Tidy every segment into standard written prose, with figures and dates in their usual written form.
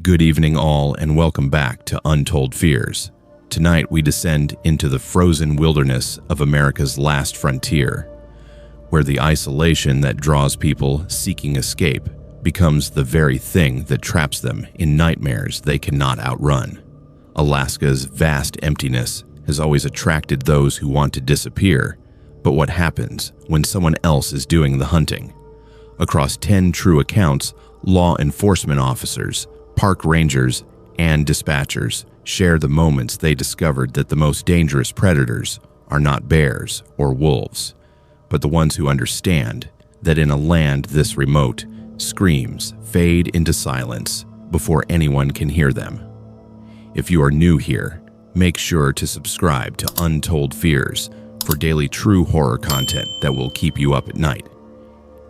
Good evening all, and welcome back to Untold Fears. Tonight we descend into the frozen wilderness of America's last frontier, where the isolation that draws people seeking escape becomes the very thing that traps them in nightmares they cannot outrun. Alaska's vast emptiness has always attracted those who want to disappear, but what happens when someone else is doing the hunting? Across 10 true accounts, law enforcement officers, park rangers, and dispatchers share the moments they discovered that the most dangerous predators are not bears or wolves, but the ones who understand that in a land this remote, screams fade into silence before anyone can hear them. If you are new here, make sure to subscribe to Untold Fears for daily true horror content that will keep you up at night.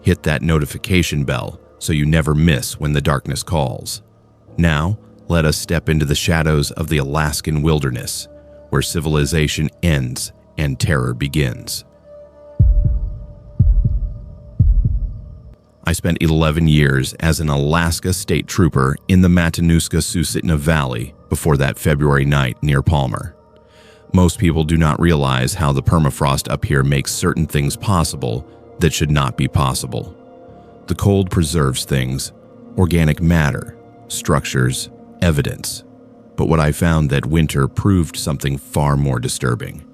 Hit that notification bell so you never miss when the darkness calls. Now, let us step into the shadows of the Alaskan wilderness, where civilization ends and terror begins. I spent 11 years as an Alaska state trooper in the Matanuska-Susitna Valley before that February night near Palmer. Most people do not realize how the permafrost up here makes certain things possible that should not be possible. The cold preserves things, organic matter, structures, evidence. But what I found that winter proved something far more disturbing.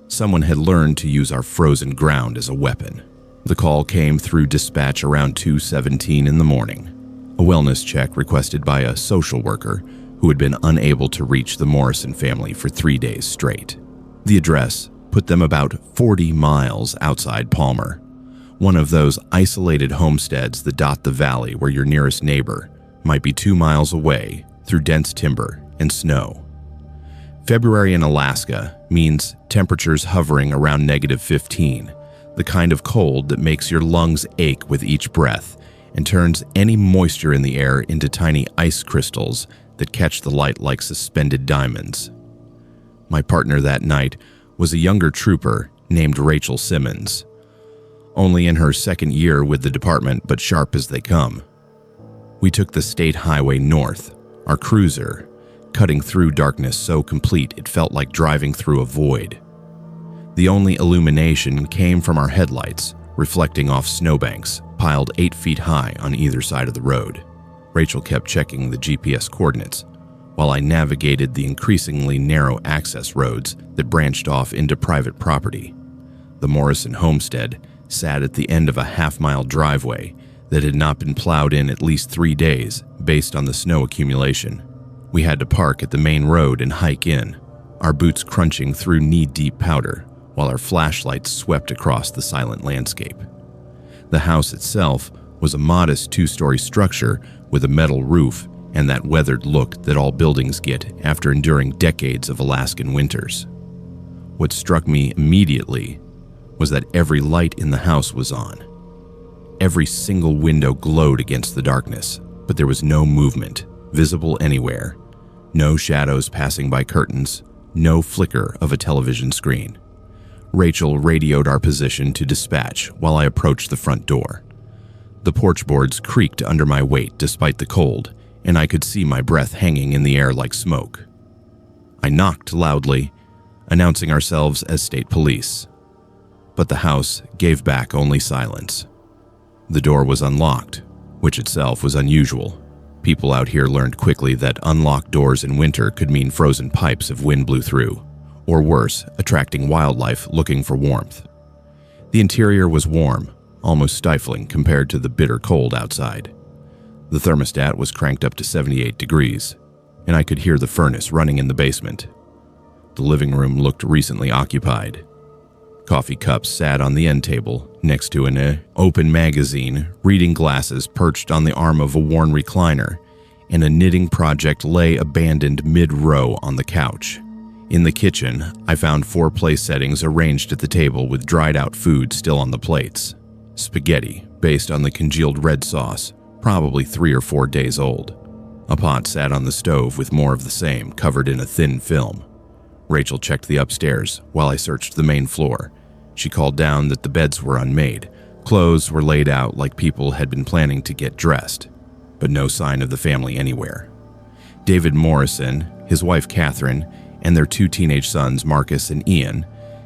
Someone had learned to use our frozen ground as a weapon. The call came through dispatch around 2:17 in the morning. A wellness check requested by a social worker who had been unable to reach the Morrison family for 3 days straight. The address put them about 40 miles outside Palmer, one of those isolated homesteads that dot the valley where your nearest neighbor might be 2 miles away through dense timber and snow. February in Alaska means temperatures hovering around -15, the kind of cold that makes your lungs ache with each breath and turns any moisture in the air into tiny ice crystals that catch the light like suspended diamonds. My partner that night was a younger trooper named Rachel Simmons, only in her second year with the department but sharp as they come. We took the state highway north, our cruiser, cutting through darkness so complete it felt like driving through a void. The only illumination came from our headlights, reflecting off snowbanks piled 8 feet high on either side of the road. Rachel kept checking the GPS coordinates, while I navigated the increasingly narrow access roads that branched off into private property. The Morrison homestead sat at the end of a half-mile driveway that had not been plowed in at least 3 days based on the snow accumulation. We had to park at the main road and hike in, our boots crunching through knee-deep powder while our flashlights swept across the silent landscape. The house itself was a modest 2-story structure with a metal roof and that weathered look that all buildings get after enduring decades of Alaskan winters. What struck me immediately was that every light in the house was on. Every single window glowed against the darkness, but there was no movement visible anywhere, no shadows passing by curtains, no flicker of a television screen. Rachel radioed our position to dispatch while I approached the front door. The porch boards creaked under my weight despite the cold, and I could see my breath hanging in the air like smoke. I knocked loudly, announcing ourselves as state police. But the house gave back only silence. The door was unlocked, which itself was unusual. People out here learned quickly that unlocked doors in winter could mean frozen pipes if wind blew through, or worse, attracting wildlife looking for warmth. The interior was warm, almost stifling compared to the bitter cold outside. The thermostat was cranked up to 78 degrees, and I could hear the furnace running in the basement. The living room looked recently occupied. Coffee cups sat on the end table next to an open magazine, reading glasses perched on the arm of a worn recliner, and a knitting project lay abandoned mid-row on the couch. In the kitchen, I found 4 place settings arranged at the table with dried-out food still on the plates. Spaghetti, based on the congealed red sauce, probably 3 or 4 days old. A pot sat on the stove with more of the same, covered in a thin film. Rachel checked the upstairs while I searched the main floor. She called down that the beds were unmade. Clothes were laid out like people had been planning to get dressed, but no sign of the family anywhere. David Morrison, his wife Catherine, and their 2 teenage sons Marcus and Ian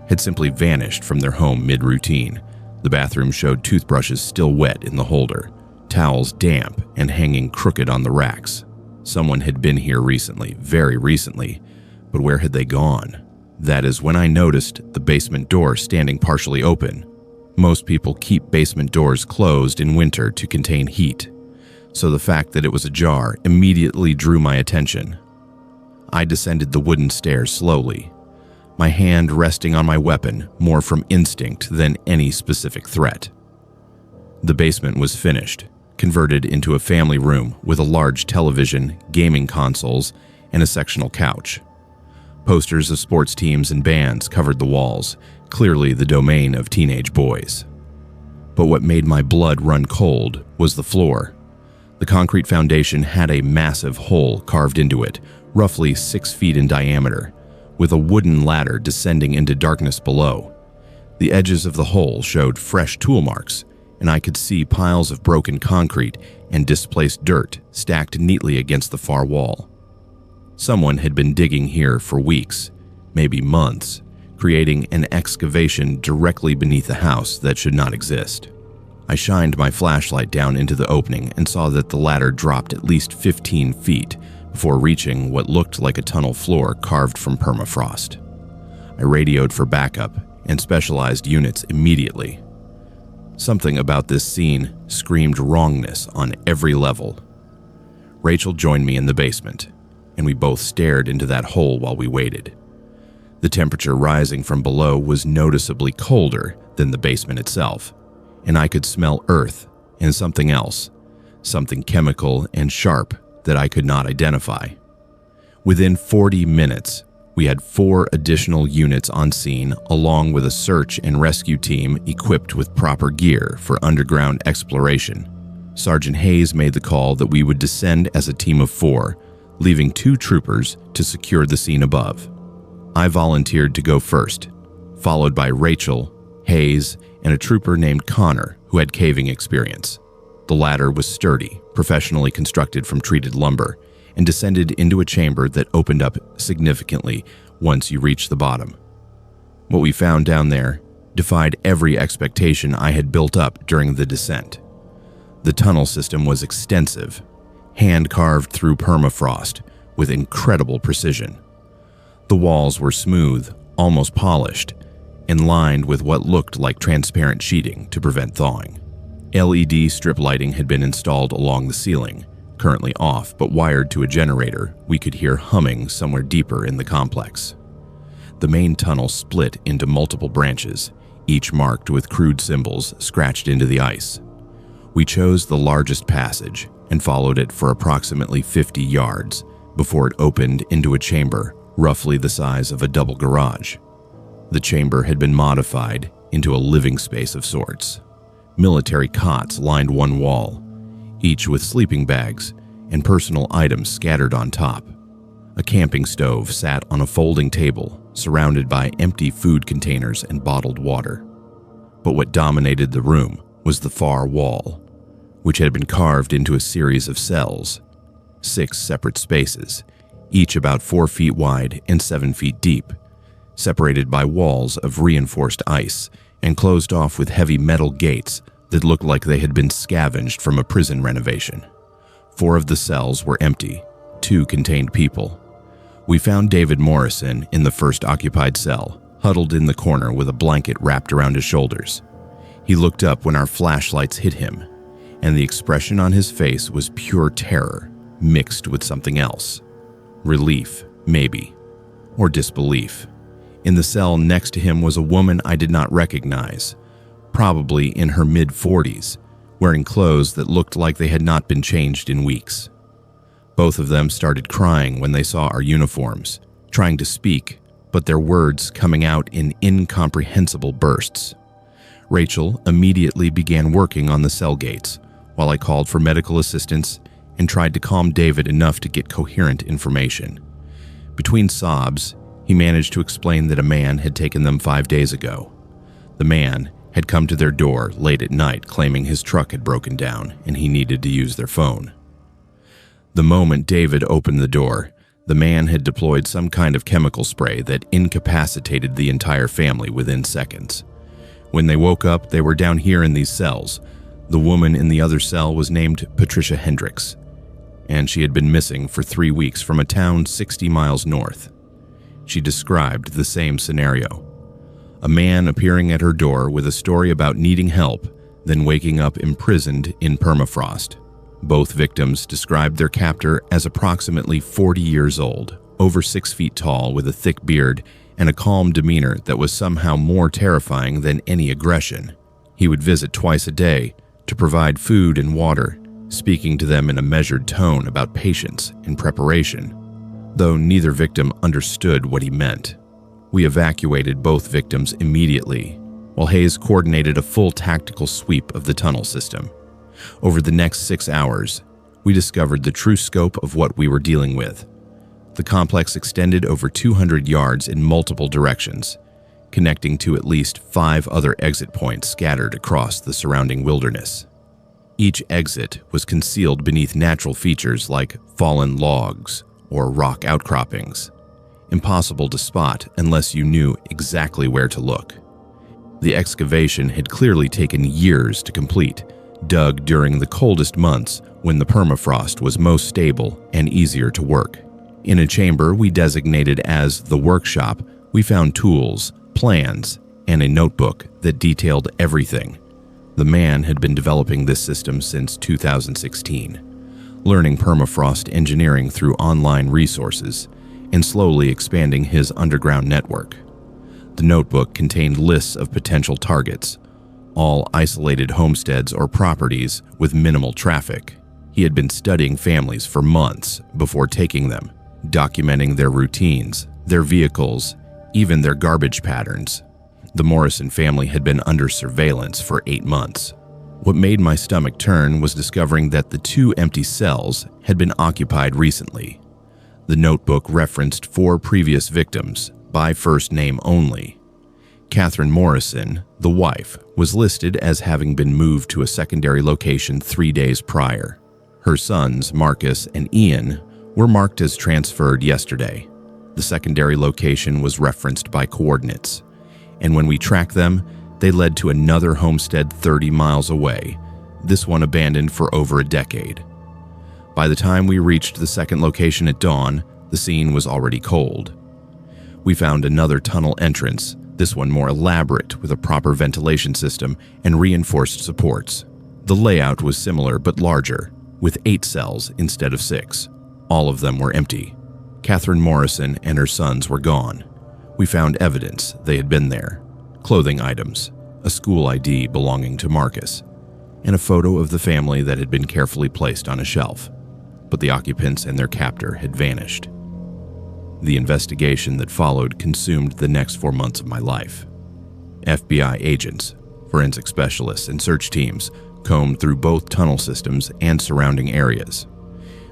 had simply vanished from their home mid-routine. The bathroom showed toothbrushes still wet in the holder, towels damp and hanging crooked on the racks. Someone had been here recently, very recently, but where had they gone? That is when I noticed the basement door standing partially open. Most people keep basement doors closed in winter to contain heat, so the fact that it was ajar immediately drew my attention. I descended the wooden stairs slowly, my hand resting on my weapon more from instinct than any specific threat. The basement was finished, converted into a family room with a large television, gaming consoles, and a sectional couch. Posters of sports teams and bands covered the walls, clearly the domain of teenage boys. But what made my blood run cold was the floor. The concrete foundation had a massive hole carved into it, roughly 6 feet in diameter, with a wooden ladder descending into darkness below. The edges of the hole showed fresh tool marks, and I could see piles of broken concrete and displaced dirt stacked neatly against the far wall. Someone had been digging here for weeks, maybe months, creating an excavation directly beneath the house that should not exist. I shined my flashlight down into the opening and saw that the ladder dropped at least 15 feet before reaching what looked like a tunnel floor carved from permafrost. I radioed for backup and specialized units immediately. Something about this scene screamed wrongness on every level. Rachel joined me in the basement, and we both stared into that hole while we waited. The temperature rising from below was noticeably colder than the basement itself, and I could smell earth and something else, something chemical and sharp that I could not identify. Within 40 minutes, we had 4 additional units on scene, along with a search and rescue team equipped with proper gear for underground exploration. Sergeant Hayes made the call that we would descend as a team of 4, leaving 2 troopers to secure the scene above. I volunteered to go first, followed by Rachel, Hayes, and a trooper named Connor who had caving experience. The ladder was sturdy, professionally constructed from treated lumber, and descended into a chamber that opened up significantly once you reached the bottom. What we found down there defied every expectation I had built up during the descent. The tunnel system was extensive, hand-carved through permafrost with incredible precision. The walls were smooth, almost polished, and lined with what looked like transparent sheeting to prevent thawing. LED strip lighting had been installed along the ceiling, currently off but wired to a generator we could hear humming somewhere deeper in the complex. The main tunnel split into multiple branches, each marked with crude symbols scratched into the ice. We chose the largest passage and followed it for approximately 50 yards before it opened into a chamber roughly the size of a double garage. The chamber had been modified into a living space of sorts. Military cots lined one wall, each with sleeping bags and personal items scattered on top. A camping stove sat on a folding table, surrounded by empty food containers and bottled water. But what dominated the room was the far wall, which had been carved into a series of cells, 6 separate spaces, each about 4 feet wide and 7 feet deep, separated by walls of reinforced ice and closed off with heavy metal gates that looked like they had been scavenged from a prison renovation. 4 of the cells were empty, 2 contained people. We found David Morrison in the first occupied cell, huddled in the corner with a blanket wrapped around his shoulders. He looked up when our flashlights hit him, and the expression on his face was pure terror mixed with something else. Relief, maybe, or disbelief. In the cell next to him was a woman I did not recognize, probably in her mid-40s, wearing clothes that looked like they had not been changed in weeks. Both of them started crying when they saw our uniforms, trying to speak, but their words coming out in incomprehensible bursts. Rachel immediately began working on the cell gates, while I called for medical assistance and tried to calm David enough to get coherent information. Between sobs, he managed to explain that a man had taken them 5 days ago. The man had come to their door late at night claiming his truck had broken down and he needed to use their phone. The moment David opened the door, the man had deployed some kind of chemical spray that incapacitated the entire family within seconds. When they woke up, they were down here in these cells. The woman in the other cell was named Patricia Hendricks, and she had been missing for 3 weeks from a town 60 miles north. She described the same scenario. A man appearing at her door with a story about needing help, then waking up imprisoned in permafrost. Both victims described their captor as approximately 40 years old, over 6 feet tall with a thick beard and a calm demeanor that was somehow more terrifying than any aggression. He would visit twice a day to provide food and water, speaking to them in a measured tone about patience and preparation, though neither victim understood what he meant. We evacuated both victims immediately, while Hayes coordinated a full tactical sweep of the tunnel system. Over the next 6 hours, we discovered the true scope of what we were dealing with. The complex extended over 200 yards in multiple directions, connecting to at least 5 other exit points scattered across the surrounding wilderness. Each exit was concealed beneath natural features like fallen logs or rock outcroppings, impossible to spot unless you knew exactly where to look. The excavation had clearly taken years to complete, dug during the coldest months when the permafrost was most stable and easier to work. In a chamber we designated as the workshop, we found tools, plans, and a notebook that detailed everything. The man had been developing this system since 2016, learning permafrost engineering through online resources and slowly expanding his underground network. The notebook contained lists of potential targets, all isolated homesteads or properties with minimal traffic. He had been studying families for months before taking them, documenting their routines, their vehicles, even their garbage patterns. The Morrison family had been under surveillance for 8 months. What made my stomach turn was discovering that the 2 empty cells had been occupied recently. The notebook referenced 4 previous victims by first name only. Catherine Morrison, the wife, was listed as having been moved to a secondary location 3 days prior. Her sons, Marcus and Ian, were marked as transferred yesterday. The secondary location was referenced by coordinates, and when we tracked them, they led to another homestead 30 miles away, this one abandoned for over a decade. By the time we reached the second location at dawn, the scene was already cold. We found another tunnel entrance, this one more elaborate with a proper ventilation system and reinforced supports. The layout was similar but larger, with 8 cells instead of 6. All of them were empty. Catherine Morrison and her sons were gone. We found evidence they had been there: clothing items, a school ID belonging to Marcus, and a photo of the family that had been carefully placed on a shelf. But the occupants and their captor had vanished. The investigation that followed consumed the next 4 months of my life. FBI agents, forensic specialists, and search teams combed through both tunnel systems and surrounding areas.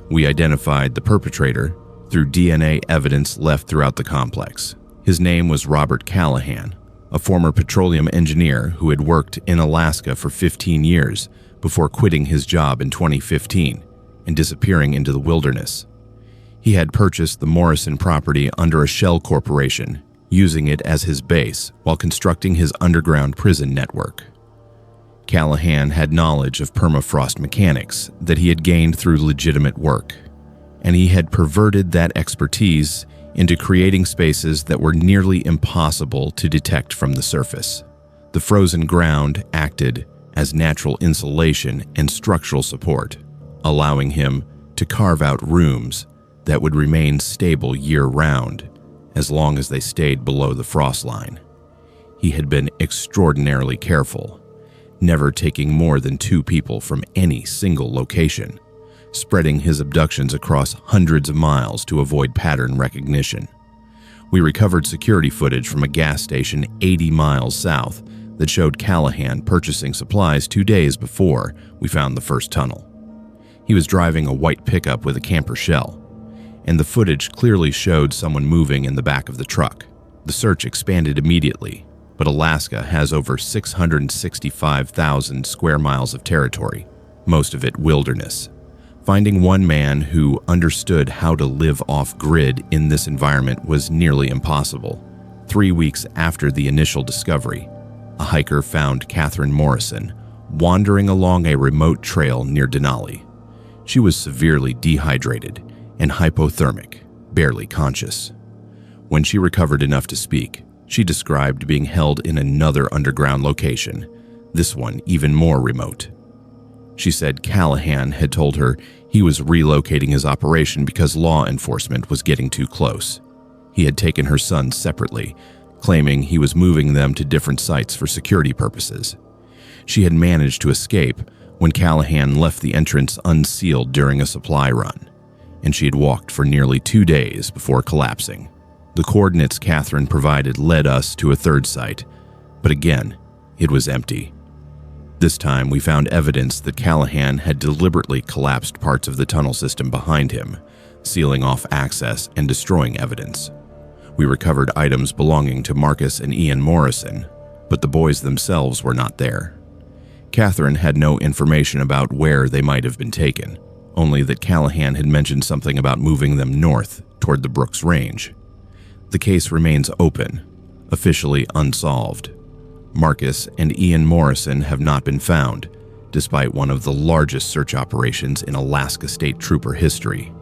We identified the perpetrator through DNA evidence left throughout the complex. His name was Robert Callahan, a former petroleum engineer who had worked in Alaska for 15 years before quitting his job in 2015 and disappearing into the wilderness. He had purchased the Morrison property under a shell corporation, using it as his base while constructing his underground prison network. Callahan had knowledge of permafrost mechanics that he had gained through legitimate work, and he had perverted that expertise into creating spaces that were nearly impossible to detect from the surface. The frozen ground acted as natural insulation and structural support, allowing him to carve out rooms that would remain stable year-round as long as they stayed below the frost line. He had been extraordinarily careful, never taking more than 2 people from any single location, spreading his abductions across hundreds of miles to avoid pattern recognition. We recovered security footage from a gas station 80 miles south that showed Callahan purchasing supplies 2 days before we found the first tunnel. He was driving a white pickup with a camper shell, and the footage clearly showed someone moving in the back of the truck. The search expanded immediately, but Alaska has over 665,000 square miles of territory, most of it wilderness. Finding one man who understood how to live off-grid in this environment was nearly impossible. 3 weeks after the initial discovery, a hiker found Catherine Morrison wandering along a remote trail near Denali. She was severely dehydrated and hypothermic, barely conscious. When she recovered enough to speak, she described being held in another underground location, this one even more remote. She said Callahan had told her he was relocating his operation because law enforcement was getting too close. He had taken her sons separately, claiming he was moving them to different sites for security purposes. She had managed to escape when Callahan left the entrance unsealed during a supply run, and she had walked for nearly 2 days before collapsing. The coordinates Catherine provided led us to a third site, but again, it was empty. This time, we found evidence that Callahan had deliberately collapsed parts of the tunnel system behind him, sealing off access and destroying evidence. We recovered items belonging to Marcus and Ian Morrison, but the boys themselves were not there. Catherine had no information about where they might have been taken, only that Callahan had mentioned something about moving them north toward the Brooks Range. The case remains open, officially unsolved. Marcus and Ian Morrison have not been found, despite one of the largest search operations in Alaska State Trooper history.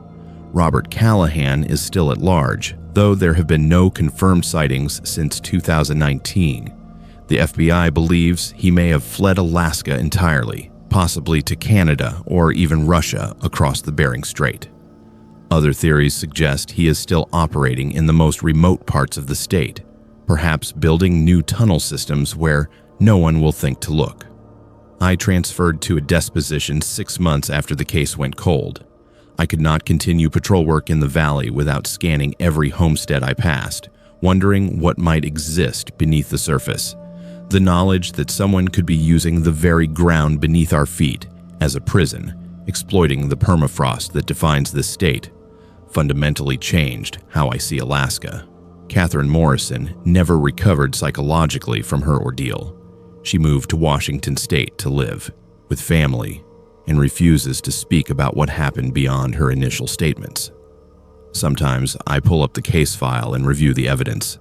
Robert Callahan is still at large, though there have been no confirmed sightings since 2019. The FBI believes he may have fled Alaska entirely, possibly to Canada or even Russia across the Bering Strait. Other theories suggest he is still operating in the most remote parts of the state, perhaps building new tunnel systems where no one will think to look. I transferred to a desk position 6 months after the case went cold. I could not continue patrol work in the valley without scanning every homestead I passed, wondering what might exist beneath the surface. The knowledge that someone could be using the very ground beneath our feet as a prison, exploiting the permafrost that defines this state, fundamentally changed how I see Alaska. Catherine Morrison never recovered psychologically from her ordeal. She moved to Washington State to live, with family, and refuses to speak about what happened beyond her initial statements. Sometimes I pull up the case file and review the evidence,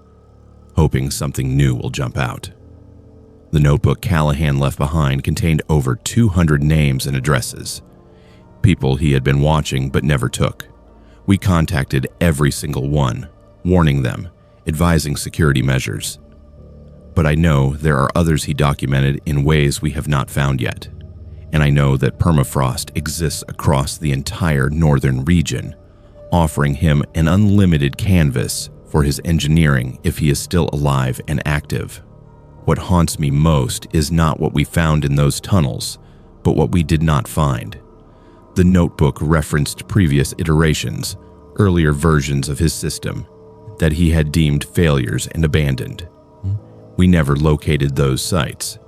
hoping something new will jump out. The notebook Callahan left behind contained over 200 names and addresses, people he had been watching but never took. We contacted every single one, warning them, advising security measures. But I know there are others he documented in ways we have not found yet, and I know that permafrost exists across the entire northern region, offering him an unlimited canvas for his engineering if he is still alive and active. What haunts me most is not what we found in those tunnels, but what we did not find. The notebook referenced previous iterations, earlier versions of his system, that he had deemed failures and abandoned. We never located those sites.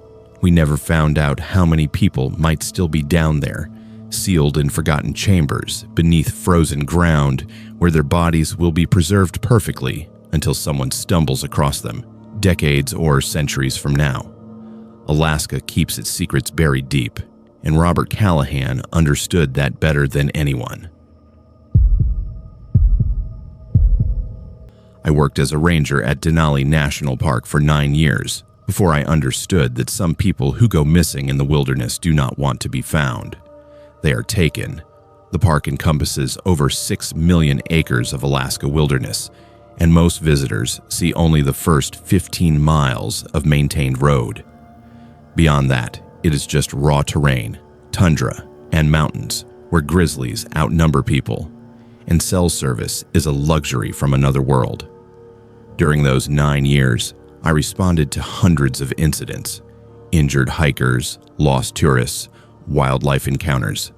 We never found out how many people might still be down there, sealed in forgotten chambers beneath frozen ground where their bodies will be preserved perfectly until someone stumbles across them, decades or centuries from now. Alaska keeps its secrets buried deep, and Robert Callahan understood that better than anyone. I worked as a ranger at Denali National Park for 9 years before I understood that some people who go missing in the wilderness do not want to be found. They are taken. The park encompasses over 6 million acres of Alaska wilderness, and most visitors see only the first 15 miles of maintained road. Beyond that, it is just raw terrain, tundra, and mountains where grizzlies outnumber people, and cell service is a luxury from another world. During those 9 years, I responded to hundreds of incidents, injured hikers, lost tourists, wildlife encounters,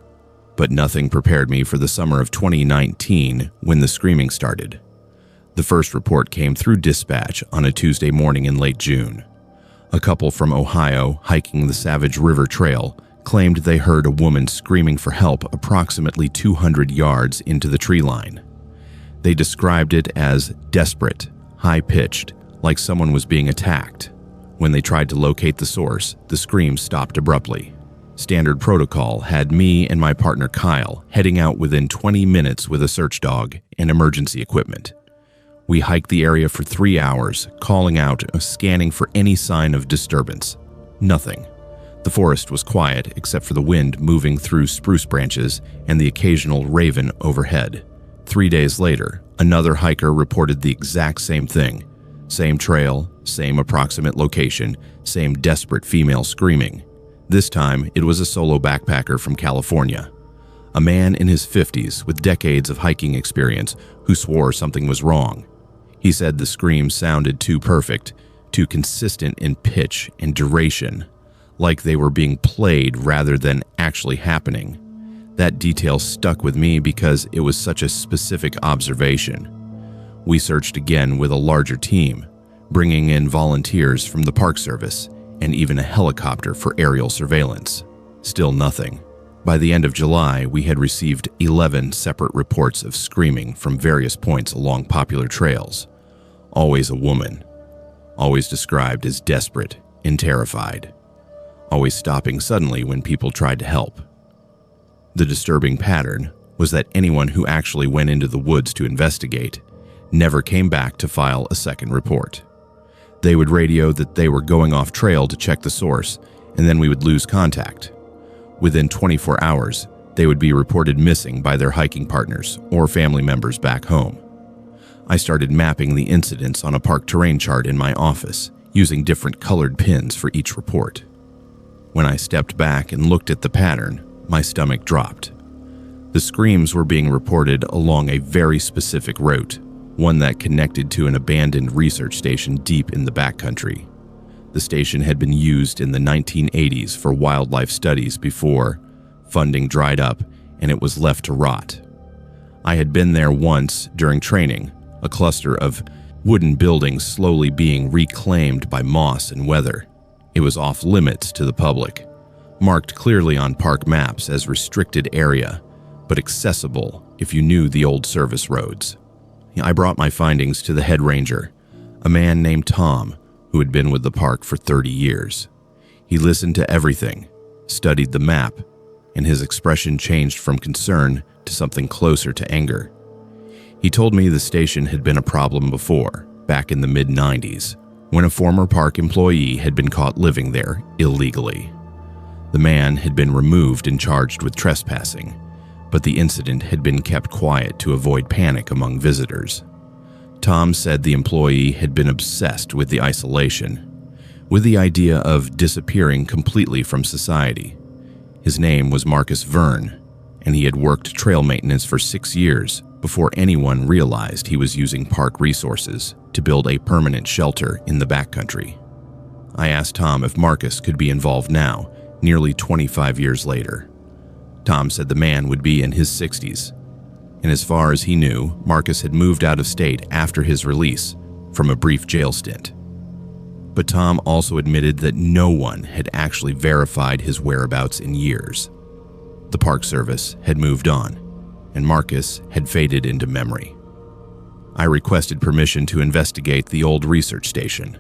but nothing prepared me for the summer of 2019 when the screaming started. The first report came through dispatch on a Tuesday morning in late June. A couple from Ohio hiking the Savage River Trail claimed they heard a woman screaming for help approximately 200 yards into the tree line. They described it as desperate, high-pitched, like someone was being attacked. When they tried to locate the source, the scream stopped abruptly. Standard protocol had me and my partner Kyle heading out within 20 minutes with a search dog and emergency equipment. We hiked the area for 3 hours, calling out, scanning for any sign of disturbance. Nothing. The forest was quiet except for the wind moving through spruce branches and the occasional raven overhead. 3 days later, another hiker reported the exact same thing. Same trail, same approximate location, same desperate female screaming. This time, it was a solo backpacker from California. A man in his 50s with decades of hiking experience who swore something was wrong. He said the screams sounded too perfect, too consistent in pitch and duration, like they were being played rather than actually happening. That detail stuck with me because it was such a specific observation. We searched again with a larger team, bringing in volunteers from the Park Service and even a helicopter for aerial surveillance. Still nothing. By the end of July, we had received 11 separate reports of screaming from various points along popular trails. Always a woman. Always described as desperate and terrified. Always stopping suddenly when people tried to help. The disturbing pattern was that anyone who actually went into the woods to investigate never came back to file a second report. They would radio that they were going off trail to check the source, and then we would lose contact. Within 24 hours, they would be reported missing by their hiking partners or family members back home. I started mapping the incidents on a park terrain chart in my office, using different colored pins for each report. When I stepped back and looked at the pattern, my stomach dropped. The screams were being reported along a very specific route, one that connected to an abandoned research station deep in the backcountry. The station had been used in the 1980s for wildlife studies before funding dried up and it was left to rot. I had been there once during training, a cluster of wooden buildings slowly being reclaimed by moss and weather. It was off limits to the public, marked clearly on park maps as restricted area, but accessible if you knew the old service roads. I brought my findings to the head ranger, a man named Tom, who had been with the park for 30 years. He listened to everything, studied the map, and his expression changed from concern to something closer to anger. He told me the station had been a problem before, back in the mid-90s, when a former park employee had been caught living there illegally. The man had been removed and charged with trespassing, but the incident had been kept quiet to avoid panic among visitors. Tom said the employee had been obsessed with the isolation, with the idea of disappearing completely from society. His name was Marcus Verne, and he had worked trail maintenance for 6 years before anyone realized he was using park resources to build a permanent shelter in the backcountry. I asked Tom if Marcus could be involved now, nearly 25 years later. Tom said the man would be in his 60s, and as far as he knew, Marcus had moved out of state after his release from a brief jail stint. But Tom also admitted that no one had actually verified his whereabouts in years. The Park Service had moved on, and Marcus had faded into memory. I requested permission to investigate the old research station,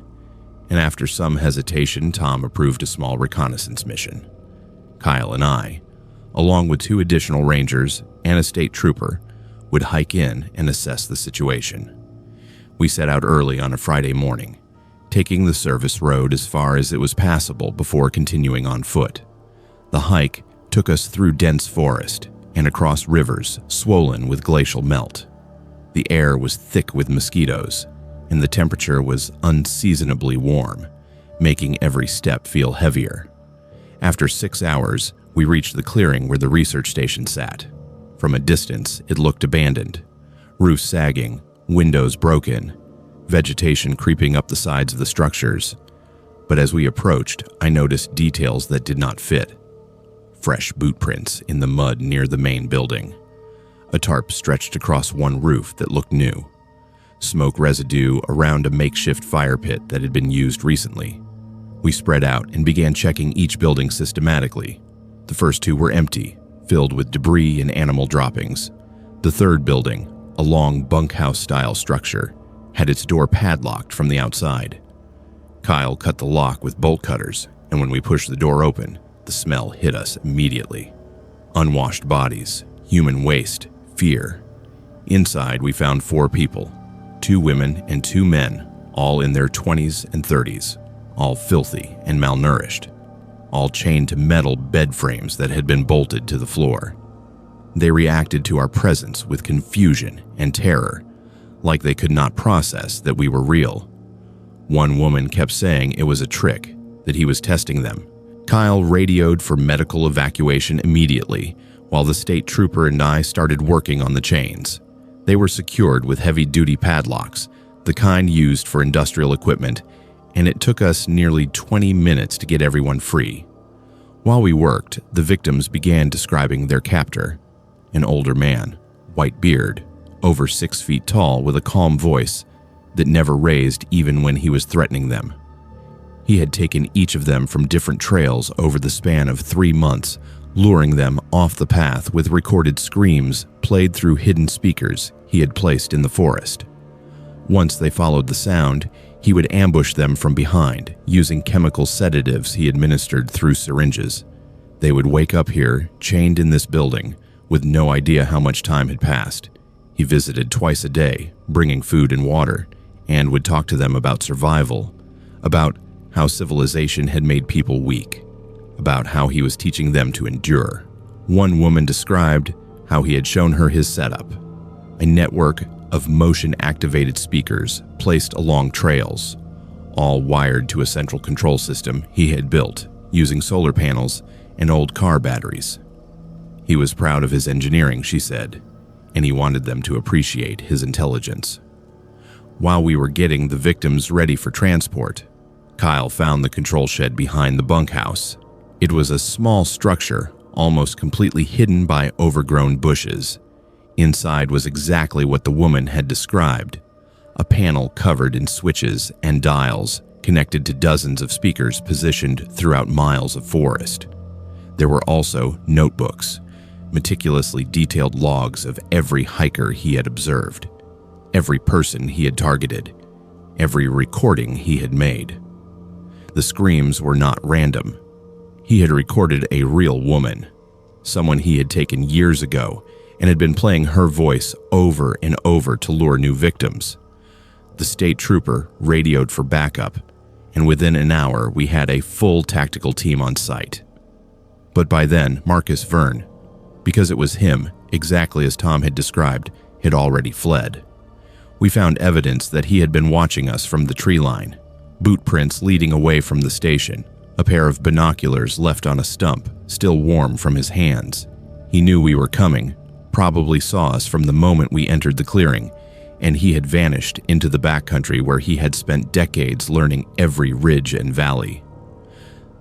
and after some hesitation, Tom approved a small reconnaissance mission. Kyle and I, along with 2 additional rangers and a state trooper, would hike in and assess the situation. We set out early on a Friday morning, taking the service road as far as it was passable before continuing on foot. The hike took us through dense forest and across rivers swollen with glacial melt. The air was thick with mosquitoes, and the temperature was unseasonably warm, making every step feel heavier. After 6 hours, we reached the clearing where the research station sat. From a distance, it looked abandoned. Roofs sagging, windows broken, vegetation creeping up the sides of the structures. But as we approached, I noticed details that did not fit. Fresh boot prints in the mud near the main building. A tarp stretched across one roof that looked new. Smoke residue around a makeshift fire pit that had been used recently. We spread out and began checking each building systematically. The first 2 were empty, filled with debris and animal droppings. The third building, a long bunkhouse-style structure, had its door padlocked from the outside. Kyle cut the lock with bolt cutters, and when we pushed the door open, The smell hit us immediately. Unwashed bodies, human waste, fear. Inside, we found 4 people, 2 women and 2 men, all in their 20s and 30s, all filthy and malnourished, all chained to metal bed frames that had been bolted to the floor. They reacted to our presence with confusion and terror, like they could not process that we were real. One woman kept saying it was a trick, that he was testing them. Kyle radioed for medical evacuation immediately, while the state trooper and I started working on the chains. They were secured with heavy-duty padlocks, the kind used for industrial equipment, and it took us nearly 20 minutes to get everyone free. While we worked, the victims began describing their captor, an older man, white beard, over 6 feet tall with a calm voice that never raised even when he was threatening them. He had taken each of them from different trails over the span of 3 months, luring them off the path with recorded screams played through hidden speakers he had placed in the forest. Once they followed the sound, he would ambush them from behind, using chemical sedatives he administered through syringes. They would wake up here, chained in this building, with no idea how much time had passed. He visited twice a day, bringing food and water, and would talk to them about survival, about how civilization had made people weak, about how he was teaching them to endure. One woman described how he had shown her his setup, a network of motion-activated speakers placed along trails, all wired to a central control system he had built using solar panels and old car batteries. He was proud of his engineering, she said, and he wanted them to appreciate his intelligence. While we were getting the victims ready for transport, Kyle found the control shed behind the bunkhouse. It was a small structure, almost completely hidden by overgrown bushes. Inside was exactly what the woman had described, a panel covered in switches and dials connected to dozens of speakers positioned throughout miles of forest. There were also notebooks, meticulously detailed logs of every hiker he had observed, every person he had targeted, every recording he had made. The screams were not random. He had recorded a real woman, someone he had taken years ago, and had been playing her voice over and over to lure new victims. The state trooper radioed for backup, and within an hour we had a full tactical team on site. But by then, Marcus Verne, because it was him, exactly as Tom had described, had already fled. We found evidence that he had been watching us from the tree line, boot prints leading away from the station, a pair of binoculars left on a stump, still warm from his hands. He knew we were coming, probably saw us from the moment we entered the clearing, and he had vanished into the backcountry where he had spent decades learning every ridge and valley.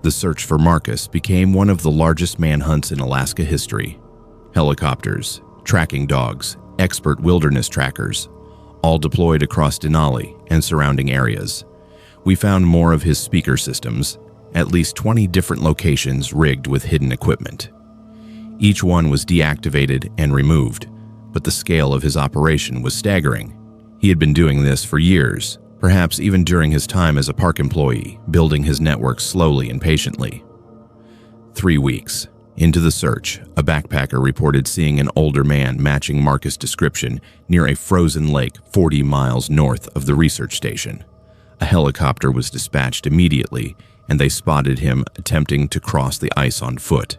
The search for Marcus became one of the largest manhunts in Alaska history. Helicopters, tracking dogs, expert wilderness trackers, all deployed across Denali and surrounding areas. We found more of his speaker systems, at least 20 different locations rigged with hidden equipment. Each one was deactivated and removed, but the scale of his operation was staggering. He had been doing this for years, perhaps even during his time as a park employee, building his network slowly and patiently. 3 weeks into the search, a backpacker reported seeing an older man matching Marcus' description near a frozen lake 40 miles north of the research station. A helicopter was dispatched immediately, and they spotted him attempting to cross the ice on foot.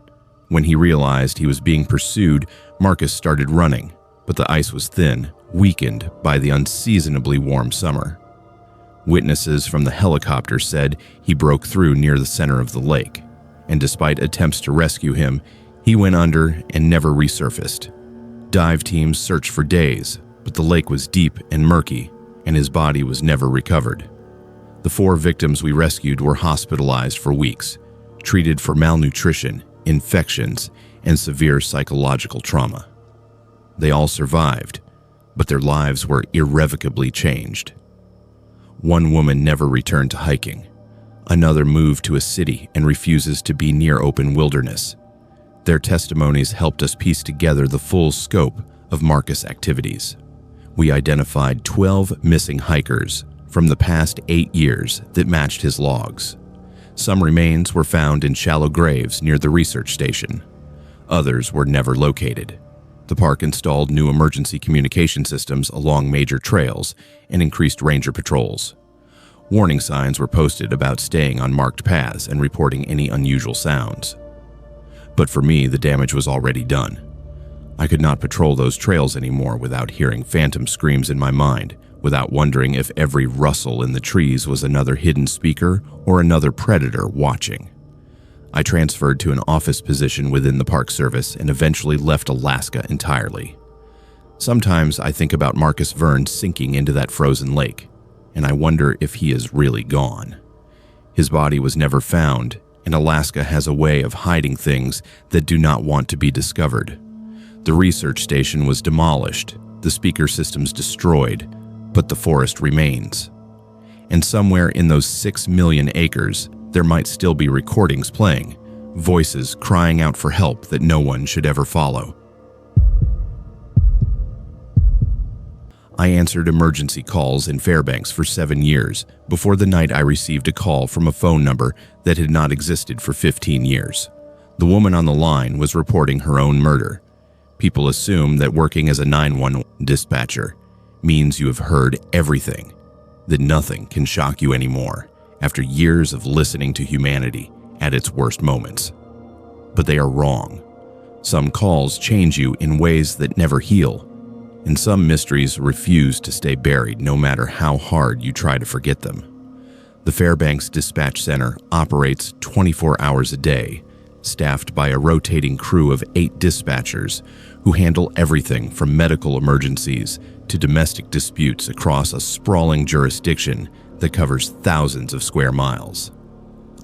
When he realized he was being pursued, Marcus started running, but the ice was thin, weakened by the unseasonably warm summer. Witnesses from the helicopter said he broke through near the center of the lake, and despite attempts to rescue him, he went under and never resurfaced. Dive teams searched for days, but the lake was deep and murky, and his body was never recovered. The 4 victims we rescued were hospitalized for weeks, treated for malnutrition, infections, and severe psychological trauma. They all survived, but their lives were irrevocably changed. One woman never returned to hiking. Another moved to a city and refuses to be near open wilderness. Their testimonies helped us piece together the full scope of Marcus' activities. We identified 12 missing hikers from the past 8 years that matched his logs. Some remains were found in shallow graves near the research station. Others were never located. The park installed new emergency communication systems along major trails and increased ranger patrols. Warning signs were posted about staying on marked paths and reporting any unusual sounds. But for me, the damage was already done. I could not patrol those trails anymore without hearing phantom screams in my mind, without wondering if every rustle in the trees was another hidden speaker or another predator watching. I transferred to an office position within the Park Service and eventually left Alaska entirely. Sometimes I think about Marcus Verne sinking into that frozen lake, and I wonder if he is really gone. His body was never found, and Alaska has a way of hiding things that do not want to be discovered. The research station was demolished, the speaker systems destroyed, but the forest remains. And somewhere in those 6 million acres, there might still be recordings playing, voices crying out for help that no one should ever follow. I answered emergency calls in Fairbanks for 7 years before the night I received a call from a phone number that had not existed for 15 years. The woman on the line was reporting her own murder. People assume that working as a 911 dispatcher means you have heard everything, that nothing can shock you anymore after years of listening to humanity at its worst moments. But they are wrong. Some calls change you in ways that never heal, and some mysteries refuse to stay buried no matter how hard you try to forget them. The Fairbanks Dispatch Center operates 24 hours a day, staffed by a rotating crew of 8 dispatchers who handle everything from medical emergencies to domestic disputes across a sprawling jurisdiction that covers thousands of square miles.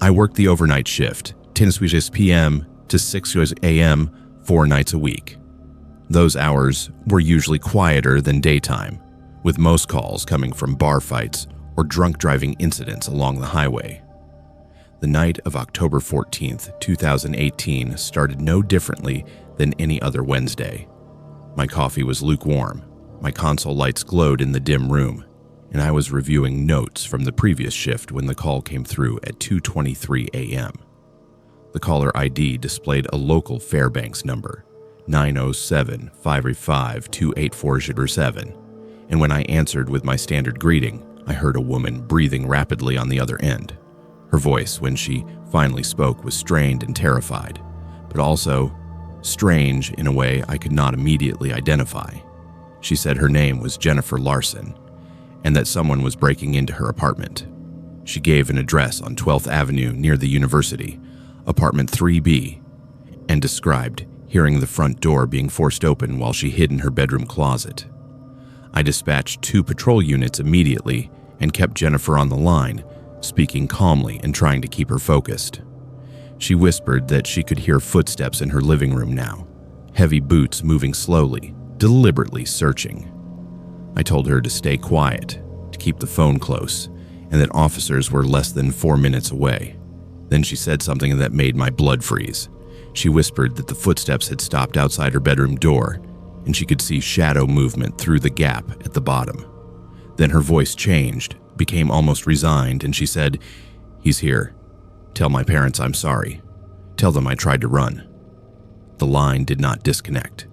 I work the overnight shift, 10 p.m. to 6 a.m., 4 nights a week. Those hours were usually quieter than daytime, with most calls coming from bar fights or drunk driving incidents along the highway. The night of October 14th, 2018 started no differently than any other Wednesday. My coffee was lukewarm, my console lights glowed in the dim room, and I was reviewing notes from the previous shift when the call came through at 2:23 a.m. The caller ID displayed a local Fairbanks number, 907-585-28407, and when I answered with my standard greeting, I heard a woman breathing rapidly on the other end. Her voice, when she finally spoke, was strained and terrified, but also strange in a way I could not immediately identify. She said her name was Jennifer Larson, and that someone was breaking into her apartment. She gave an address on 12th Avenue near the university, apartment 3B, and described hearing the front door being forced open while she hid in her bedroom closet. I dispatched 2 patrol units immediately and kept Jennifer on the line, speaking calmly and trying to keep her focused. She whispered that she could hear footsteps in her living room now, heavy boots moving slowly, deliberately searching. I told her to stay quiet, to keep the phone close, and that officers were less than 4 minutes away. Then she said something that made my blood freeze. She whispered that the footsteps had stopped outside her bedroom door, and she could see shadow movement through the gap at the bottom. Then her voice changed, became almost resigned, and she said, "He's here. Tell my parents I'm sorry. Tell them I tried to run." The line did not disconnect.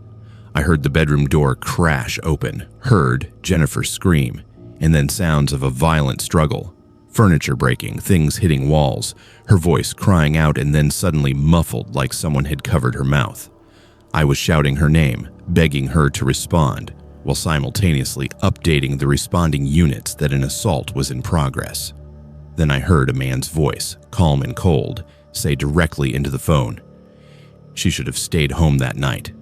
I heard the bedroom door crash open, heard Jennifer scream, and then sounds of a violent struggle. Furniture breaking, things hitting walls, her voice crying out and then suddenly muffled like someone had covered her mouth. I was shouting her name, begging her to respond, while simultaneously updating the responding units that an assault was in progress. Then I heard a man's voice, calm and cold, say directly into the phone, "She should have stayed home that night."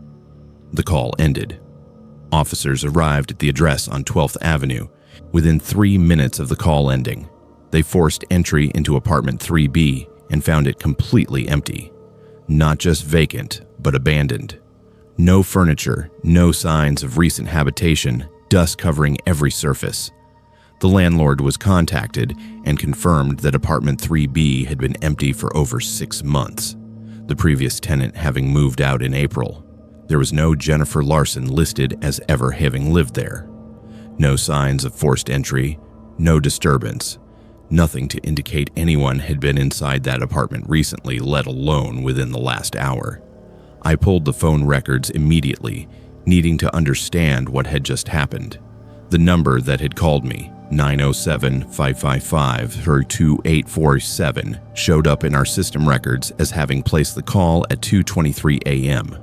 The call ended. Officers arrived at the address on 12th Avenue. Within 3 minutes of the call ending, they forced entry into apartment 3B and found it completely empty. Not just vacant, but abandoned. No furniture, no signs of recent habitation, dust covering every surface. The landlord was contacted and confirmed that apartment 3B had been empty for over 6 months, the previous tenant having moved out in April. There was no Jennifer Larson listed as ever having lived there. No signs of forced entry, no disturbance, Nothing to indicate anyone had been inside that apartment recently, let alone within the last hour. I pulled the phone records immediately, needing to understand what had just happened. The number that had called me, 907-555-2847, showed up in our system records as having placed the call at 2:23 a.m.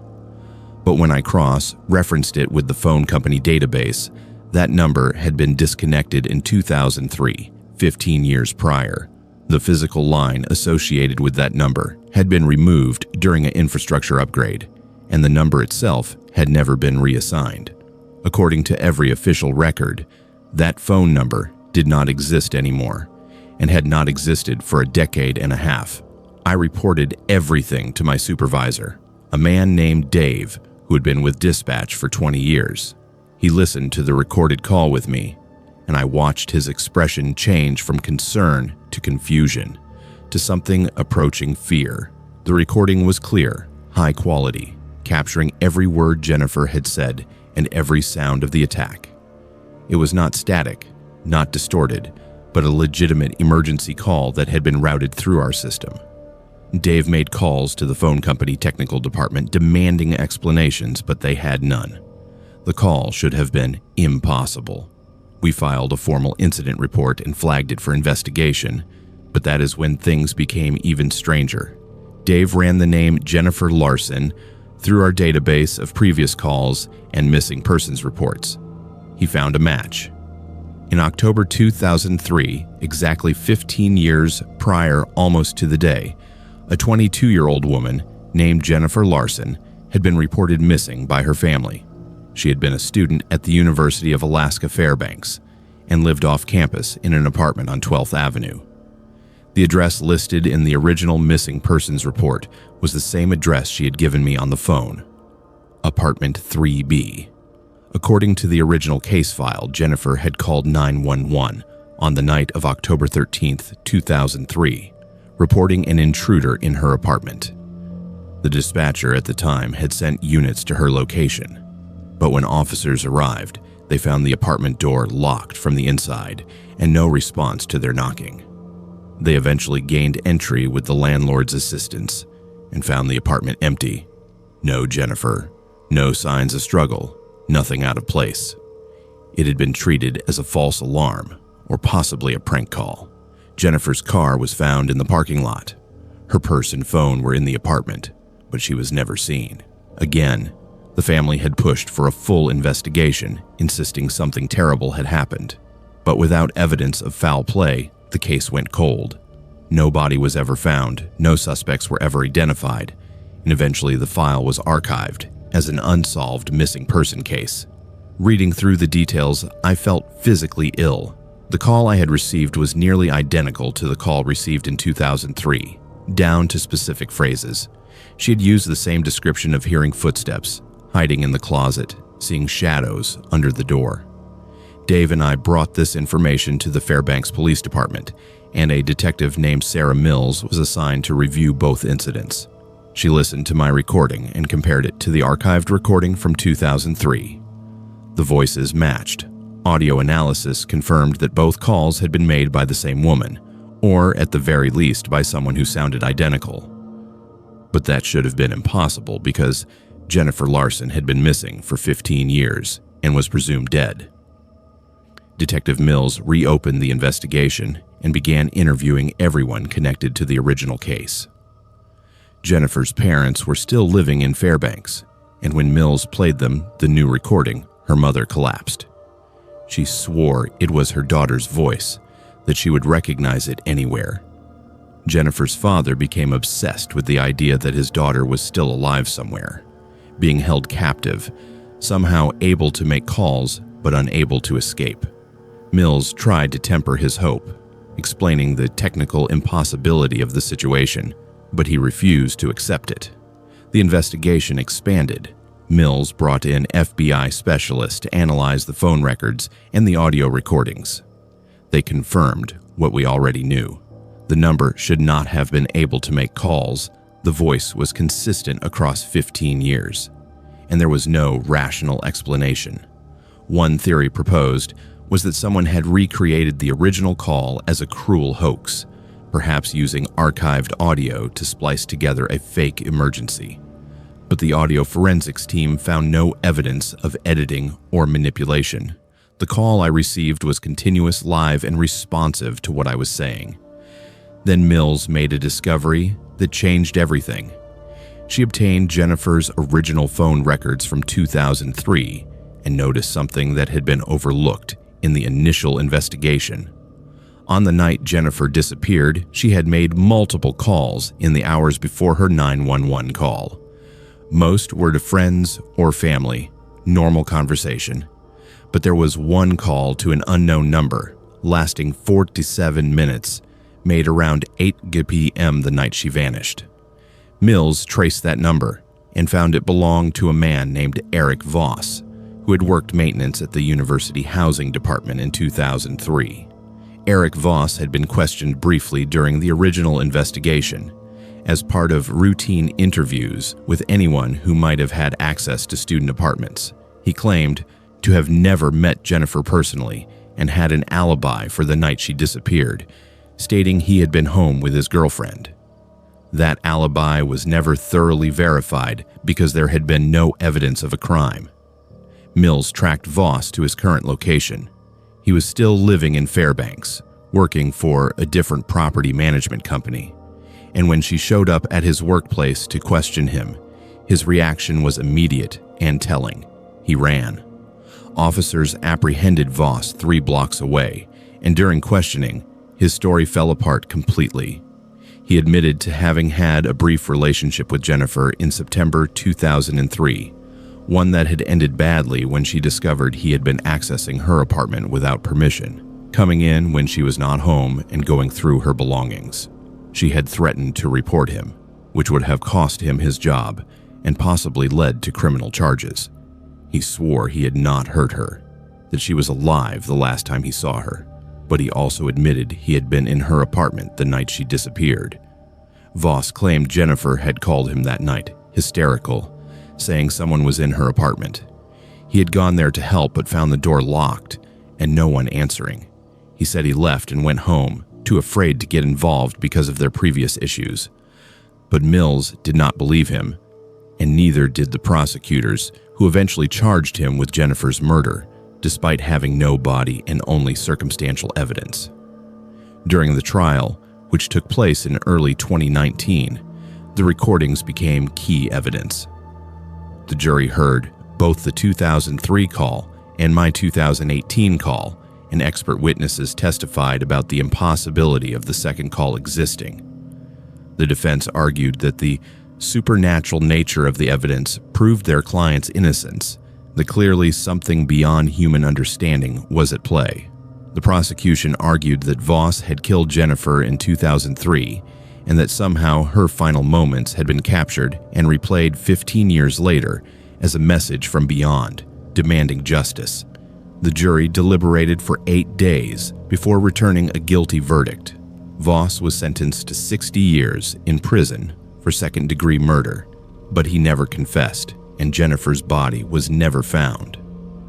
But when I cross-referenced it with the phone company database, that number had been disconnected in 2003, 15 years prior. The physical line associated with that number had been removed during an infrastructure upgrade, and the number itself had never been reassigned. According to every official record, that phone number did not exist anymore and had not existed for a decade and a half. I reported everything to my supervisor, a man named Dave, who had been with dispatch for 20 years. He listened to the recorded call with me, and I watched his expression change from concern to confusion to something approaching fear. The recording was clear, high quality, capturing every word Jennifer had said and every sound of the attack. It was not static, not distorted, but a legitimate emergency call that had been routed through our system. Dave made calls to the phone company technical department demanding explanations, but they had none. The call should have been impossible. We filed a formal incident report and flagged it for investigation, but that is when things became even stranger. Dave ran the name Jennifer Larson through our database of previous calls and missing persons reports. He found a match. In October 2003, exactly 15 years prior almost to the day, a 22-year-old woman named Jennifer Larson had been reported missing by her family. She had been a student at the University of Alaska Fairbanks and lived off campus in an apartment on 12th Avenue. The address listed in the original missing persons report was the same address she had given me on the phone, apartment 3B. According to the original case file, Jennifer had called 911 on the night of October 13, 2003, reporting an intruder in her apartment. The dispatcher at the time had sent units to her location, but when officers arrived, they found the apartment door locked from the inside and no response to their knocking. They eventually gained entry with the landlord's assistance and found the apartment empty. No Jennifer, no signs of struggle, nothing out of place. It had been treated as a false alarm or possibly a prank call. Jennifer's car was found in the parking lot. Her purse and phone were in the apartment, but she was never seen. Again, the family had pushed for a full investigation, insisting something terrible had happened. But without evidence of foul play, the case went cold. No body was ever found, no suspects were ever identified, and eventually the file was archived as an unsolved missing person case. Reading through the details, I felt physically ill. The call I had received was nearly identical to the call received in 2003, down to specific phrases. She had used the same description of hearing footsteps, hiding in the closet, seeing shadows under the door. Dave and I brought this information to the Fairbanks Police Department, and a detective named Sarah Mills was assigned to review both incidents. She listened to my recording and compared it to the archived recording from 2003. The voices matched. Audio analysis confirmed that both calls had been made by the same woman, or at the very least by someone who sounded identical. But that should have been impossible because Jennifer Larson had been missing for 15 years and was presumed dead. Detective Mills reopened the investigation and began interviewing everyone connected to the original case. Jennifer's parents were still living in Fairbanks, and when Mills played them the new recording, her mother collapsed. She swore it was her daughter's voice, that she would recognize it anywhere. Jennifer's father became obsessed with the idea that his daughter was still alive somewhere, being held captive, somehow able to make calls but unable to escape. Mills tried to temper his hope, explaining the technical impossibility of the situation, but he refused to accept it. The investigation expanded. Mills brought in FBI specialists to analyze the phone records and the audio recordings. They confirmed what we already knew. The number should not have been able to make calls. The voice was consistent across 15 years, and there was no rational explanation. One theory proposed was that someone had recreated the original call as a cruel hoax, perhaps using archived audio to splice together a fake emergency. But the audio forensics team found no evidence of editing or manipulation. The call I received was continuous, live, and responsive to what I was saying. Then Mills made a discovery that changed everything. She obtained Jennifer's original phone records from 2003 and noticed something that had been overlooked in the initial investigation. On the night Jennifer disappeared, she had made multiple calls in the hours before her 911 call. Most were to friends or family, normal conversation. But there was one call to an unknown number, lasting 47 minutes, made around 8 p.m. the night she vanished. Mills traced that number and found it belonged to a man named Eric Voss, who had worked maintenance at the University Housing Department in 2003. Eric Voss had been questioned briefly during the original investigation as part of routine interviews with anyone who might have had access to student apartments. He claimed to have never met Jennifer personally and had an alibi for the night she disappeared, stating he had been home with his girlfriend. That alibi was never thoroughly verified because there had been no evidence of a crime. Mills tracked Voss to his current location. He was still living in Fairbanks, working for a different property management company. And when she showed up at his workplace to question him, his reaction was immediate and telling. He ran. Officers apprehended Voss 3 blocks away, and during questioning, his story fell apart completely. He admitted to having had a brief relationship with Jennifer in September 2003, one that had ended badly when she discovered he had been accessing her apartment without permission, coming in when she was not home and going through her belongings. She had threatened to report him, which would have cost him his job and possibly led to criminal charges. He swore he had not hurt her, that she was alive the last time he saw her, but he also admitted he had been in her apartment the night she disappeared. Voss claimed Jennifer had called him that night, hysterical, saying someone was in her apartment. He had gone there to help but found the door locked and no one answering. He said he left and went home, too afraid to get involved because of their previous issues. But Mills did not believe him, and neither did the prosecutors, who eventually charged him with Jennifer's murder, despite having no body and only circumstantial evidence. During the trial, which took place in early 2019, the recordings became key evidence. The jury heard both the 2003 call and my 2018 call, and expert witnesses testified about the impossibility of the second call existing. The defense argued that the supernatural nature of the evidence proved their client's innocence, that clearly something beyond human understanding was at play. The prosecution argued that Voss had killed Jennifer in 2003 and that somehow her final moments had been captured and replayed 15 years later as a message from beyond, demanding justice. The jury deliberated for 8 days before returning a guilty verdict. Voss was sentenced to 60 years in prison for second-degree murder, but he never confessed, and Jennifer's body was never found.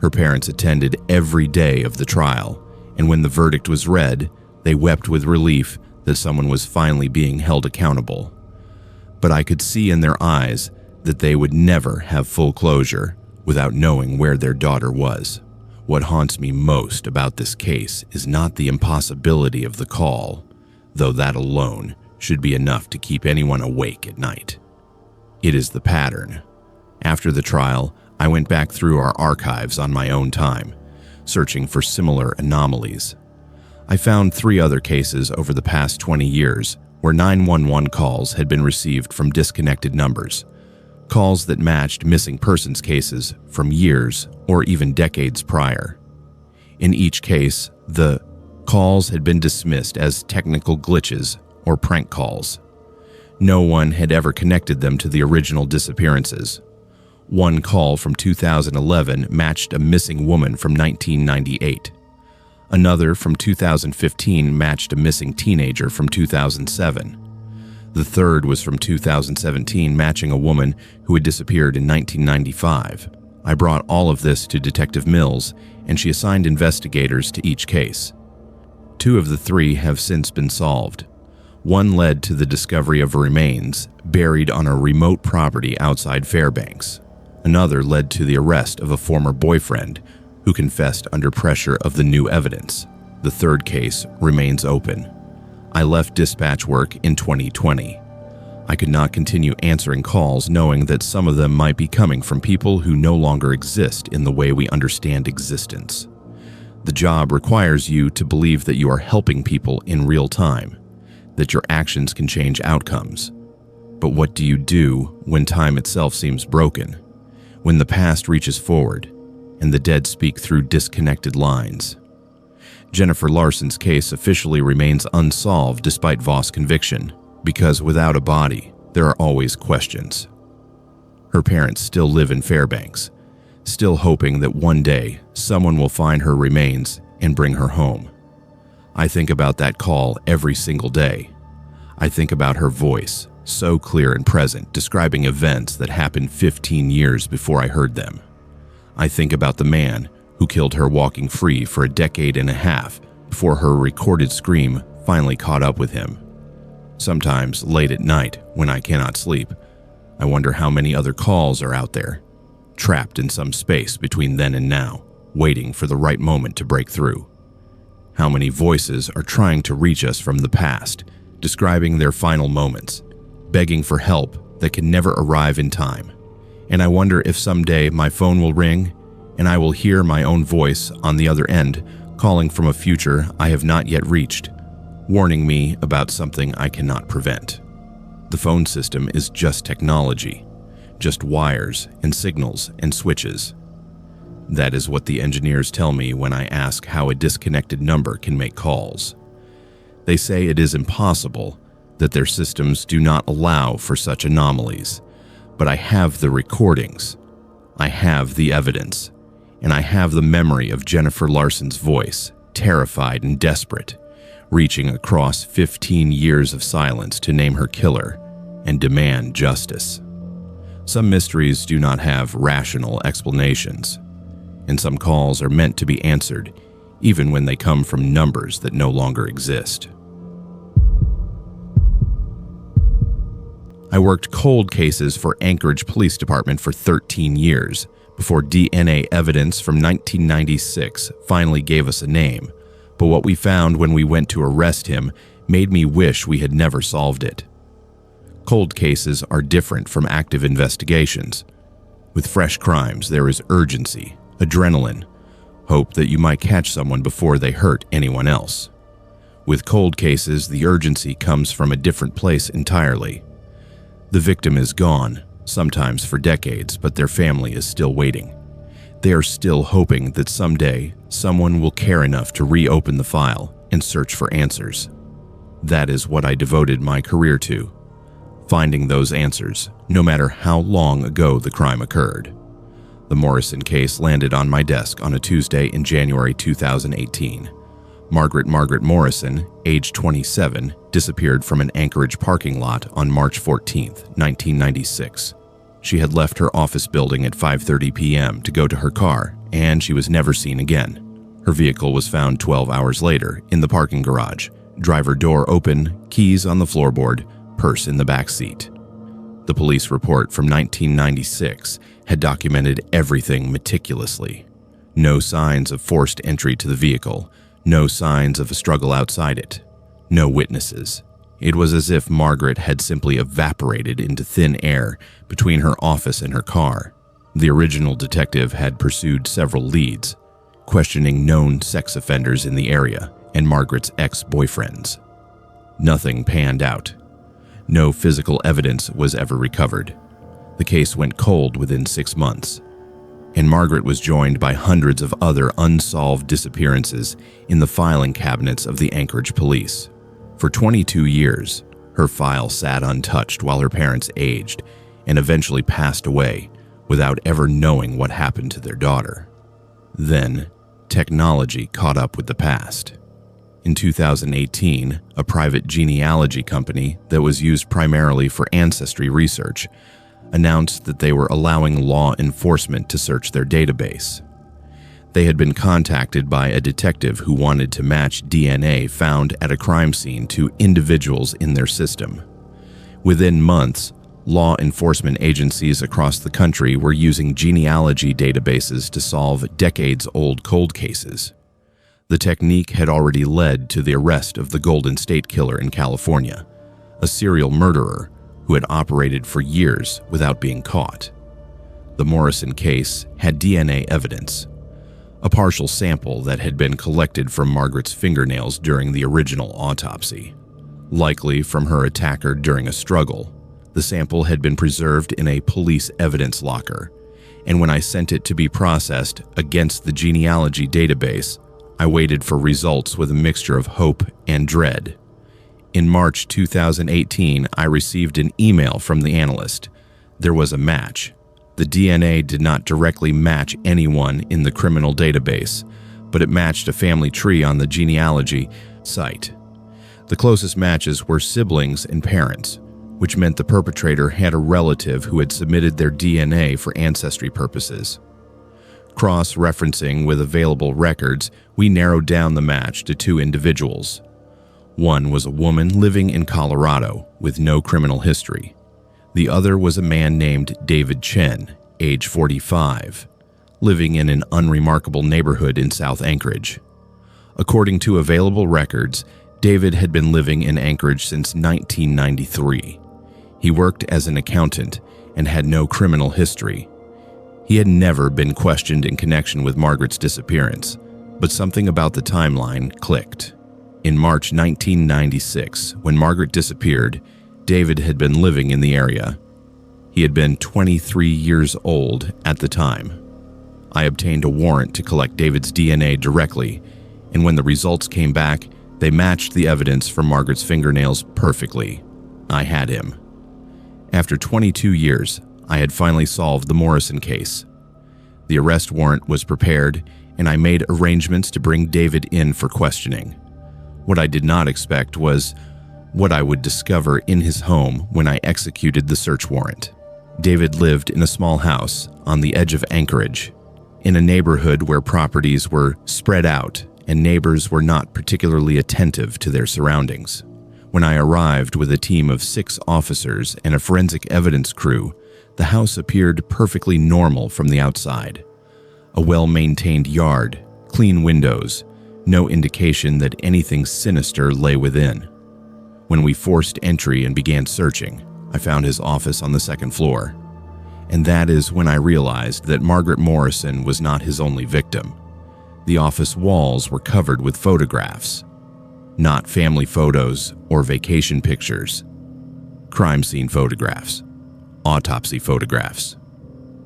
Her parents attended every day of the trial, and when the verdict was read, they wept with relief that someone was finally being held accountable. But I could see in their eyes that they would never have full closure without knowing where their daughter was. What haunts me most about this case is not the impossibility of the call, though that alone should be enough to keep anyone awake at night. It is the pattern. After the trial, I went back through our archives on my own time, searching for similar anomalies. I found 3 other cases over the past 20 years where 911 calls had been received from disconnected numbers, calls that matched missing persons cases from years or even decades prior. In each case, the calls had been dismissed as technical glitches or prank calls. No one had ever connected them to the original disappearances. One call from 2011 matched a missing woman from 1998. Another from 2015 matched a missing teenager from 2007. The third was from 2017, matching a woman who had disappeared in 1995. I brought all of this to Detective Mills, and she assigned investigators to each case. 2 of the 3 have since been solved. One led to the discovery of remains buried on a remote property outside Fairbanks. Another led to the arrest of a former boyfriend who confessed under pressure of the new evidence. The 3rd case remains open. I left dispatch work in 2020. I could not continue answering calls knowing that some of them might be coming from people who no longer exist in the way we understand existence. The job requires you to believe that you are helping people in real time, that your actions can change outcomes. But what do you do when time itself seems broken, when the past reaches forward, and the dead speak through disconnected lines? Jennifer Larson's case officially remains unsolved despite Voss' conviction, because without a body, there are always questions. Her parents still live in Fairbanks, still hoping that one day someone will find her remains and bring her home. I think about that call every single day. I think about her voice, so clear and present, describing events that happened 15 years before I heard them. I think about the man who killed her walking free for a decade and a half before her recorded scream finally caught up with him. Sometimes, late at night, when I cannot sleep, I wonder how many other calls are out there, trapped in some space between then and now, waiting for the right moment to break through. How many voices are trying to reach us from the past, describing their final moments, begging for help that can never arrive in time. And I wonder if someday my phone will ring and I will hear my own voice on the other end, calling from a future I have not yet reached, warning me about something I cannot prevent. The phone system is just technology, just wires and signals and switches. That is what the engineers tell me when I ask how a disconnected number can make calls. They say it is impossible, that their systems do not allow for such anomalies. But I have the recordings, I have the evidence, and I have the memory of Jennifer Larson's voice, terrified and desperate, reaching across 15 years of silence to name her killer and demand justice. Some mysteries do not have rational explanations, and some calls are meant to be answered even when they come from numbers that no longer exist. I worked cold cases for Anchorage Police Department for 13 years before DNA evidence from 1996 finally gave us a name, but what we found when we went to arrest him made me wish we had never solved it. Cold cases are different from active investigations. With fresh crimes, there is urgency, adrenaline, hope that you might catch someone before they hurt anyone else. With cold cases, the urgency comes from a different place entirely. The victim is gone, sometimes for decades, but their family is still waiting. They are still hoping that someday someone will care enough to reopen the file and search for answers. That is what I devoted my career to, finding those answers, no matter how long ago the crime occurred. The Morrison case landed on my desk on a Tuesday in January 2018. Margaret Morrison, age 27, disappeared from an Anchorage parking lot on March 14, 1996. She had left her office building at 5:30 p.m. to go to her car, and she was never seen again. Her vehicle was found 12 hours later in the parking garage, driver door open, keys on the floorboard, purse in the back seat. The police report from 1996 had documented everything meticulously. No signs of forced entry to the vehicle, no signs of a struggle outside it, no witnesses. It was as if Margaret had simply evaporated into thin air between her office and her car. The original detective had pursued several leads, questioning known sex offenders in the area and Margaret's ex-boyfriends. Nothing panned out. No physical evidence was ever recovered. The case went cold within 6 months, and Margaret was joined by hundreds of other unsolved disappearances in the filing cabinets of the Anchorage police. For 22 years, her file sat untouched while her parents aged and eventually passed away without ever knowing what happened to their daughter. Then, technology caught up with the past. In 2018, a private genealogy company that was used primarily for ancestry research announced that they were allowing law enforcement to search their database. They had been contacted by a detective who wanted to match DNA found at a crime scene to individuals in their system. Within months, law enforcement agencies across the country were using genealogy databases to solve decades-old cold cases. The technique had already led to the arrest of the Golden State Killer in California, a serial murderer who had operated for years without being caught. The Morrison case had DNA evidence, a partial sample that had been collected from Margaret's fingernails during the original autopsy. Likely from her attacker during a struggle, the sample had been preserved in a police evidence locker, and when I sent it to be processed against the genealogy database, I waited for results with a mixture of hope and dread. In March 2018, I received an email from the analyst. There was a match. The DNA did not directly match anyone in the criminal database, but it matched a family tree on the genealogy site. The closest matches were siblings and parents, which meant the perpetrator had a relative who had submitted their DNA for ancestry purposes. Cross-referencing with available records, we narrowed down the match to 2 individuals. One was a woman living in Colorado with no criminal history. The other was a man named David Chen, age 45, living in an unremarkable neighborhood in South Anchorage. According to available records, David had been living in Anchorage since 1993. He worked as an accountant and had no criminal history. He had never been questioned in connection with Margaret's disappearance, but something about the timeline clicked. In March 1996, when Margaret disappeared, David had been living in the area. He had been 23 years old at the time. I obtained a warrant to collect David's DNA directly, and when the results came back, they matched the evidence from Margaret's fingernails perfectly. I had him. After 22 years, I had finally solved the Morrison case. The arrest warrant was prepared, and I made arrangements to bring David in for questioning. What I did not expect was what I would discover in his home when I executed the search warrant. David lived in a small house on the edge of Anchorage, in a neighborhood where properties were spread out and neighbors were not particularly attentive to their surroundings. When I arrived with a team of 6 officers and a forensic evidence crew, the house appeared perfectly normal from the outside. A well-maintained yard, clean windows, no indication that anything sinister lay within. When we forced entry and began searching, I found his office on the 2nd floor. And that is when I realized that Margaret Morrison was not his only victim. The office walls were covered with photographs. Not family photos or vacation pictures. Crime scene photographs. Autopsy photographs.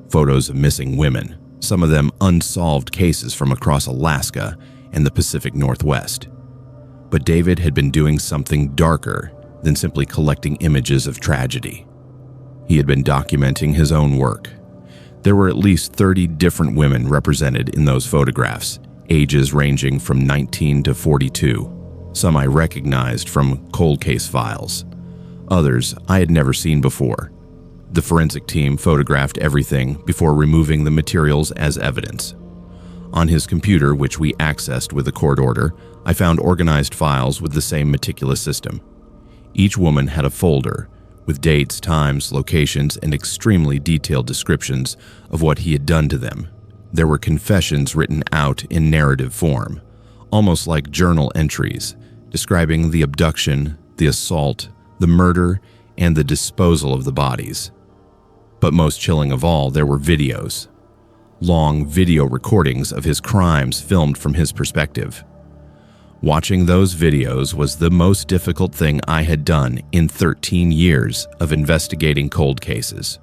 Photos of missing women, some of them unsolved cases from across Alaska and the Pacific Northwest. But David had been doing something darker than simply collecting images of tragedy. He had been documenting his own work. There were at least 30 different women represented in those photographs, ages ranging from 19 to 42. Some I recognized from cold case files. Others I had never seen before. The forensic team photographed everything before removing the materials as evidence. On his computer, which we accessed with a court order, I found organized files with the same meticulous system. Each woman had a folder with dates, times, locations, and extremely detailed descriptions of what he had done to them. There were confessions written out in narrative form, almost like journal entries, describing the abduction, the assault, the murder, and the disposal of the bodies. But most chilling of all, there were videos. Long video recordings of his crimes filmed from his perspective. Watching those videos was the most difficult thing I had done in 13 years of investigating cold cases.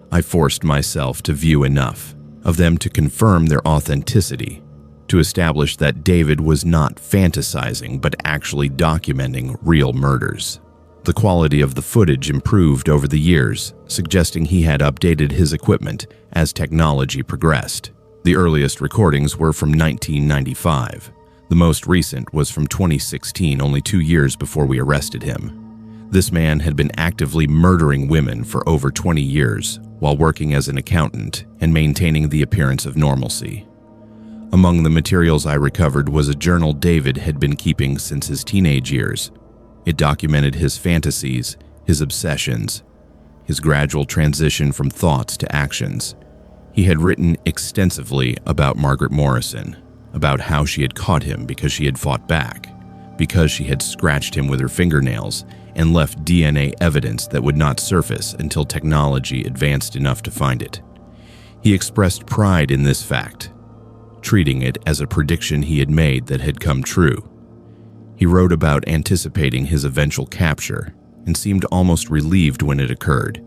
I forced myself to view enough of them to confirm their authenticity, to establish that David was not fantasizing but actually documenting real murders. The quality of the footage improved over the years, suggesting he had updated his equipment as technology progressed. The earliest recordings were from 1995. The most recent was from 2016, only 2 years before we arrested him. This man had been actively murdering women for over 20 years while working as an accountant and maintaining the appearance of normalcy. Among the materials I recovered was a journal David had been keeping since his teenage years. It documented his fantasies, his obsessions, his gradual transition from thoughts to actions. He had written extensively about Margaret Morrison, about how she had caught him because she had fought back, because she had scratched him with her fingernails and left DNA evidence that would not surface until technology advanced enough to find it. He expressed pride in this fact, treating it as a prediction he had made that had come true. He wrote about anticipating his eventual capture and seemed almost relieved when it occurred,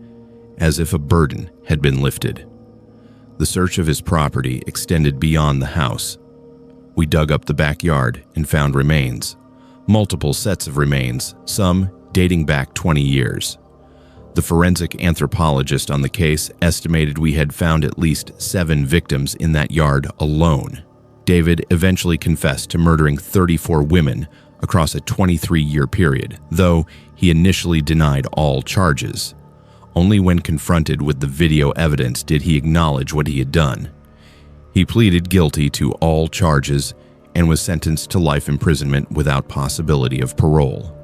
as if a burden had been lifted. The search of his property extended beyond the house. We dug up the backyard and found remains, multiple sets of remains, some dating back 20 years. The forensic anthropologist on the case estimated we had found at least 7 victims in that yard alone. David eventually confessed to murdering 34 women across a 23-year period, though he initially denied all charges. Only when confronted with the video evidence did he acknowledge what he had done. He pleaded guilty to all charges and was sentenced to life imprisonment without possibility of parole.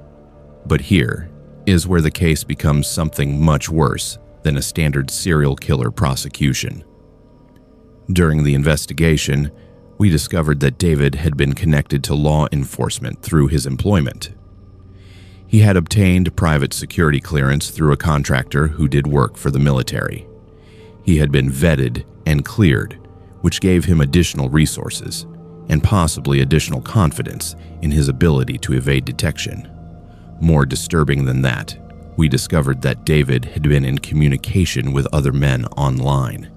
But here is where the case becomes something much worse than a standard serial killer prosecution. During the investigation, we discovered that David had been connected to law enforcement through his employment. He had obtained private security clearance through a contractor who did work for the military. He had been vetted and cleared, which gave him additional resources and possibly additional confidence in his ability to evade detection. More disturbing than that, we discovered that David had been in communication with other men online,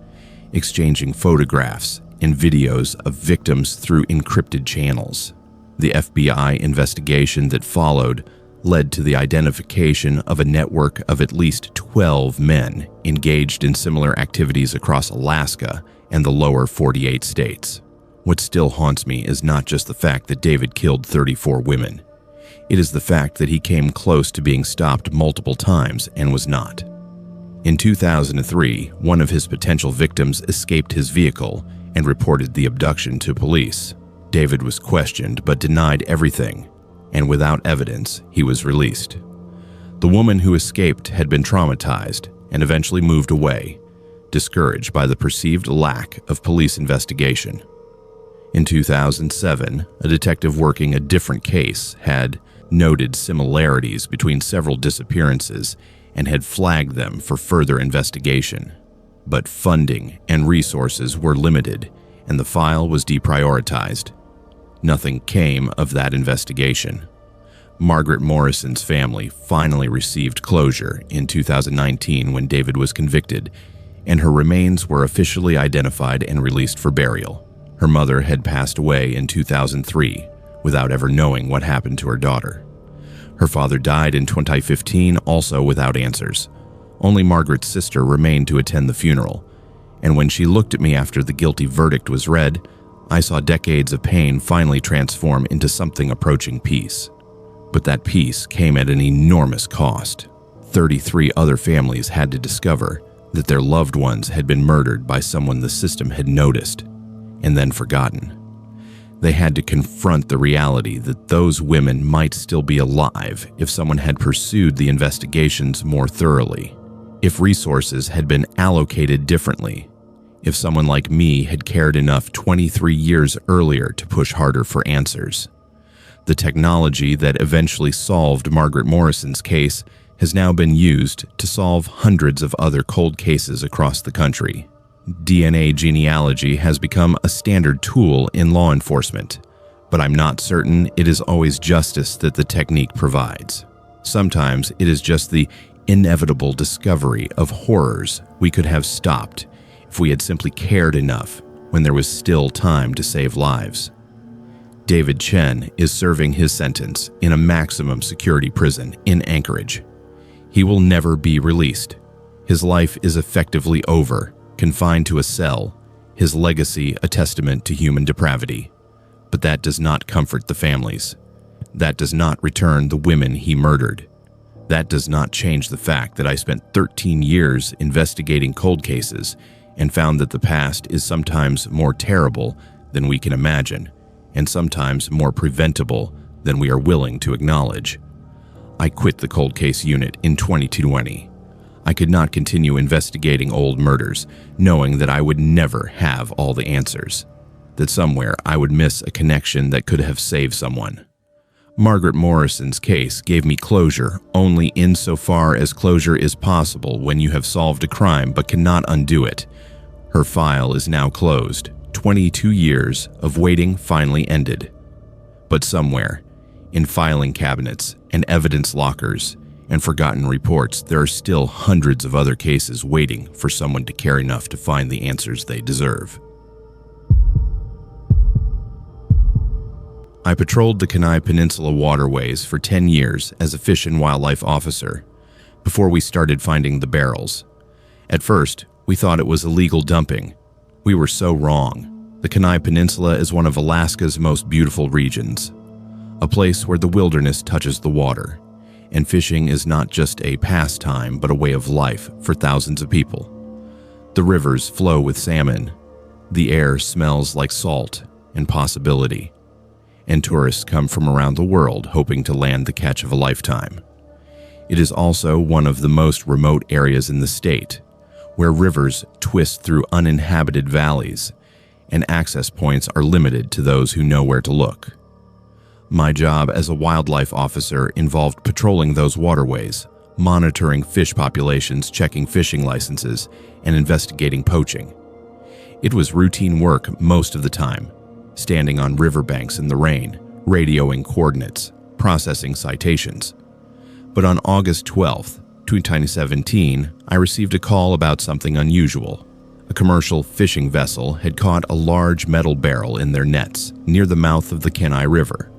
exchanging photographs and videos of victims through encrypted channels. The FBI investigation that followed led to the identification of a network of at least 12 men engaged in similar activities across Alaska and the lower 48 states. What still haunts me is not just the fact that David killed 34 women. It is the fact that he came close to being stopped multiple times and was not. In 2003, one of his potential victims escaped his vehicle and reported the abduction to police. David was questioned but denied everything, and without evidence, he was released. The woman who escaped had been traumatized and eventually moved away, discouraged by the perceived lack of police investigation. In 2007, a detective working a different case had noted similarities between several disappearances and had flagged them for further investigation. But funding and resources were limited, and the file was deprioritized. Nothing came of that investigation. Margaret Morrison's family finally received closure in 2019 when David was convicted, and her remains were officially identified and released for burial. Her mother had passed away in 2003 without ever knowing what happened to her daughter. Her father died in 2015, also without answers. Only Margaret's sister remained to attend the funeral, and when she looked at me after the guilty verdict was read, I saw decades of pain finally transform into something approaching peace. But that peace came at an enormous cost. 33 other families had to discover that their loved ones had been murdered by someone the system had noticed and then forgotten. They had to confront the reality that those women might still be alive if someone had pursued the investigations more thoroughly, if resources had been allocated differently, if someone like me had cared enough 23 years earlier to push harder for answers. The technology that eventually solved Margaret Morrison's case has now been used to solve hundreds of other cold cases across the country. DNA genealogy has become a standard tool in law enforcement, but I'm not certain it is always justice that the technique provides. Sometimes it is just the inevitable discovery of horrors we could have stopped if we had simply cared enough when there was still time to save lives. David Chen is serving his sentence in a maximum security prison in Anchorage. He will never be released. His life is effectively over, confined to a cell, his legacy a testament to human depravity. But that does not comfort the families. That does not return the women he murdered. That does not change the fact that I spent 13 years investigating cold cases and found that the past is sometimes more terrible than we can imagine, and sometimes more preventable than we are willing to acknowledge. I quit the cold case unit in 2020. I could not continue investigating old murders, knowing that I would never have all the answers, that somewhere I would miss a connection that could have saved someone. Margaret Morrison's case gave me closure only insofar as closure is possible when you have solved a crime but cannot undo it. Her file is now closed. 22 years of waiting finally ended. But somewhere, in filing cabinets and evidence lockers and forgotten reports, there are still hundreds of other cases waiting for someone to care enough to find the answers they deserve. I patrolled the Kenai Peninsula waterways for 10 years as a fish and wildlife officer before we started finding the barrels. At first, we thought it was illegal dumping. We were so wrong. The Kenai Peninsula is one of Alaska's most beautiful regions, a place where the wilderness touches the water, and fishing is not just a pastime but a way of life for thousands of people. The rivers flow with salmon. The air smells like salt and possibility. And tourists come from around the world hoping to land the catch of a lifetime. It is also one of the most remote areas in the state, where rivers twist through uninhabited valleys, and access points are limited to those who know where to look. My job as a wildlife officer involved patrolling those waterways, monitoring fish populations, checking fishing licenses, and investigating poaching. It was routine work most of the time, standing on riverbanks in the rain, radioing coordinates, processing citations. But on August 12th, 2017, I received a call about something unusual. A commercial fishing vessel had caught a large metal barrel in their nets near the mouth of the Kenai River.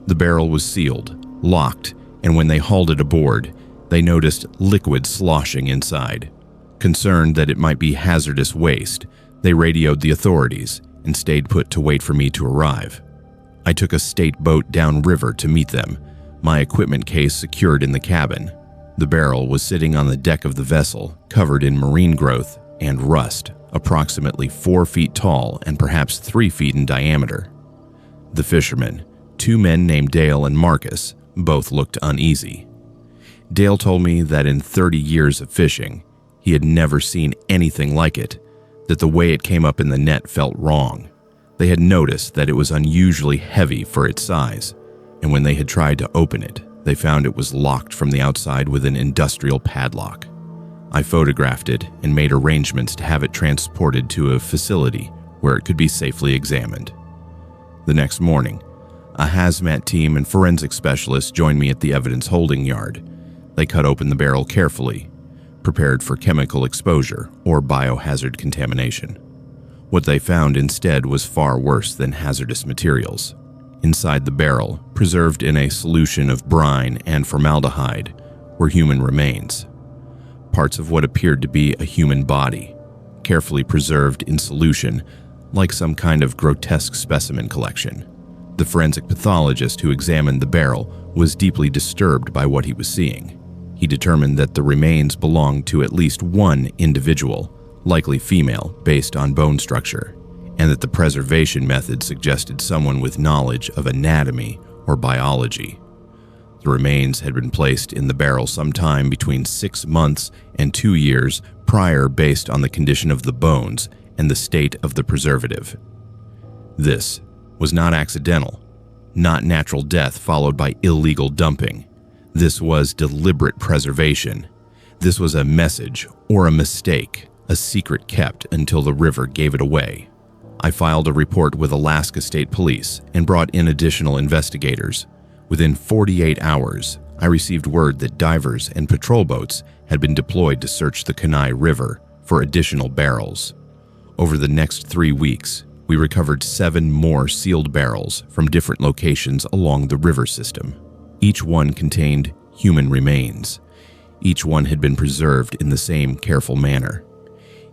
The barrel was sealed, locked, and when they hauled it aboard, they noticed liquid sloshing inside. Concerned that it might be hazardous waste, they radioed the authorities and stayed put to wait for me to arrive. I took a state boat downriver to meet them, my equipment case secured in the cabin. The barrel was sitting on the deck of the vessel, covered in marine growth and rust, approximately 4 feet tall and perhaps 3 feet in diameter. The fishermen, 2 men named Dale and Marcus, both looked uneasy. Dale told me that in 30 years of fishing, he had never seen anything like it, that the way it came up in the net felt wrong. They had noticed that it was unusually heavy for its size, and when they had tried to open it, they found it was locked from the outside with an industrial padlock. I photographed it and made arrangements to have it transported to a facility where it could be safely examined. The next morning, a hazmat team and forensic specialists joined me at the evidence holding yard. They cut open the barrel carefully, prepared for chemical exposure or biohazard contamination. What they found instead was far worse than hazardous materials. Inside the barrel, preserved in a solution of brine and formaldehyde, were human remains. Parts of what appeared to be a human body, carefully preserved in solution, like some kind of grotesque specimen collection. The forensic pathologist who examined the barrel was deeply disturbed by what he was seeing. He determined that the remains belonged to at least one individual, likely female, based on bone structure, and that the preservation method suggested someone with knowledge of anatomy or biology. The remains had been placed in the barrel sometime between 6 months and 2 years prior based on the condition of the bones and the state of the preservative. This was not accidental, not natural death followed by illegal dumping. This was deliberate preservation. This was a message or a mistake, a secret kept until the river gave it away. I filed a report with Alaska State Police and brought in additional investigators. Within 48 hours, I received word that divers and patrol boats had been deployed to search the Kenai River for additional barrels. Over the next 3 weeks, we recovered 7 more sealed barrels from different locations along the river system. Each one contained human remains. Each one had been preserved in the same careful manner.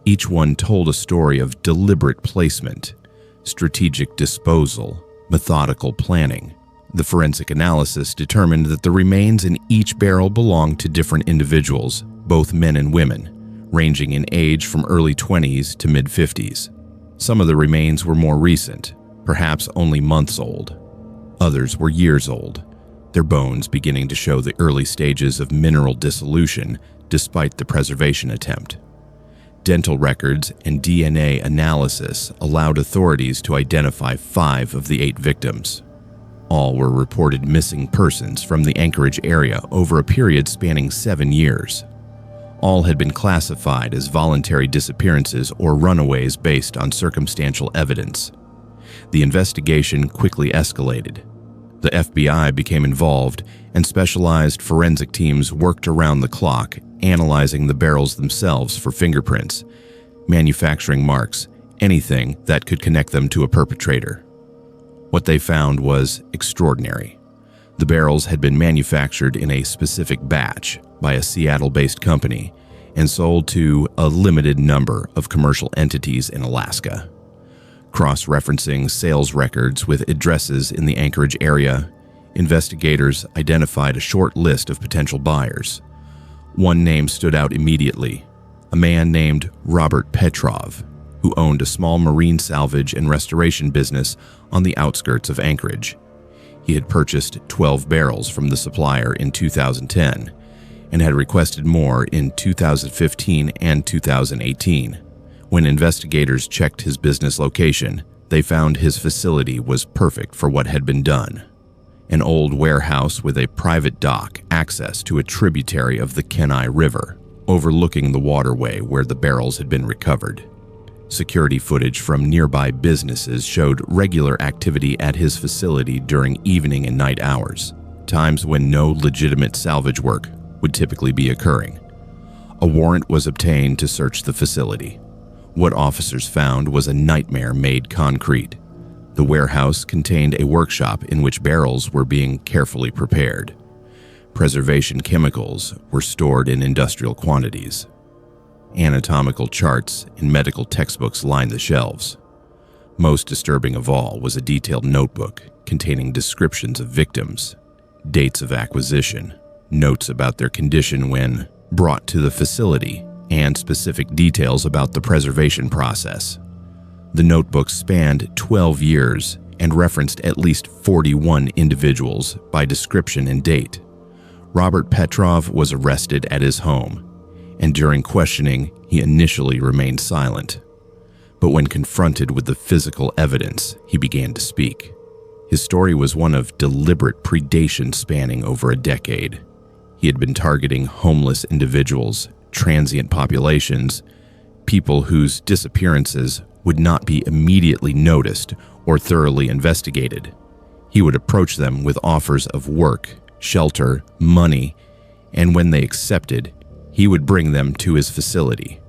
Each one told a story of deliberate placement, strategic disposal, methodical planning. The forensic analysis determined that the remains in each barrel belonged to different individuals, both men and women, ranging in age from early 20s to mid-50s. Some of the remains were more recent, perhaps only months old. Others were years old, their bones beginning to show the early stages of mineral dissolution despite the preservation attempt. Dental records and DNA analysis allowed authorities to identify 5 of the 8 victims. All were reported missing persons from the Anchorage area over a period spanning 7 years. All had been classified as voluntary disappearances or runaways based on circumstantial evidence. The investigation quickly escalated. The FBI became involved, and specialized forensic teams worked around the clock, analyzing the barrels themselves for fingerprints, manufacturing marks, anything that could connect them to a perpetrator. What they found was extraordinary. The barrels had been manufactured in a specific batch by a Seattle-based company and sold to a limited number of commercial entities in Alaska. Cross-referencing sales records with addresses in the Anchorage area, investigators identified a short list of potential buyers. One name stood out immediately, a man named Robert Petrov, who owned a small marine salvage and restoration business on the outskirts of Anchorage. He had purchased 12 barrels from the supplier in 2010 and had requested more in 2015 and 2018. When investigators checked his business location, they found his facility was perfect for what had been done. An old warehouse with a private dock access to a tributary of the Kenai River, overlooking the waterway where the barrels had been recovered. Security footage from nearby businesses showed regular activity at his facility during evening and night hours, times when no legitimate salvage work would typically be occurring. A warrant was obtained to search the facility. What officers found was a nightmare made concrete. The warehouse contained a workshop in which barrels were being carefully prepared. Preservation chemicals were stored in industrial quantities. Anatomical charts and medical textbooks lined the shelves. Most disturbing of all was a detailed notebook containing descriptions of victims, dates of acquisition, notes about their condition when brought to the facility, and specific details about the preservation process. The notebook spanned 12 years and referenced at least 41 individuals by description and date. Robert Petrov was arrested at his home, and during questioning, he initially remained silent. But when confronted with the physical evidence, he began to speak. His story was one of deliberate predation spanning over a decade. He had been targeting homeless individuals, transient populations, people whose disappearances would not be immediately noticed or thoroughly investigated. He would approach them with offers of work, shelter, money, and when they accepted, he would bring them to his facility.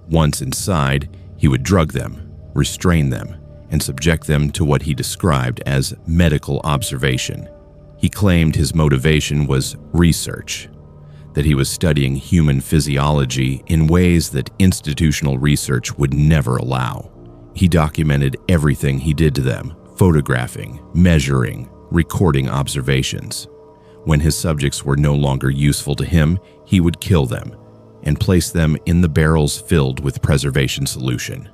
Once inside, he would drug them, restrain them, and subject them to what he described as medical observation. He claimed his motivation was research, that he was studying human physiology in ways that institutional research would never allow. He documented everything he did to them, photographing, measuring, recording observations. When his subjects were no longer useful to him, he would kill them and place them in the barrels filled with preservation solution.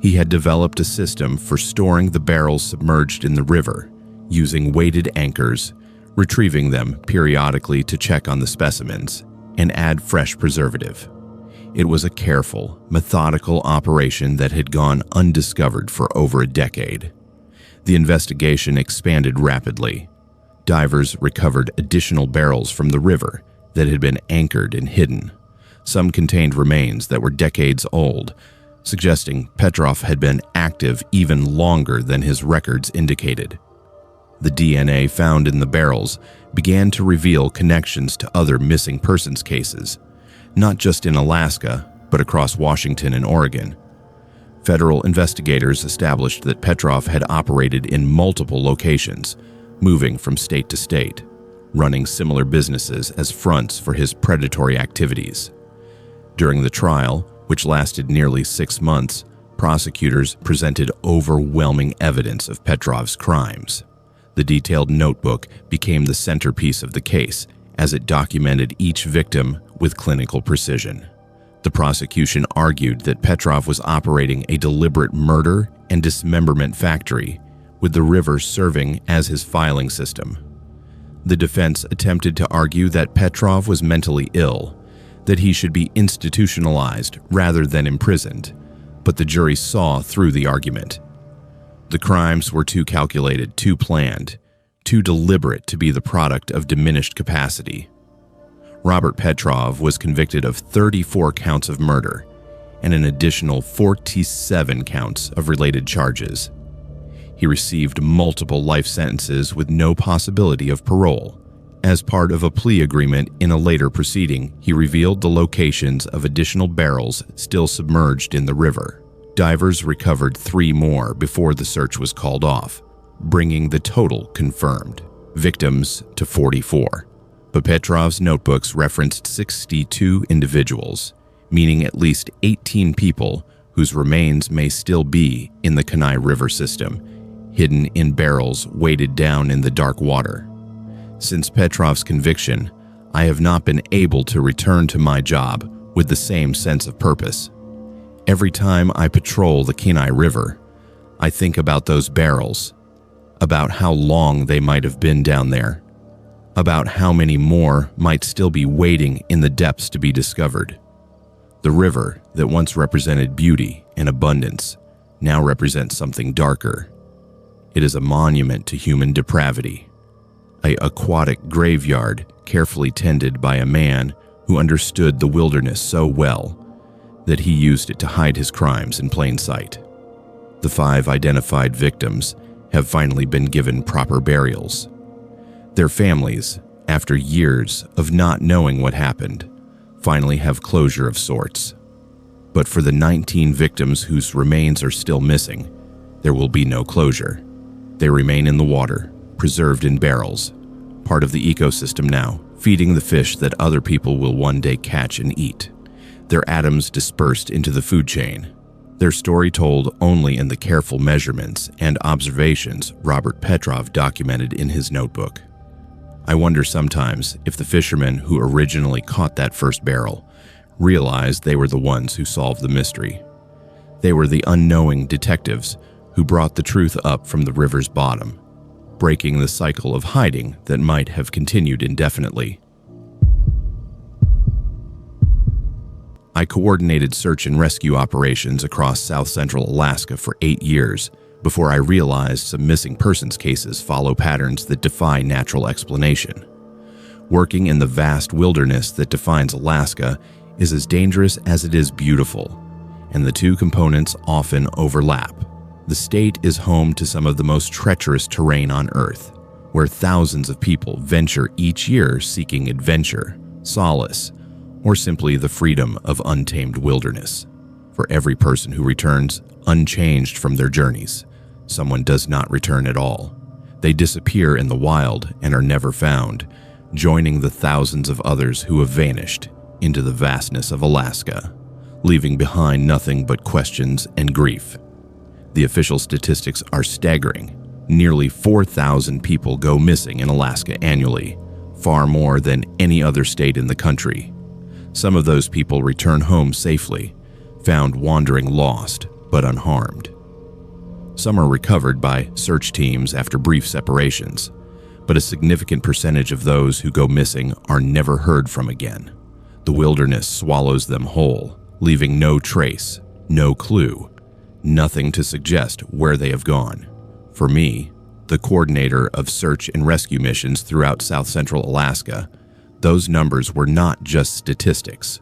He had developed a system for storing the barrels submerged in the river, using weighted anchors, retrieving them periodically to check on the specimens, and add fresh preservative. It was a careful, methodical operation that had gone undiscovered for over a decade. The investigation expanded rapidly. Divers recovered additional barrels from the river that had been anchored and hidden. Some contained remains that were decades old, suggesting Petrov had been active even longer than his records indicated. The DNA found in the barrels began to reveal connections to other missing persons cases, not just in Alaska, but across Washington and Oregon. Federal investigators established that Petrov had operated in multiple locations, moving from state to state, running similar businesses as fronts for his predatory activities. During the trial, which lasted nearly 6 months, prosecutors presented overwhelming evidence of Petrov's crimes. The detailed notebook became the centerpiece of the case as it documented each victim with clinical precision. The prosecution argued that Petrov was operating a deliberate murder and dismemberment factory, with the river serving as his filing system. The defense attempted to argue that Petrov was mentally ill, that he should be institutionalized rather than imprisoned, but the jury saw through the argument. The crimes were too calculated, too planned, too deliberate to be the product of diminished capacity. Robert Petrov was convicted of 34 counts of murder and an additional 47 counts of related charges. He received multiple life sentences with no possibility of parole. As part of a plea agreement in a later proceeding, he revealed the locations of additional barrels still submerged in the river. Divers recovered 3 more before the search was called off, bringing the total confirmed victims to 44. But Petrov's notebooks referenced 62 individuals, meaning at least 18 people whose remains may still be in the Kenai River system, hidden in barrels weighted down in the dark water. Since Petrov's conviction, I have not been able to return to my job with the same sense of purpose. Every time I patrol the Kenai River, I think about those barrels, about how long they might have been down there, about how many more might still be waiting in the depths to be discovered. The river that once represented beauty and abundance now represents something darker. It is a monument to human depravity, an aquatic graveyard carefully tended by a man who understood the wilderness so well that he used it to hide his crimes in plain sight. The 5 identified victims have finally been given proper burials. Their families, after years of not knowing what happened, finally have closure of sorts. But for the 19 victims whose remains are still missing, there will be no closure. They remain in the water, preserved in barrels, part of the ecosystem now, feeding the fish that other people will one day catch and eat. Their atoms dispersed into the food chain, their story told only in the careful measurements and observations Robert Petrov documented in his notebook. I wonder sometimes if the fishermen who originally caught that first barrel realized they were the ones who solved the mystery. They were the unknowing detectives who brought the truth up from the river's bottom, breaking the cycle of hiding that might have continued indefinitely. I coordinated search and rescue operations across south-central Alaska for 8 years before I realized some missing persons cases follow patterns that defy natural explanation. Working in the vast wilderness that defines Alaska is as dangerous as it is beautiful, and the two components often overlap. The state is home to some of the most treacherous terrain on Earth, where thousands of people venture each year seeking adventure, solace, or simply the freedom of untamed wilderness. For every person who returns unchanged from their journeys, someone does not return at all. They disappear in the wild and are never found, joining the thousands of others who have vanished into the vastness of Alaska, leaving behind nothing but questions and grief. The official statistics are staggering. Nearly 4,000 people go missing in Alaska annually, far more than any other state in the country. Some of those people return home safely, found wandering lost but unharmed. Some are recovered by search teams after brief separations, but a significant percentage of those who go missing are never heard from again. The wilderness swallows them whole, leaving no trace, no clue, nothing to suggest where they have gone. For me, the coordinator of search and rescue missions throughout south-central Alaska, those numbers were not just statistics.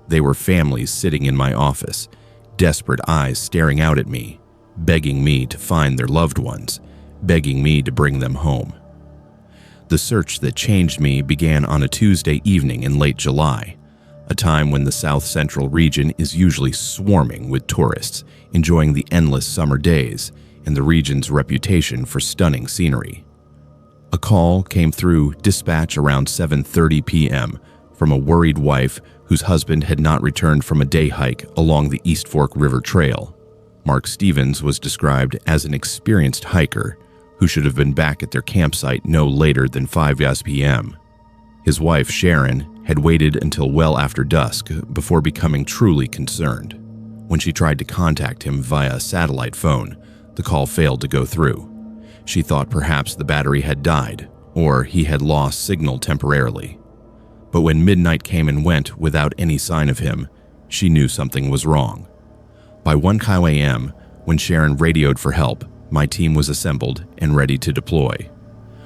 They were families sitting in my office, desperate eyes staring out at me, begging me to find their loved ones, begging me to bring them home. The search that changed me began on a Tuesday evening in late July, a time when the south-central region is usually swarming with tourists, enjoying the endless summer days and the region's reputation for stunning scenery. A call came through dispatch around 7:30 p.m. from a worried wife whose husband had not returned from a day hike along the East Fork River Trail. Mark Stevens was described as an experienced hiker who should have been back at their campsite no later than 5 p.m. His wife, Sharon, had waited until well after dusk before becoming truly concerned. When she tried to contact him via a satellite phone, the call failed to go through. She thought perhaps the battery had died, or he had lost signal temporarily. But when midnight came and went without any sign of him, she knew something was wrong. By 1 a.m., when Sharon radioed for help, my team was assembled and ready to deploy.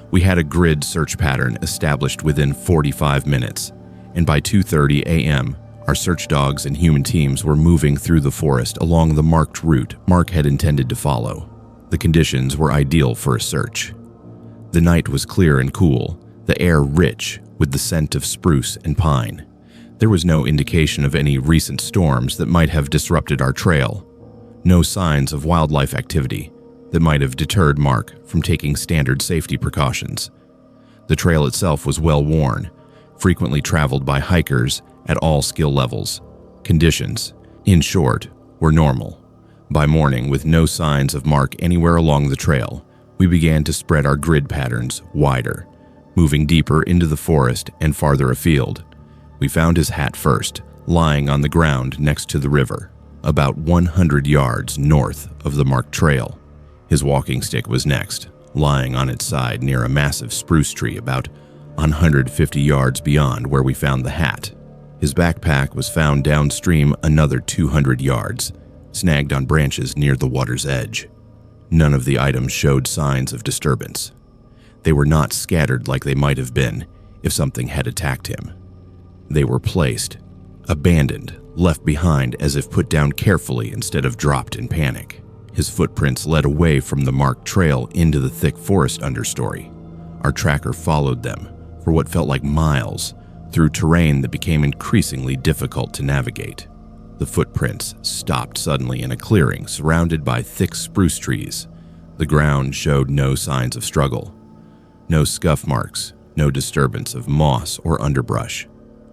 We had a grid search pattern established within 45 minutes, and by 2:30 a.m., our search dogs and human teams were moving through the forest along the marked route Mark had intended to follow. The conditions were ideal for a search. The night was clear and cool, the air rich with the scent of spruce and pine. There was no indication of any recent storms that might have disrupted our trail. No signs of wildlife activity that might have deterred Mark from taking standard safety precautions. The trail itself was well worn, frequently traveled by hikers at all skill levels. Conditions, in short, were normal. By morning, with no signs of Mark anywhere along the trail, we began to spread our grid patterns wider, moving deeper into the forest and farther afield. We found his hat first, lying on the ground next to the river, about 100 yards north of the marked trail. His walking stick was next, lying on its side near a massive spruce tree about 150 yards beyond where we found the hat. His backpack was found downstream another 200 yards, snagged on branches near the water's edge. None of the items showed signs of disturbance. They were not scattered like they might have been if something had attacked him. They were placed, abandoned, left behind as if put down carefully instead of dropped in panic. His footprints led away from the marked trail into the thick forest understory. Our tracker followed them for what felt like miles through terrain that became increasingly difficult to navigate. The footprints stopped suddenly in a clearing surrounded by thick spruce trees. The ground showed no signs of struggle. No scuff marks, no disturbance of moss or underbrush.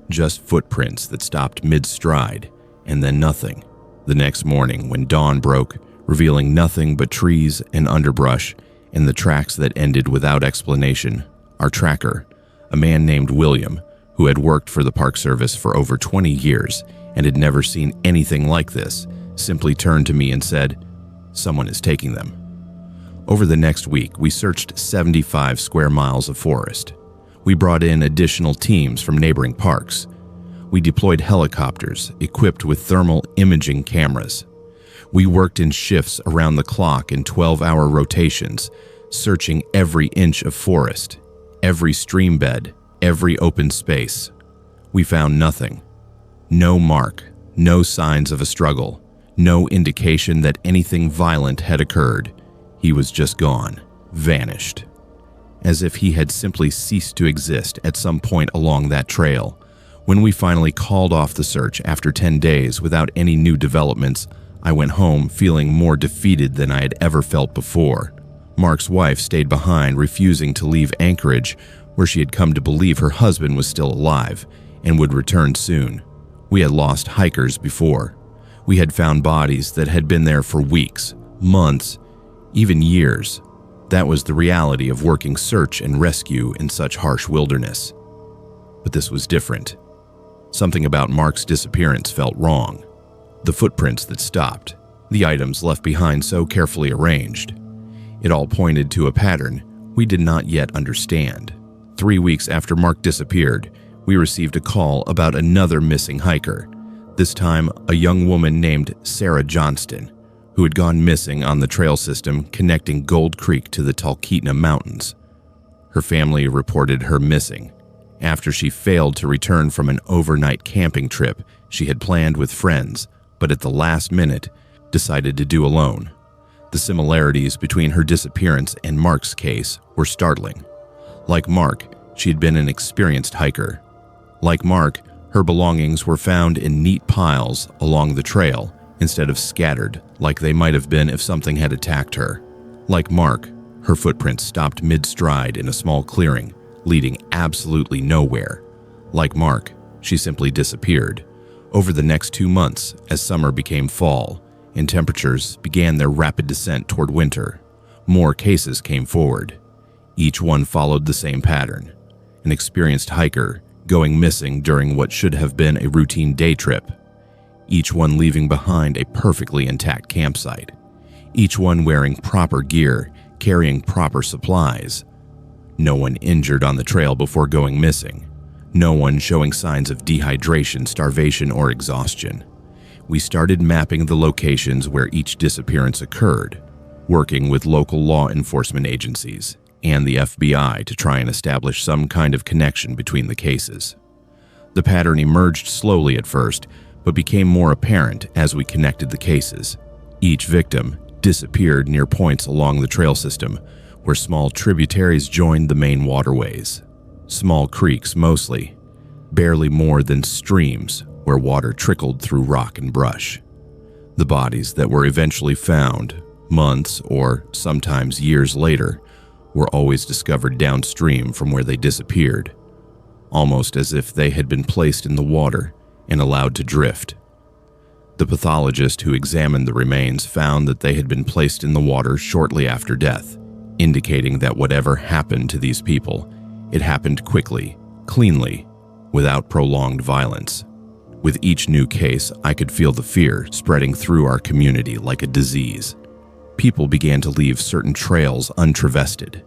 Just footprints that stopped mid-stride, and then nothing. The next morning, when dawn broke, revealing nothing but trees and underbrush and the tracks that ended without explanation, our tracker, a man named William, who had worked for the Park Service for over 20 years and had never seen anything like this, simply turned to me and said, "Someone is taking them." Over the next week, we searched 75 square miles of forest. We brought in additional teams from neighboring parks. We deployed helicopters equipped with thermal imaging cameras. We worked in shifts around the clock in 12-hour rotations, searching every inch of forest, every stream bed, every open space. We found nothing. No mark, no signs of a struggle, no indication that anything violent had occurred. He was just gone, vanished. As if he had simply ceased to exist at some point along that trail. When we finally called off the search after 10 days without any new developments, I went home feeling more defeated than I had ever felt before. Mark's wife stayed behind, refusing to leave Anchorage, where she had come to believe her husband was still alive and would return soon. We had lost hikers before. We had found bodies that had been there for weeks, months, even years. That was the reality of working search and rescue in such harsh wilderness. But this was different. Something about Mark's disappearance felt wrong. The footprints that stopped, the items left behind so carefully arranged. It all pointed to a pattern we did not yet understand. 3 weeks after Mark disappeared, we received a call about another missing hiker, this time a young woman named Sarah Johnston, who had gone missing on the trail system connecting Gold Creek to the Talkeetna Mountains. Her family reported her missing after she failed to return from an overnight camping trip she had planned with friends, but at the last minute decided to do alone. The similarities between her disappearance and Mark's case were startling. Like Mark, she had been an experienced hiker. Like Mark, her belongings were found in neat piles along the trail instead of scattered like they might have been if something had attacked her. Like Mark, her footprints stopped mid-stride in a small clearing, leading absolutely nowhere. Like Mark, she simply disappeared. Over the next 2 months, as summer became fall and temperatures began their rapid descent toward winter, more cases came forward. Each one followed the same pattern. An experienced hiker going missing during what should have been a routine day trip, each one leaving behind a perfectly intact campsite, each one wearing proper gear, carrying proper supplies. No one injured on the trail before going missing. No one showing signs of dehydration, starvation, or exhaustion. We started mapping the locations where each disappearance occurred, working with local law enforcement agencies and the FBI to try and establish some kind of connection between the cases. The pattern emerged slowly at first, but became more apparent as we connected the cases. Each victim disappeared near points along the trail system where small tributaries joined the main waterways. Small creeks mostly, barely more than streams where water trickled through rock and brush. The bodies that were eventually found, months or sometimes years later, were always discovered downstream from where they disappeared, almost as if they had been placed in the water and allowed to drift. The pathologist who examined the remains found that they had been placed in the water shortly after death, indicating that whatever happened to these people, it happened quickly, cleanly, without prolonged violence. With each new case, I could feel the fear spreading through our community like a disease. People began to leave certain trails untraversed.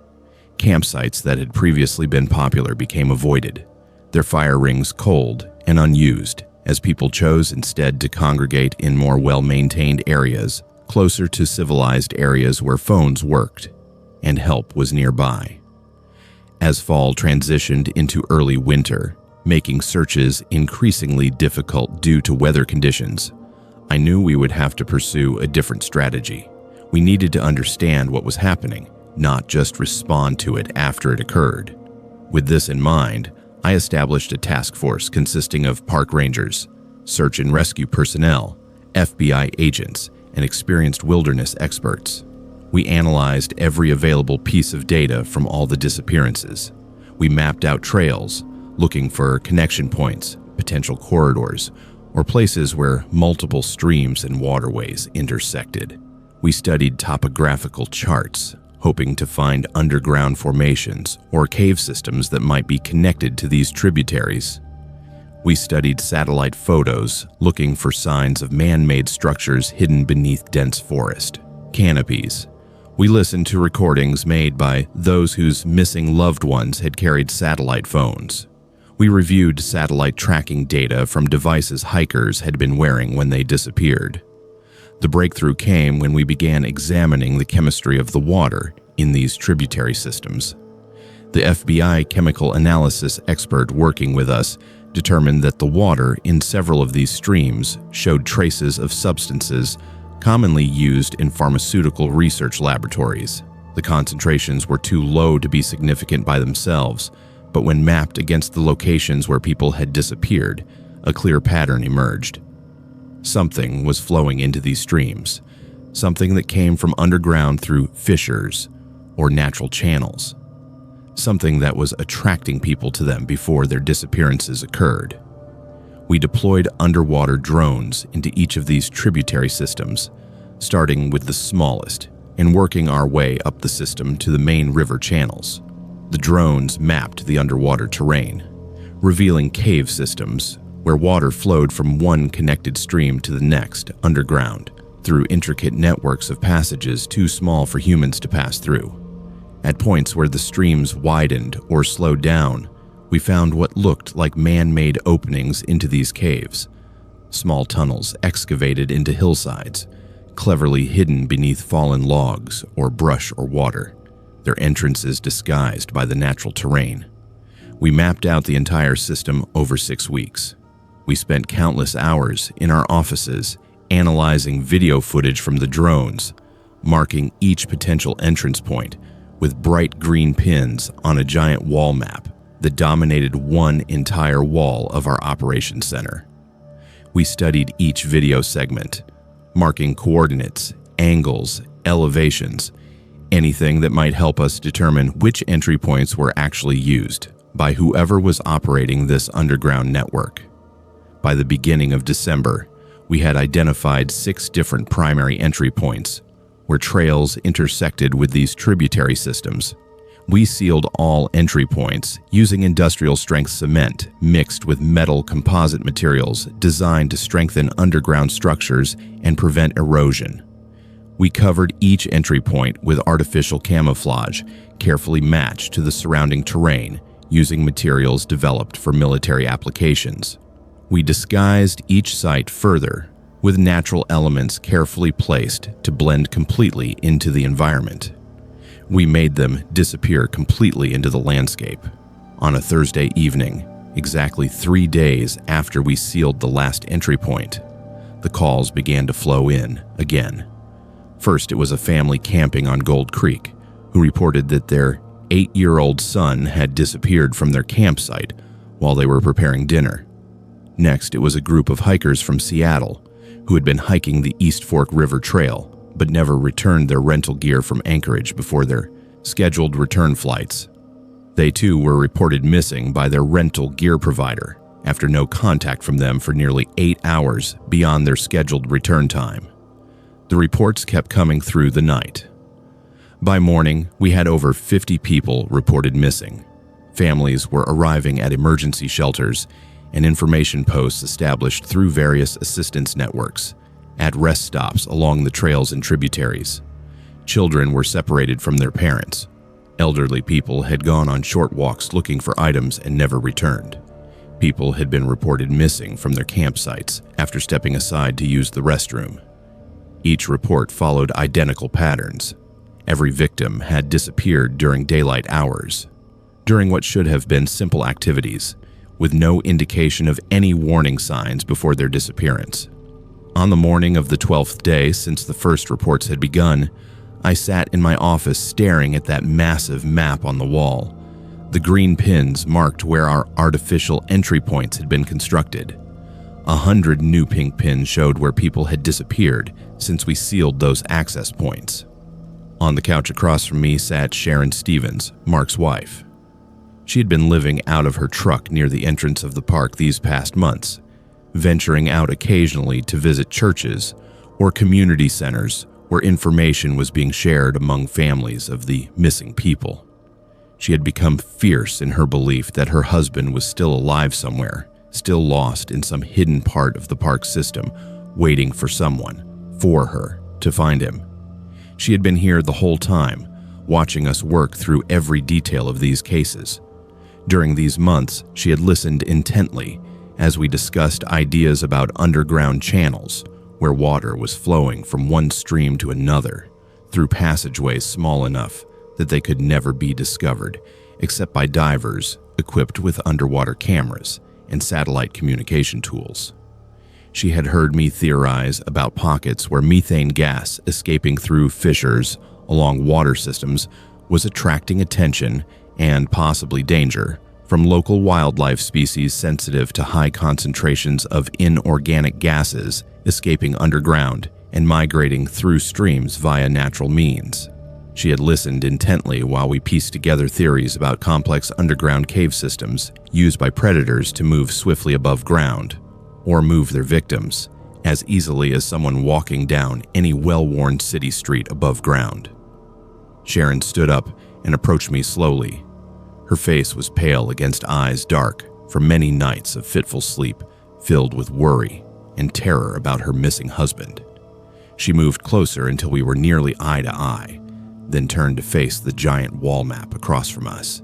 Campsites that had previously been popular became avoided, their fire rings cold and unused, as people chose instead to congregate in more well-maintained areas, closer to civilized areas where phones worked and help was nearby. As fall transitioned into early winter, making searches increasingly difficult due to weather conditions, I knew we would have to pursue a different strategy. We needed to understand what was happening, not just respond to it after it occurred. With this in mind, I established a task force consisting of park rangers, search and rescue personnel, FBI agents, and experienced wilderness experts. We analyzed every available piece of data from all the disappearances. We mapped out trails, looking for connection points, potential corridors, or places where multiple streams and waterways intersected. We studied topographical charts, hoping to find underground formations or cave systems that might be connected to these tributaries. We studied satellite photos, looking for signs of man-made structures hidden beneath dense forest, canopies. We listened to recordings made by those whose missing loved ones had carried satellite phones. We reviewed satellite tracking data from devices hikers had been wearing when they disappeared. The breakthrough came when we began examining the chemistry of the water in these tributary systems. The FBI chemical analysis expert working with us determined that the water in several of these streams showed traces of substances commonly used in pharmaceutical research laboratories. The concentrations were too low to be significant by themselves, but when mapped against the locations where people had disappeared, a clear pattern emerged. Something was flowing into these streams, something that came from underground through fissures or natural channels, something that was attracting people to them before their disappearances occurred. We deployed underwater drones into each of these tributary systems, starting with the smallest and working our way up the system to the main river channels. The drones mapped the underwater terrain, revealing cave systems where water flowed from one connected stream to the next underground through intricate networks of passages too small for humans to pass through. At points where the streams widened or slowed down, we found what looked like man-made openings into these caves, small tunnels excavated into hillsides, cleverly hidden beneath fallen logs or brush or water, their entrances disguised by the natural terrain. We mapped out the entire system over 6 weeks. We spent countless hours in our offices analyzing video footage from the drones, marking each potential entrance point with bright green pins on a giant wall map that dominated one entire wall of our operations center. We studied each video segment, marking coordinates, angles, elevations, anything that might help us determine which entry points were actually used by whoever was operating this underground network. By the beginning of December, we had identified 6 different primary entry points where trails intersected with these tributary systems. We sealed all entry points using industrial-strength cement mixed with metal composite materials designed to strengthen underground structures and prevent erosion. We covered each entry point with artificial camouflage, carefully matched to the surrounding terrain, using materials developed for military applications. We disguised each site further, with natural elements carefully placed to blend completely into the environment. We made them disappear completely into the landscape. On a Thursday evening, exactly 3 days after we sealed the last entry point, the calls began to flow in again. First, it was a family camping on Gold Creek who reported that their 8-year-old son had disappeared from their campsite while they were preparing dinner. Next, it was a group of hikers from Seattle who had been hiking the East Fork River Trail but never returned their rental gear from Anchorage before their scheduled return flights. They too were reported missing by their rental gear provider after no contact from them for nearly 8 hours beyond their scheduled return time. The reports kept coming through the night. By morning, we had over 50 people reported missing. Families were arriving at emergency shelters and information posts established through various assistance networks, at rest stops along the trails and tributaries. Children were separated from their parents. Elderly people had gone on short walks looking for items and never returned. People had been reported missing from their campsites after stepping aside to use the restroom. Each report followed identical patterns. Every victim had disappeared during daylight hours, during what should have been simple activities, with no indication of any warning signs before their disappearance. On the morning of the 12th day since the first reports had begun, I sat in my office staring at that massive map on the wall. The green pins marked where our artificial entry points had been constructed. 100 new pink pins showed where people had disappeared since we sealed those access points. On the couch across from me sat Sharon Stevens, Mark's wife. She had been living out of her truck near the entrance of the park these past months, venturing out occasionally to visit churches or community centers where information was being shared among families of the missing people. She had become fierce in her belief that her husband was still alive somewhere, still lost in some hidden part of the park system, waiting for someone, for her, to find him. She had been here the whole time, watching us work through every detail of these cases. During these months, she had listened intently as we discussed ideas about underground channels where water was flowing from one stream to another through passageways small enough that they could never be discovered except by divers equipped with underwater cameras and satellite communication tools. She had heard me theorize about pockets where methane gas escaping through fissures along water systems was attracting attention and possibly danger from local wildlife species sensitive to high concentrations of inorganic gases escaping underground and migrating through streams via natural means. She had listened intently while we pieced together theories about complex underground cave systems used by predators to move swiftly above ground or move their victims as easily as someone walking down any well-worn city street above ground. Sharon stood up and approached me slowly. Her face was pale against eyes dark from many nights of fitful sleep filled with worry and terror about her missing husband. She moved closer until we were nearly eye to eye, then turned to face the giant wall map across from us,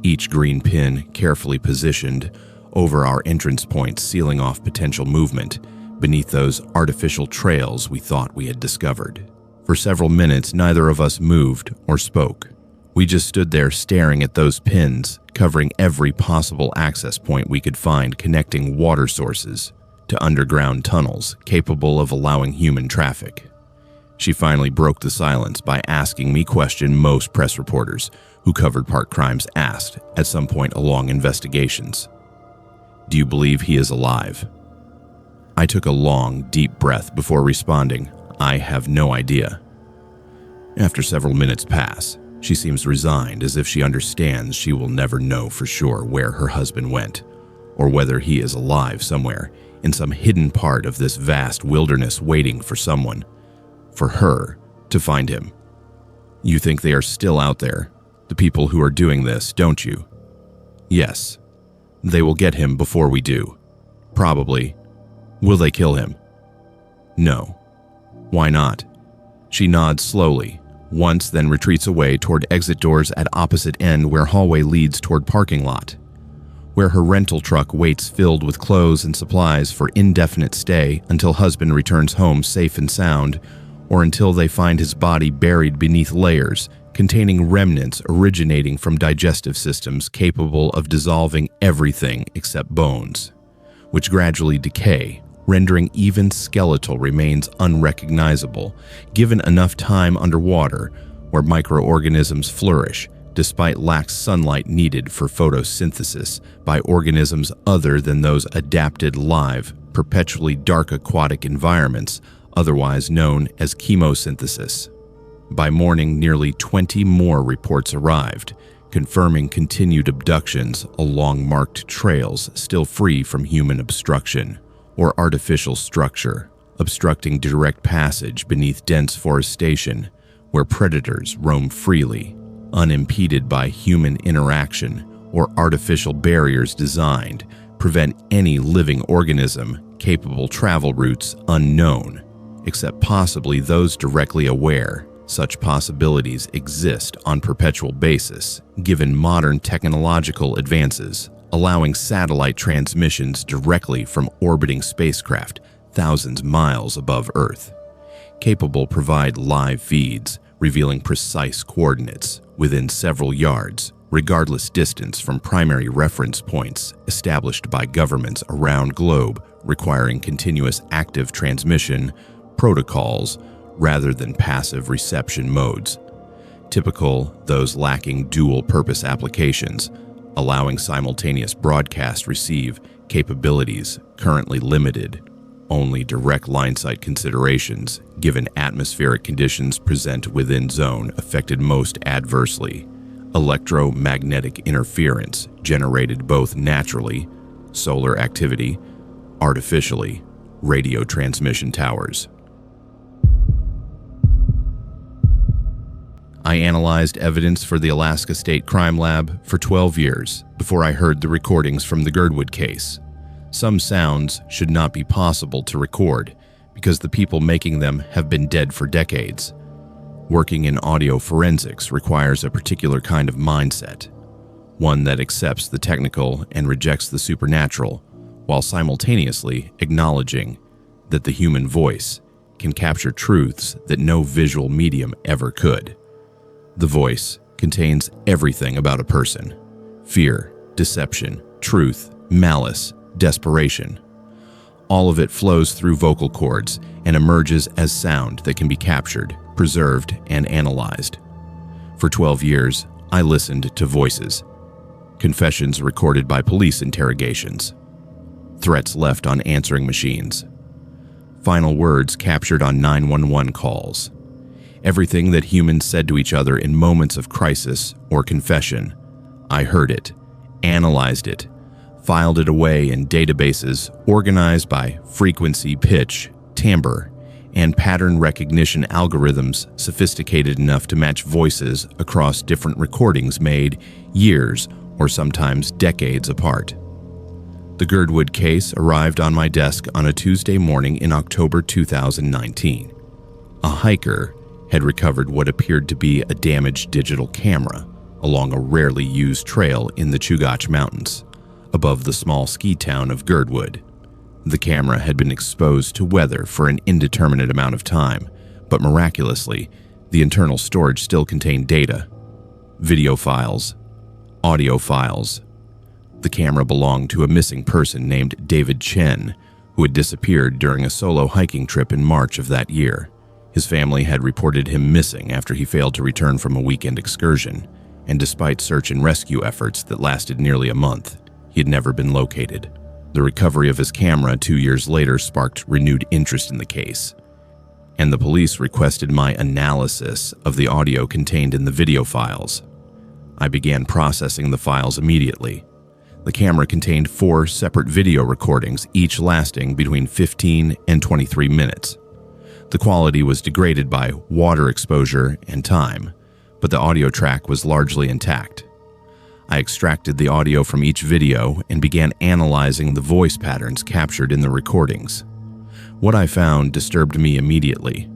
each green pin carefully positioned over our entrance points, sealing off potential movement beneath those artificial trails we thought we had discovered. For several minutes, neither of us moved or spoke. We just stood there staring at those pins, covering every possible access point we could find connecting water sources to underground tunnels capable of allowing human traffic. She finally broke the silence by asking me question most press reporters who covered park crimes asked at some point along investigations. Do you believe he is alive? I took a long, deep breath before responding, I have no idea. After several minutes pass, she seems resigned, as if she understands she will never know for sure where her husband went, or whether he is alive somewhere in some hidden part of this vast wilderness waiting for someone, for her, to find him. You think they are still out there, the people who are doing this, don't you? Yes. They will get him before we do. Probably. Will they kill him? No. Why not? She nods slowly, once then retreats away toward exit doors at opposite end where hallway leads toward parking lot, where her rental truck waits filled with clothes and supplies for indefinite stay until husband returns home safe and sound, or until they find his body buried beneath layers containing remnants originating from digestive systems capable of dissolving everything except bones, which gradually decay, rendering even skeletal remains unrecognizable, given enough time underwater where microorganisms flourish, despite lack sunlight needed for photosynthesis by organisms other than those adapted live, perpetually dark aquatic environments, otherwise known as chemosynthesis. By morning, nearly 20 more reports arrived, confirming continued abductions along marked trails still free from human obstruction or artificial structure, obstructing direct passage beneath dense forestation where predators roam freely, unimpeded by human interaction or artificial barriers designed prevent any living organism capable travel routes unknown, except possibly those directly aware. Such possibilities exist on perpetual basis, given modern technological advances, allowing satellite transmissions directly from orbiting spacecraft thousands miles above Earth, capable provide live feeds revealing precise coordinates within several yards, regardless distance from primary reference points established by governments around globe requiring continuous active transmission protocols rather than passive reception modes. Typical, those lacking dual-purpose applications, allowing simultaneous broadcast receive capabilities currently limited. Only direct line-sight considerations, given atmospheric conditions present within zone affected most adversely. Electromagnetic interference generated both naturally, solar activity, artificially, radio transmission towers. I analyzed evidence for the Alaska State Crime Lab for 12 years before I heard the recordings from the Girdwood case. Some sounds should not be possible to record because the people making them have been dead for decades. Working in audio forensics requires a particular kind of mindset, one that accepts the technical and rejects the supernatural, while simultaneously acknowledging that the human voice can capture truths that no visual medium ever could. The voice contains everything about a person: fear, deception, truth, malice, desperation. All of it flows through vocal cords and emerges as sound that can be captured, preserved, and analyzed. For 12 years, I listened to voices, confessions recorded by police interrogations, threats left on answering machines, final words captured on 911 calls. Everything that humans said to each other in moments of crisis or confession. I heard it, analyzed it, filed it away in databases organized by frequency, pitch, timbre, and pattern recognition algorithms sophisticated enough to match voices across different recordings made years or sometimes decades apart. The Girdwood case arrived on my desk on a Tuesday morning in October 2019. A hiker had recovered what appeared to be a damaged digital camera along a rarely used trail in the Chugach Mountains, above the small ski town of Girdwood. The camera had been exposed to weather for an indeterminate amount of time, but miraculously, the internal storage still contained data, video files, audio files. The camera belonged to a missing person named David Chen, who had disappeared during a solo hiking trip in March of that year. His family had reported him missing after he failed to return from a weekend excursion, and despite search and rescue efforts that lasted nearly a month, he had never been located. The recovery of his camera 2 years later sparked renewed interest in the case, and the police requested my analysis of the audio contained in the video files. I began processing the files immediately. The camera contained 4 separate video recordings, each lasting between 15 and 23 minutes. The quality was degraded by water exposure and time, but the audio track was largely intact. I extracted the audio from each video and began analyzing the voice patterns captured in the recordings. What I found disturbed me immediately.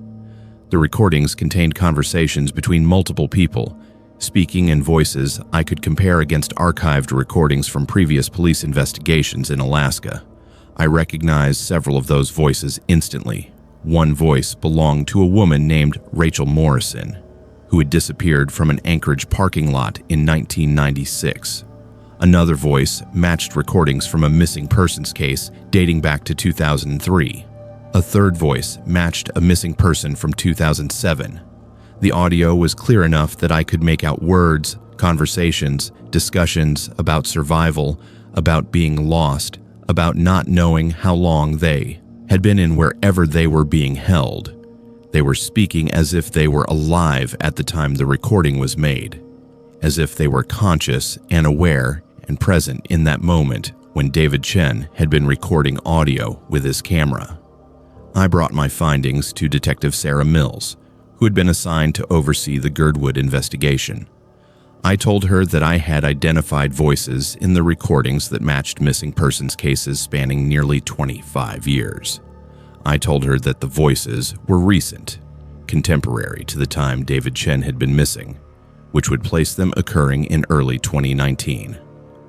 The recordings contained conversations between multiple people, speaking in voices I could compare against archived recordings from previous police investigations in Alaska. I recognized several of those voices instantly. One voice belonged to a woman named Rachel Morrison, who had disappeared from an Anchorage parking lot in 1996. Another voice matched recordings from a missing persons case dating back to 2003. A third voice matched a missing person from 2007. The audio was clear enough that I could make out words, conversations, discussions about survival, about being lost, about not knowing how long they had been in wherever they were being held. They were speaking as if they were alive at the time the recording was made, as if they were conscious and aware and present in that moment when David Chen had been recording audio with his camera. I brought my findings to Detective Sarah Mills, who had been assigned to oversee the Girdwood investigation. I told her that I had identified voices in the recordings that matched missing persons cases spanning nearly 25 years. I told her that the voices were recent, contemporary to the time David Chen had been missing, which would place them occurring in early 2019.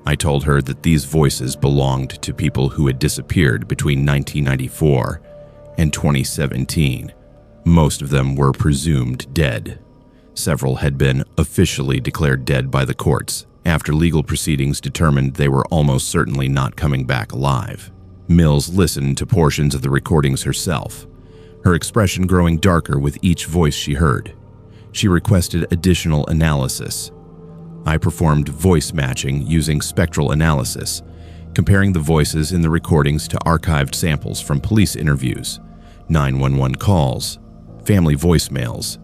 I told her that these voices belonged to people who had disappeared between 1994 and 2017. Most of them were presumed dead. Several had been officially declared dead by the courts after legal proceedings determined they were almost certainly not coming back alive. Mills listened to portions of the recordings herself, her expression growing darker with each voice she heard. She requested additional analysis. I performed voice matching using spectral analysis, comparing the voices in the recordings to archived samples from police interviews, 911 calls, family voicemails,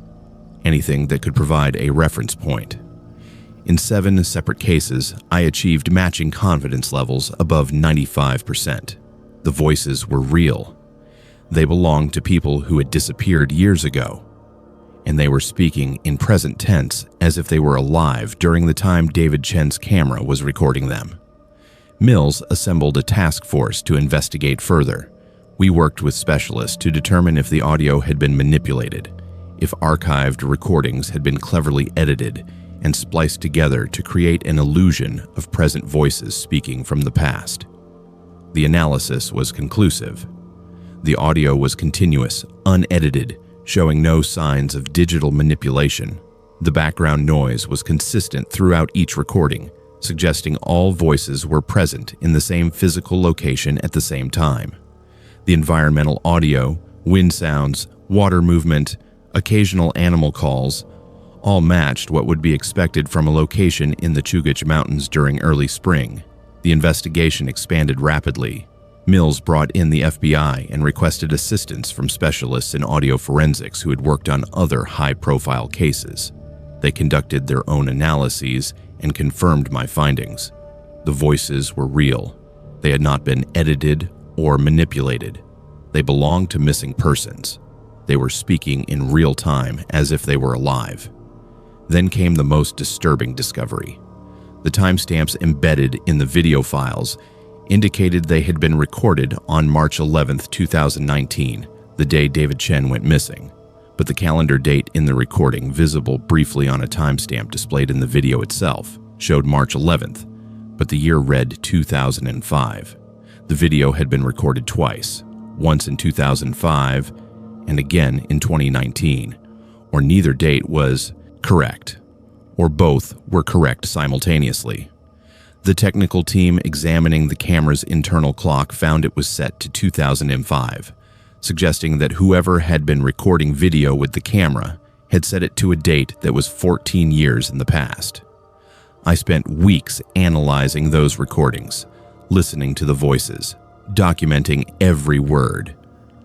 anything that could provide a reference point. In 7 separate cases, I achieved matching confidence levels above 95%. The voices were real. They belonged to people who had disappeared years ago, and they were speaking in present tense as if they were alive during the time David Chen's camera was recording them. Mills assembled a task force to investigate further. We worked with specialists to determine if the audio had been manipulated, if archived recordings had been cleverly edited and spliced together to create an illusion of present voices speaking from the past. The analysis was conclusive. The audio was continuous, unedited, showing no signs of digital manipulation. The background noise was consistent throughout each recording, suggesting all voices were present in the same physical location at the same time. The environmental audio, wind sounds, water movement, occasional animal calls, all matched what would be expected from a location in the Chugach Mountains during early spring. The investigation expanded rapidly. Mills brought in the FBI and requested assistance from specialists in audio forensics who had worked on other high-profile cases. They conducted their own analyses and confirmed my findings. The voices were real. They had not been edited or manipulated. They belonged to missing persons. They were speaking in real time as if they were alive. Then came the most disturbing discovery. The timestamps embedded in the video files indicated they had been recorded on March 11, 2019, the day David Chen went missing. But the calendar date in the recording, visible briefly on a timestamp displayed in the video itself, showed March 11th, but the year read 2005. The video had been recorded twice, once in 2005 and again in 2019, or neither date was correct, or both were correct simultaneously. The technical team examining the camera's internal clock found it was set to 2005, suggesting that whoever had been recording video with the camera had set it to a date that was 14 years in the past. I spent weeks analyzing those recordings, listening to the voices, documenting every word,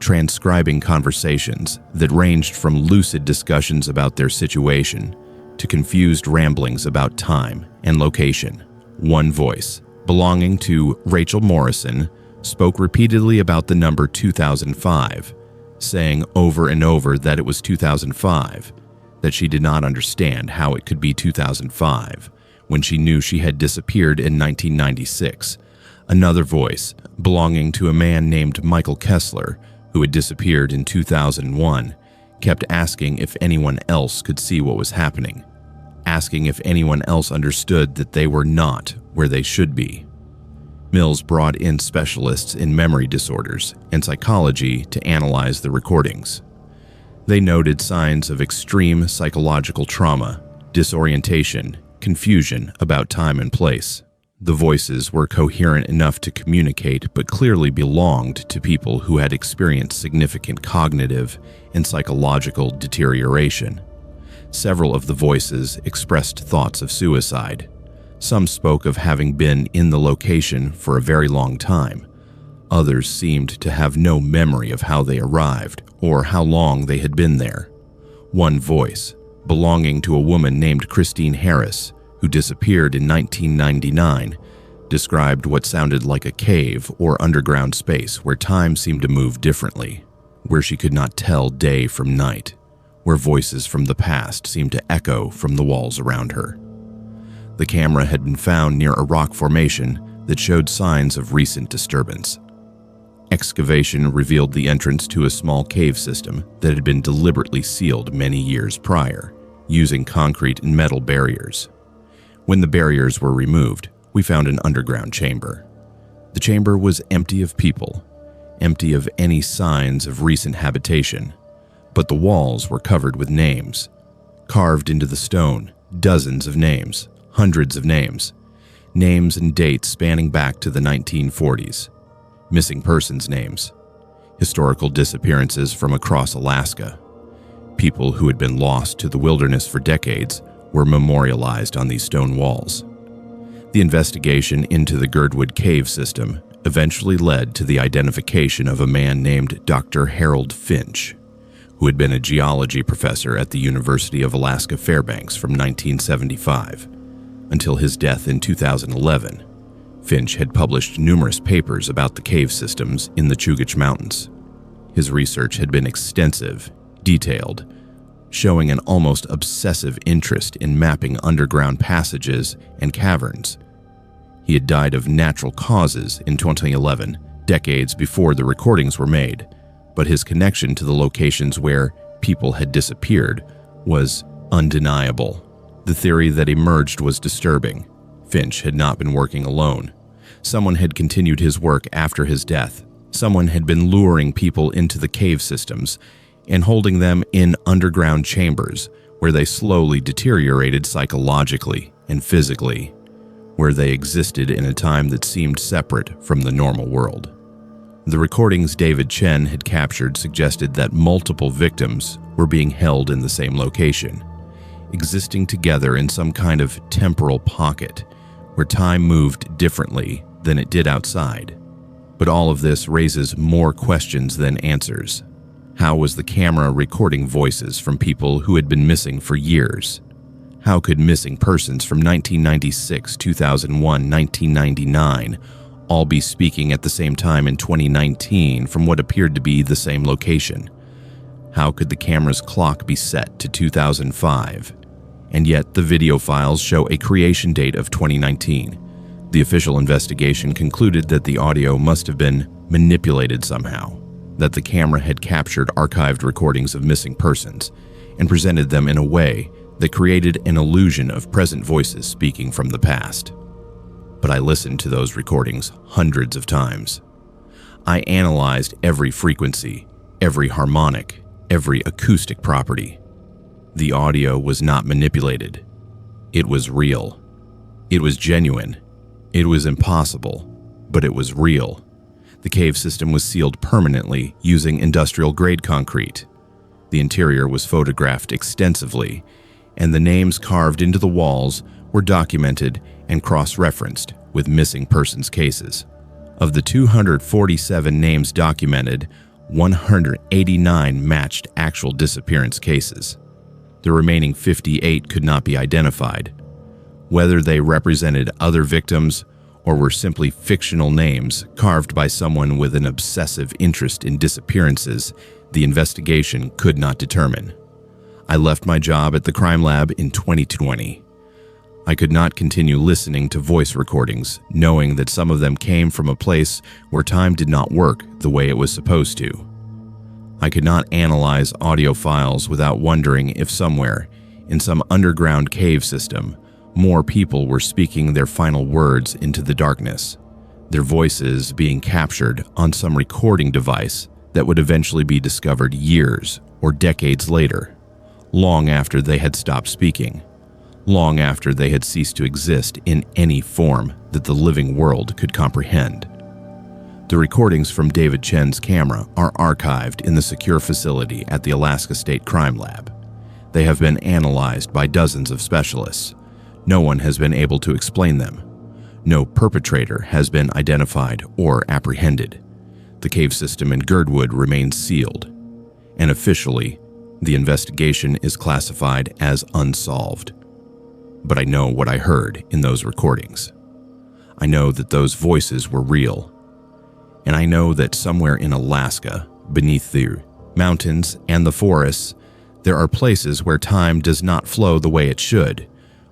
transcribing conversations that ranged from lucid discussions about their situation to confused ramblings about time and location. One voice, belonging to Rachel Morrison, spoke repeatedly about the number 2005, saying over and over that it was 2005, that she did not understand how it could be 2005 when she knew she had disappeared in 1996. Another voice, belonging to a man named Michael Kessler, who had disappeared in 2001, kept asking if anyone else could see what was happening, asking if anyone else understood that they were not where they should be. Mills brought in specialists in memory disorders and psychology to analyze the recordings. They noted signs of extreme psychological trauma, disorientation, confusion about time and place. The voices were coherent enough to communicate but clearly belonged to people who had experienced significant cognitive and psychological deterioration. Several of the voices expressed thoughts of suicide. Some spoke of having been in the location for a very long time. Others seemed to have no memory of how they arrived or how long they had been there. One voice, belonging to a woman named Christine Harris, who disappeared in 1999, described what sounded like a cave or underground space where time seemed to move differently, where she could not tell day from night, where voices from the past seemed to echo from the walls around her. The camera had been found near a rock formation that showed signs of recent disturbance. Excavation revealed the entrance to a small cave system that had been deliberately sealed many years prior, using concrete and metal barriers. When the barriers were removed, we found an underground chamber. The chamber was empty of people, empty of any signs of recent habitation, but the walls were covered with names. Carved into the stone, dozens of names, hundreds of names, names and dates spanning back to the 1940s. Missing persons names, historical disappearances from across Alaska. People who had been lost to the wilderness for decades were memorialized on these stone walls. The investigation into the Girdwood Cave system eventually led to the identification of a man named Dr. Harold Finch, who had been a geology professor at the University of Alaska Fairbanks from 1975 until his death in 2011. Finch had published numerous papers about the cave systems in the Chugach Mountains. His research had been extensive, detailed, showing an almost obsessive interest in mapping underground passages and caverns. He had died of natural causes in 2011, decades before the recordings were made, but his connection to the locations where people had disappeared was undeniable. The theory that emerged was disturbing. Finch had not been working alone. Someone had continued his work after his death. Someone had been luring people into the cave systems and holding them in underground chambers where they slowly deteriorated psychologically and physically, where they existed in a time that seemed separate from the normal world. The recordings David Chen had captured suggested that multiple victims were being held in the same location, existing together in some kind of temporal pocket where time moved differently than it did outside. But all of this raises more questions than answers. How was the camera recording voices from people who had been missing for years? How could missing persons from 1996, 2001, 1999 all be speaking at the same time in 2019 from what appeared to be the same location? How could the camera's clock be set to 2005? And yet the video files show a creation date of 2019. The official investigation concluded that the audio must have been manipulated somehow, that the camera had captured archived recordings of missing persons and presented them in a way that created an illusion of present voices speaking from the past. But I listened to those recordings hundreds of times. I analyzed every frequency, every harmonic, every acoustic property. The audio was not manipulated. It was real. It was genuine. It was impossible, but it was real. The cave system was sealed permanently using industrial-grade concrete. The interior was photographed extensively, and the names carved into the walls were documented and cross-referenced with missing persons cases. Of the 247 names documented, 189 matched actual disappearance cases. The remaining 58 could not be identified. Whether they represented other victims or were simply fictional names carved by someone with an obsessive interest in disappearances, the investigation could not determine. I left my job at the crime lab in 2020. I could not continue listening to voice recordings, knowing that some of them came from a place where time did not work the way it was supposed to. I could not analyze audio files without wondering if somewhere, in some underground cave system, more people were speaking their final words into the darkness, their voices being captured on some recording device that would eventually be discovered years or decades later, long after they had stopped speaking, long after they had ceased to exist in any form that the living world could comprehend. The recordings from David Chen's camera are archived in the secure facility at the Alaska State Crime Lab. They have been analyzed by dozens of specialists. No one has been able to explain them. No perpetrator has been identified or apprehended. The cave system in Girdwood remains sealed, and officially, the investigation is classified as unsolved. But I know what I heard in those recordings. I know that those voices were real. And I know that somewhere in Alaska, beneath the mountains and the forests, there are places where time does not flow the way it should,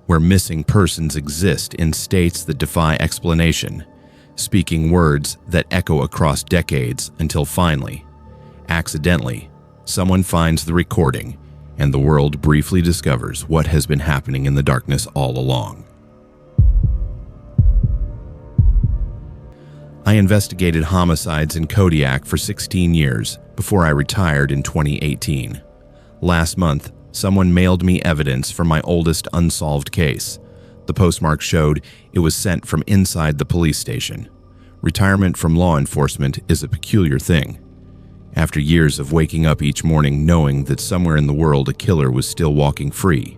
where missing persons exist in states that defy explanation, speaking words that echo across decades until finally, accidentally, someone finds the recording and the world briefly discovers what has been happening in the darkness all along. I investigated homicides in Kodiak for 16 years before I retired in 2018. Last month, someone mailed me evidence from my oldest unsolved case. The postmark showed it was sent from inside the police station. Retirement from law enforcement is a peculiar thing. After years of waking up each morning knowing that somewhere in the world a killer was still walking free,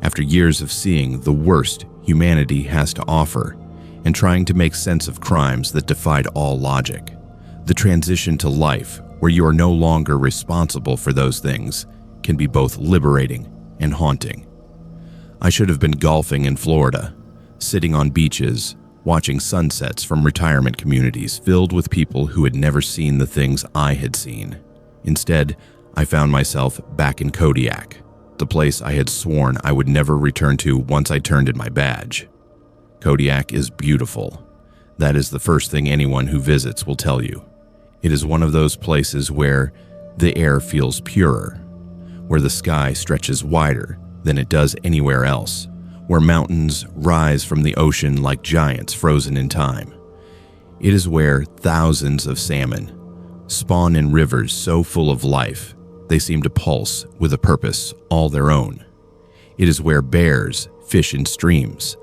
after years of seeing the worst humanity has to offer, and trying to make sense of crimes that defied all logic, the transition to life where you are no longer responsible for those things can be both liberating and haunting. I should have been golfing in Florida, sitting on beaches, watching sunsets from retirement communities filled with people who had never seen the things I had seen. Instead, I found myself back in Kodiak, the place I had sworn I would never return to once I turned in my badge. Kodiak is beautiful. That is the first thing anyone who visits will tell you. It is one of those places where the air feels purer, where the sky stretches wider than it does anywhere else, where mountains rise from the ocean like giants frozen in time. It is where thousands of salmon spawn in rivers so full of life they seem to pulse with a purpose all their own. It is where bears fish in streams,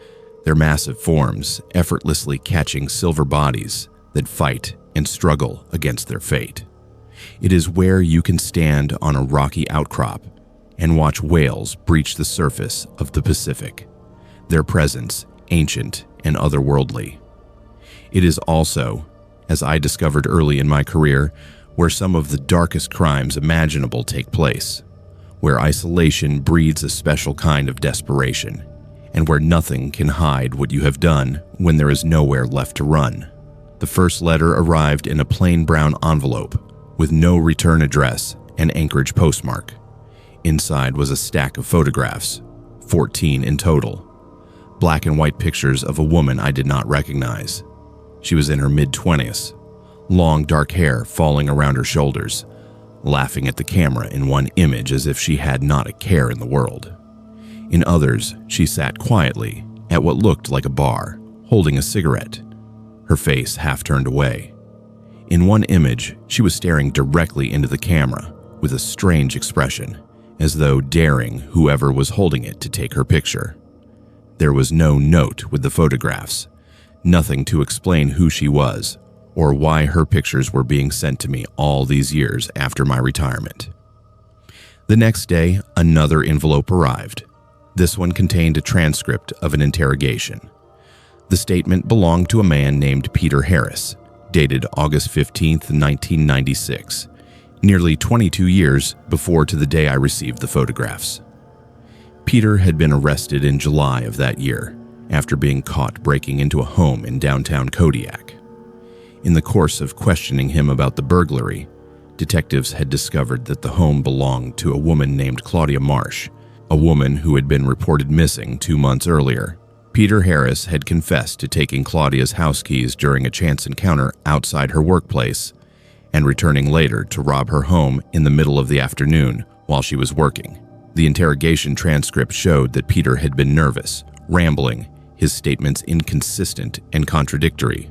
their massive forms effortlessly catching silver bodies that fight and struggle against their fate. It is where you can stand on a rocky outcrop and watch whales breach the surface of the Pacific, their presence ancient and otherworldly. It is also, as I discovered early in my career, where some of the darkest crimes imaginable take place, where isolation breeds a special kind of desperation, and where nothing can hide what you have done when there is nowhere left to run. The first letter arrived in a plain brown envelope with no return address and Anchorage postmark. Inside was a stack of photographs, 14 in total. Black and white pictures of a woman I did not recognize. She was in her mid-20s, long dark hair falling around her shoulders, laughing at the camera in one image as if she had not a care in the world. In others, she sat quietly at what looked like a bar, holding a cigarette, her face half turned away. In one image, she was staring directly into the camera with a strange expression, as though daring whoever was holding it to take her picture. There was no note with the photographs, nothing to explain who she was or why her pictures were being sent to me all these years after my retirement. The next day, another envelope arrived. This one contained a transcript of an interrogation. The statement belonged to a man named Peter Harris, dated August 15, 1996, nearly 22 years before to the day I received the photographs. Peter had been arrested in July of that year after being caught breaking into a home in downtown Kodiak. In the course of questioning him about the burglary, detectives had discovered that the home belonged to a woman named Claudia Marsh, a woman who had been reported missing 2 months earlier. Peter Harris had confessed to taking Claudia's house keys during a chance encounter outside her workplace and returning later to rob her home in the middle of the afternoon while she was working. The interrogation transcript showed that Peter had been nervous, rambling, his statements inconsistent and contradictory.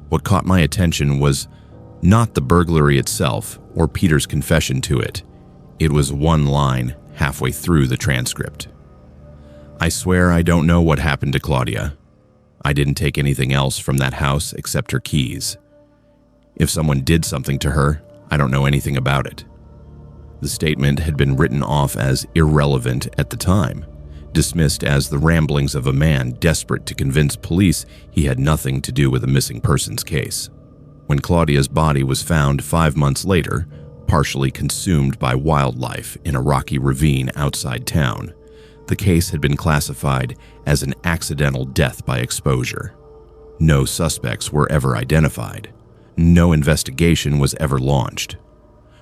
What caught my attention was not the burglary itself or Peter's confession to it. It was one line halfway through the transcript. "I swear I don't know what happened to Claudia. I didn't take anything else from that house except her keys. If someone did something to her, I don't know anything about it." The statement had been written off as irrelevant at the time, dismissed as the ramblings of a man desperate to convince police he had nothing to do with a missing persons case. When Claudia's body was found 5 months later, partially consumed by wildlife in a rocky ravine outside town, the case had been classified as an accidental death by exposure. No suspects were ever identified. No investigation was ever launched.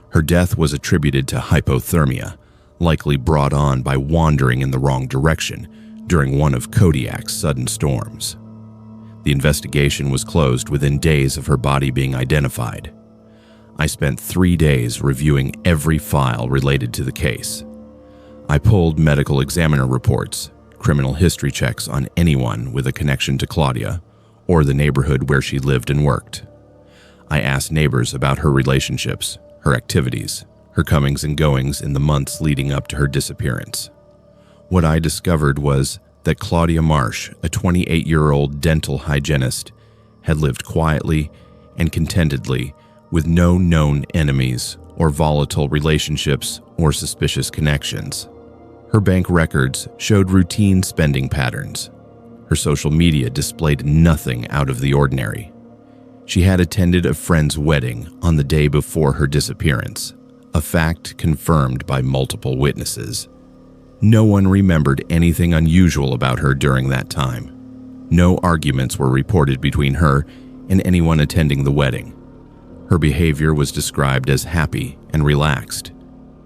Her death was attributed to hypothermia, likely brought on by wandering in the wrong direction during one of Kodiak's sudden storms. The investigation was closed within days of her body being identified. I spent 3 days reviewing every file related to the case. I pulled medical examiner reports, criminal history checks on anyone with a connection to Claudia or the neighborhood where she lived and worked. I asked neighbors about her relationships, her activities, her comings and goings in the months leading up to her disappearance. What I discovered was that Claudia Marsh, a 28-year-old dental hygienist, had lived quietly and contentedly with no known enemies or volatile relationships or suspicious connections. Her bank records showed routine spending patterns. Her social media displayed nothing out of the ordinary. She had attended a friend's wedding on the day before her disappearance, a fact confirmed by multiple witnesses. No one remembered anything unusual about her during that time. No arguments were reported between her and anyone attending the wedding. Her behavior was described as happy and relaxed.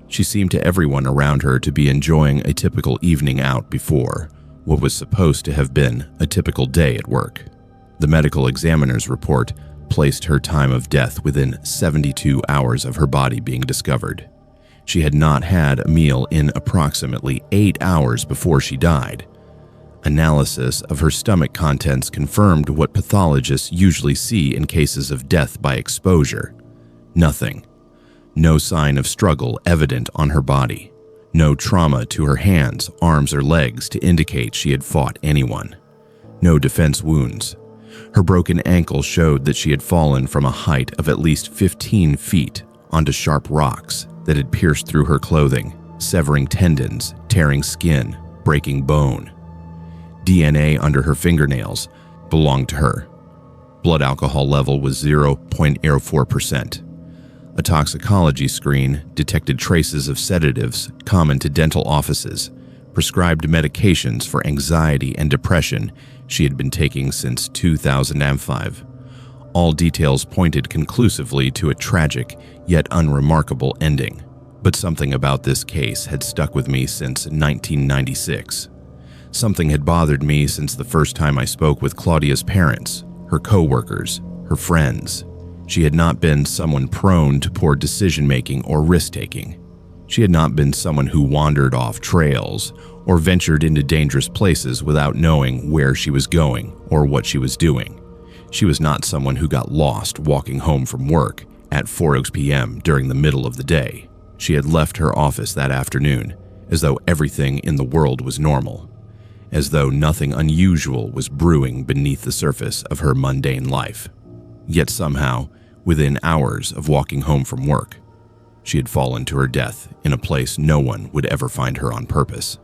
She seemed to everyone around her to be enjoying a typical evening out before what was supposed to have been a typical day at work. The medical examiner's report placed her time of death within 72 hours of her body being discovered. She had not had a meal in approximately 8 hours before she died. Analysis of her stomach contents confirmed what pathologists usually see in cases of death by exposure. Nothing. No sign of struggle evident on her body. No trauma to her hands, arms, or legs to indicate she had fought anyone. No defense wounds. Her broken ankle showed that she had fallen from a height of at least 15 feet onto sharp rocks that had pierced through her clothing, severing tendons, tearing skin, breaking bone. DNA under her fingernails belonged to her. Blood alcohol level was 0.04%. A toxicology screen detected traces of sedatives common to dental offices, prescribed medications for anxiety and depression she had been taking since 2005. All details pointed conclusively to a tragic yet unremarkable ending. But something about this case had stuck with me since 1996. Something had bothered me since the first time I spoke with Claudia's parents, her co-workers, her friends. She had not been someone prone to poor decision-making or risk-taking. She had not been someone who wandered off trails or ventured into dangerous places without knowing where she was going or what she was doing. She was not someone who got lost walking home from work at 4 p.m. during the middle of the day. She had left her office that afternoon as though everything in the world was normal, as though nothing unusual was brewing beneath the surface of her mundane life. Yet somehow, within hours of walking home from work, she had fallen to her death in a place no one would ever find her on purpose.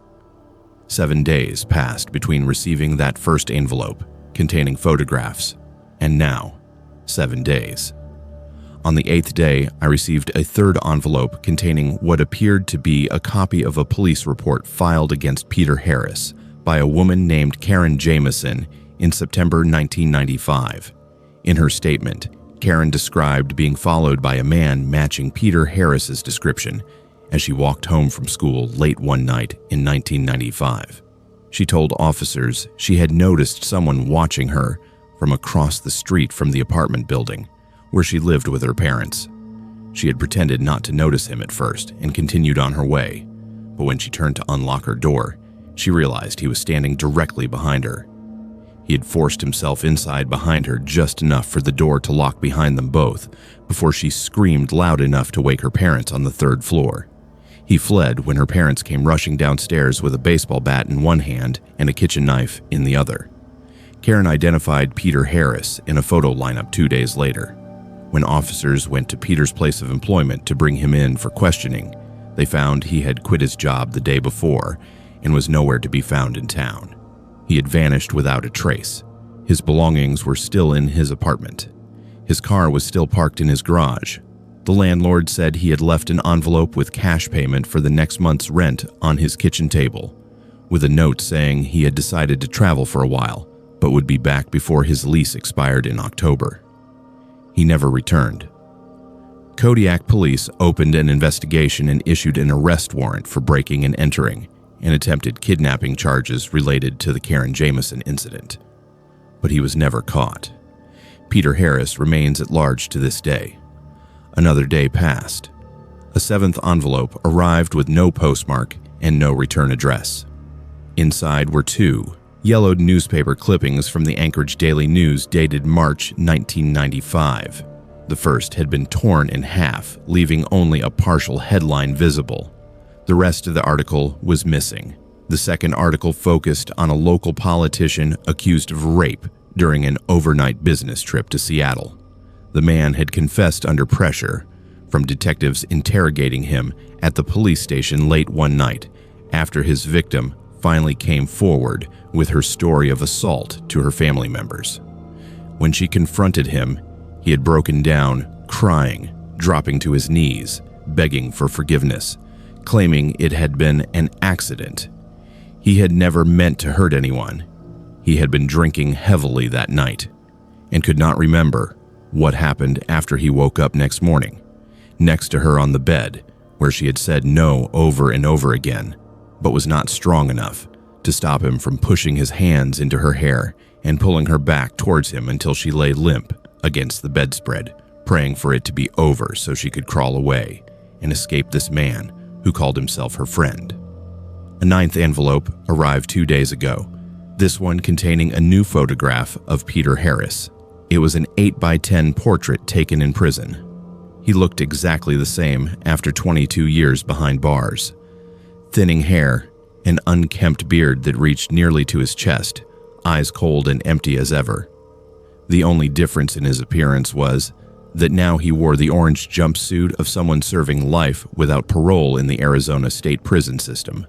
7 days passed between receiving that first envelope containing photographs and now 7 days. On the 8th day, I received a third envelope containing what appeared to be a copy of a police report filed against Peter Harris by a woman named Karen Jameson in September 1995. In her statement, Karen described being followed by a man matching Peter Harris's description as she walked home from school late one night in 1995. She told officers she had noticed someone watching her from across the street from the apartment building where she lived with her parents. She had pretended not to notice him at first and continued on her way, but when she turned to unlock her door, she realized he was standing directly behind her. He had forced himself inside behind her just enough for the door to lock behind them both before she screamed loud enough to wake her parents on the third floor. He fled when her parents came rushing downstairs with a baseball bat in one hand and a kitchen knife in the other. Karen identified Peter Harris in a photo lineup 2 days later. When officers went to Peter's place of employment to bring him in for questioning, they found he had quit his job the day before and was nowhere to be found in town. He had vanished without a trace. His belongings were still in his apartment. His car was still parked in his garage. The landlord said he had left an envelope with cash payment for the next month's rent on his kitchen table, with a note saying he had decided to travel for a while, but would be back before his lease expired in October. He never returned. Kodiak police opened an investigation and issued an arrest warrant for breaking and entering and attempted kidnapping charges related to the Karen Jamison incident. But he was never caught. Peter Harris remains at large to this day. Another day passed. A seventh envelope arrived with no postmark and no return address. Inside were 2 yellowed newspaper clippings from the Anchorage Daily News dated March 1995. The first had been torn in half, leaving only a partial headline visible. The rest of the article was missing. The second article focused on a local politician accused of rape during an overnight business trip to Seattle. The man had confessed under pressure from detectives interrogating him at the police station late one night after his victim finally came forward with her story of assault to her family members. When she confronted him, he had broken down, crying, dropping to his knees, begging for forgiveness, claiming it had been an accident. He had never meant to hurt anyone. He had been drinking heavily that night and could not remember what happened after he woke up next morning, next to her on the bed, where she had said no over and over again, but was not strong enough to stop him from pushing his hands into her hair and pulling her back towards him until she lay limp against the bedspread, praying for it to be over so she could crawl away and escape this man who called himself her friend. A 9th envelope arrived 2 days ago, this one containing a new photograph of Peter Harris. It was an 8x10 portrait taken in prison. He looked exactly the same after 22 years behind bars. Thinning hair, an unkempt beard that reached nearly to his chest, eyes cold and empty as ever. The only difference in his appearance was that now he wore the orange jumpsuit of someone serving life without parole in the Arizona state prison system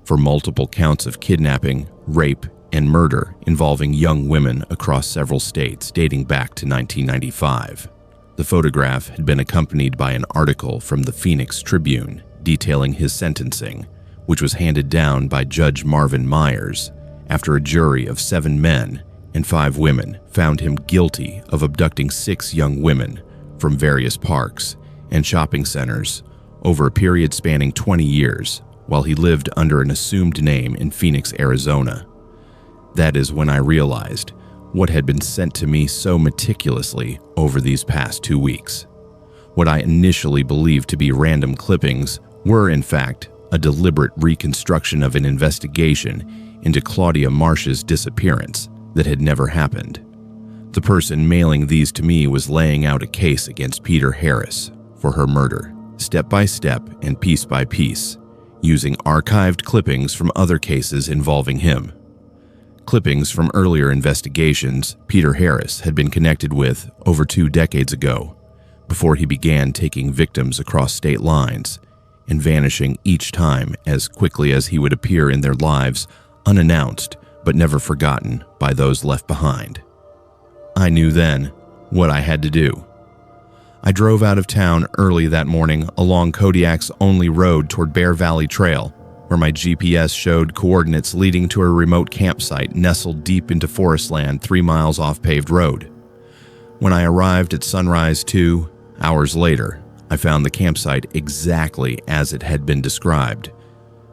for multiple counts of kidnapping, rape, and murder involving young women across several states dating back to 1995. The photograph had been accompanied by an article from the Phoenix Tribune detailing his sentencing, which was handed down by Judge Marvin Myers after a jury of 7 men and 5 women found him guilty of abducting 6 young women from various parks and shopping centers over a period spanning 20 years while he lived under an assumed name in Phoenix, Arizona. That is when I realized what had been sent to me so meticulously over these past 2 weeks. What I initially believed to be random clippings were, in fact, a deliberate reconstruction of an investigation into Claudia Marsh's disappearance that had never happened. The person mailing these to me was laying out a case against Peter Harris for her murder, step by step and piece by piece, using archived clippings from other cases involving him. Clippings from earlier investigations Peter Harris had been connected with over 2 decades ago, before he began taking victims across state lines and vanishing each time as quickly as he would appear in their lives, unannounced but never forgotten by those left behind. I knew then what I had to do. I drove out of town early that morning along Kodiak's only road toward Bear Valley Trail, where my GPS showed coordinates leading to a remote campsite nestled deep into forest land 3 miles off paved road. When I arrived at sunrise 2 hours later, I found the campsite exactly as it had been described,